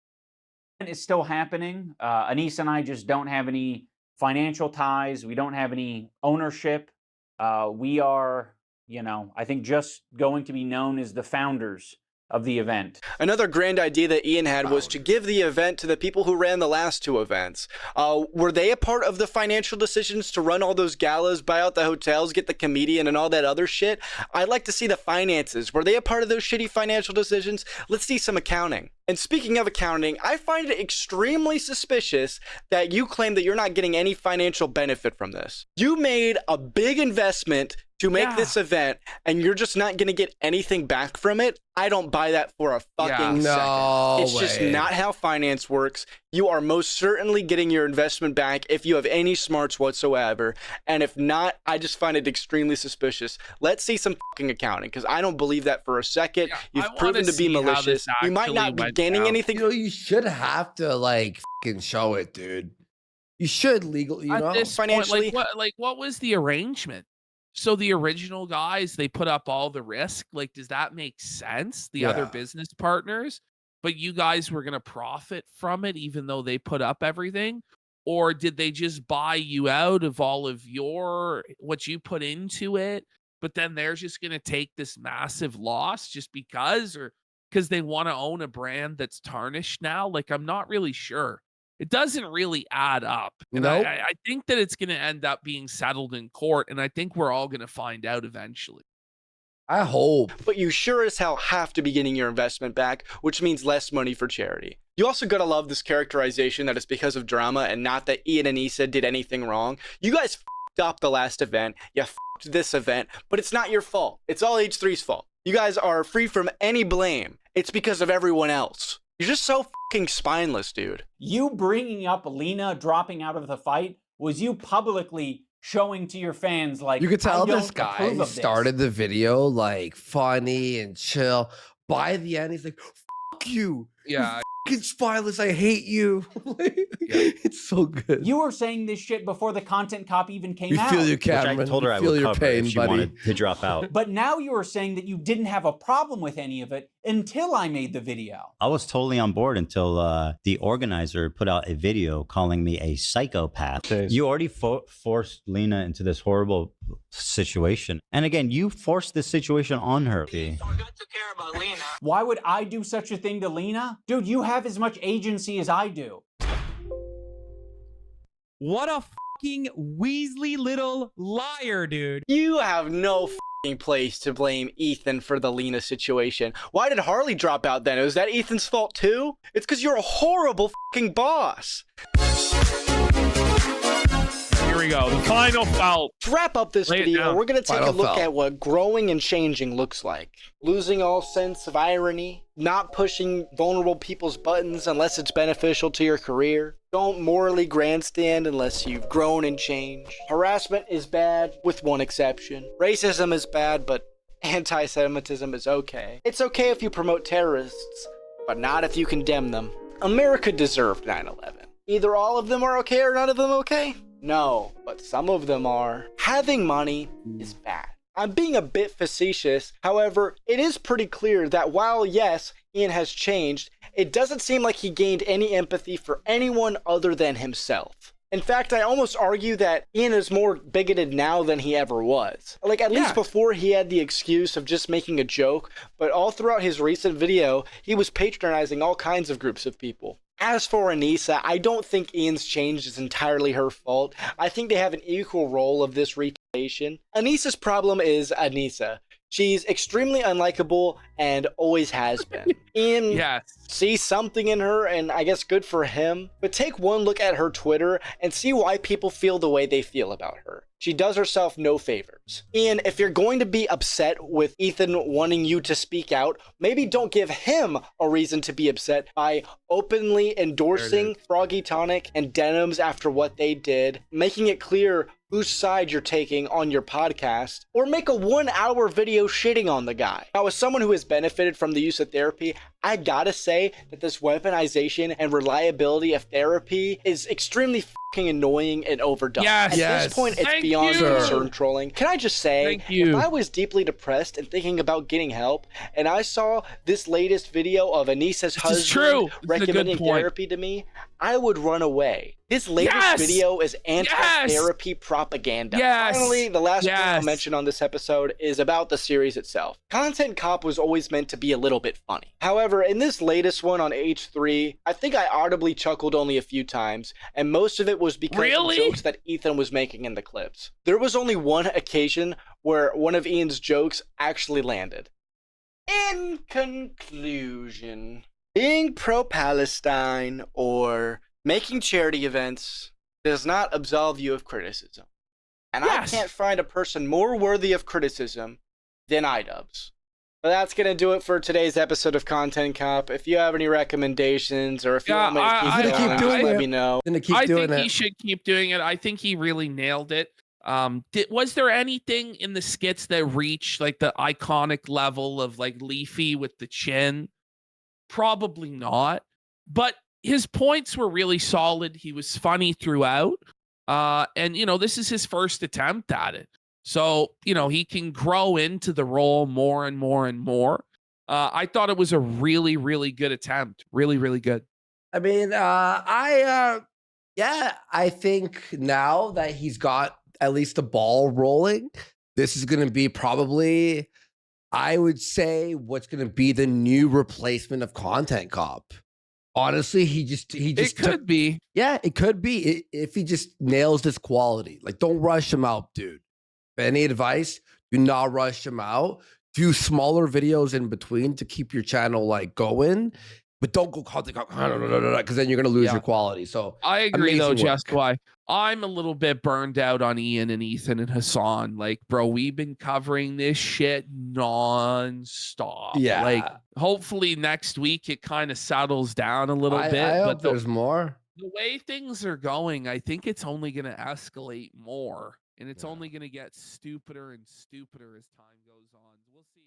It's still happening. Anisa and I just don't have any financial ties. We don't have any ownership. We are, you know, I think just going to be known as the founders of the event. Another grand idea that Ian had was to give the event to the people who ran the last 2 events. Were they a part of the financial decisions to run all those galas, buy out the hotels, get the comedian and all that other shit? I'd like to see the finances. Were they a part of those shitty financial decisions? Let's see some accounting. And speaking of accounting, I find it extremely suspicious that you claim that you're not getting any financial benefit from this. You made a big investment to make this event, and you're just not going to get anything back from it. I don't buy that for a fucking second. It's just not how finance works. You are most certainly getting your investment back if you have any smarts whatsoever. And if not, I just find it extremely suspicious. Let's see some fucking accounting, because I don't believe that for a second. You've proven to be malicious. You might not be gaining anything. You know, you should have to, like, fucking show it, dude. You should legally, you know, financially. What was the arrangement? So the original guys, they put up all the risk. Like, does that make sense? The other business partners, but you guys were going to profit from it, even though they put up everything? Or did they just buy you out of all of what you put into it? But then they're just going to take this massive loss just because they want to own a brand that's tarnished now? Like, I'm not really sure. It doesn't really add up. And I think that it's going to end up being settled in court, and I think we're all going to find out eventually. I hope. But you sure as hell have to be getting your investment back, which means less money for charity. You also gotta love this characterization that it's because of drama and not that Ian and Issa did anything wrong. You guys f***ed up the last event, you f***ed this event, but it's not your fault. It's all H3's fault. You guys are free from any blame. It's because of everyone else. You're just so fucking spineless, dude. You bringing up Lena dropping out of the fight was you publicly showing to your fans, like, you could tell this guy started the video like funny and chill. By the end, he's like, "Fuck you, yeah, fucking spineless. I hate you. It's so good. You were saying this shit before the content cop even came We out. feel you, Which I Cameron. told her We I feel would your cover pain, if she buddy. wanted to drop out. But now you are saying that you didn't have a problem with any of it until I made the video. I was totally on board until the organizer put out a video calling me a psychopath. You already forced Lena into this horrible situation. And again, you forced this situation on her. Why would I do such a thing to Lena? Dude, you have as much agency as I do. What a fucking Weasley little liar, dude. You have no fucking place to blame Ethan for the Lena situation. Why did Harley drop out then? Was that Ethan's fault too? It's because you're a horrible fucking boss. Here we go. The final felt. To wrap up this video, we're going to take a look at what growing and changing looks like. Losing all sense of irony, not pushing vulnerable people's buttons unless it's beneficial to your career. Don't morally grandstand unless you've grown and changed. Harassment is bad, with one exception. Racism is bad, but anti-Semitism is okay. It's okay if you promote terrorists, but not if you condemn them. America deserved 9/11. Either all of them are okay or none of them okay? No, but some of them are. Having money is bad. I'm being a bit facetious, however, it is pretty clear that while, yes, Ian has changed, it doesn't seem like he gained any empathy for anyone other than himself. In fact, I almost argue that Ian is more bigoted now than he ever was. Like, at least before he had the excuse of just making a joke, but all throughout his recent video, he was patronizing all kinds of groups of people. As for Anisa, I don't think Ian's change is entirely her fault. I think they have an equal role of this retaliation. Anisa's problem is Anisa. She's extremely unlikable and always has been. Ian sees something in her, and I guess good for him. But take one look at her Twitter and see why people feel the way they feel about her. She does herself no favors. Ian, if you're going to be upset with Ethan wanting you to speak out, maybe don't give him a reason to be upset by openly endorsing Froggy Tonic and Denims after what they did, making it clear whose side you're taking on your podcast, or make a 1-hour video shitting on the guy. Now, as someone who has benefited from the use of therapy, I gotta say that this weaponization and reliability of therapy is extremely fucking annoying and overdone. At this point, it's beyond concern trolling. Can I just say, if I was deeply depressed and thinking about getting help, and I saw this latest video of Anisa's husband recommending therapy to me, I would run away. This latest video is anti-therapy propaganda. Finally, the last thing I'll mention on this episode is about the series itself. Content Cop was always meant to be a little bit funny. However, in this latest one on H3, I think I audibly chuckled only a few times, and most of it was because of the jokes that Ethan was making in the clips. There was only one occasion where one of Ian's jokes actually landed. In conclusion, being pro-Palestine or making charity events does not absolve you of criticism. And I can't find a person more worthy of criticism than iDUBBBZ. But that's going to do it for today's episode of Content Cop. If you have any recommendations or if you want me to keep going, let me know. I think he should keep doing it. I think he really nailed it. Was there anything in the skits that reached like the iconic level of like Leafy with the chin? Probably not. But his points were really solid. He was funny throughout. And, you know, this is his first attempt at it. So, you know, he can grow into the role more and more and more. I thought it was a really, really good attempt. Really, really good. I mean, I think now that he's got at least the ball rolling, this is going to be probably, I would say, what's going to be the new replacement of Content Cop. Honestly, he just it could be. Yeah, it could be if he just nails this quality. Like, don't rush him out, dude. Any advice? Do not rush him out. Do smaller videos in between to keep your channel like going, but don't go Content Cop because then you're gonna lose your quality. So I agree though, just why I'm a little bit burned out on Ian and Ethan and Hassan. Like, bro, we've been covering this shit non-stop. Yeah. Like, hopefully next week it kind of settles down a little bit. I but hope there's more. The way things are going, I think it's only going to escalate more. And it's only going to get stupider and stupider as time goes on. We'll see.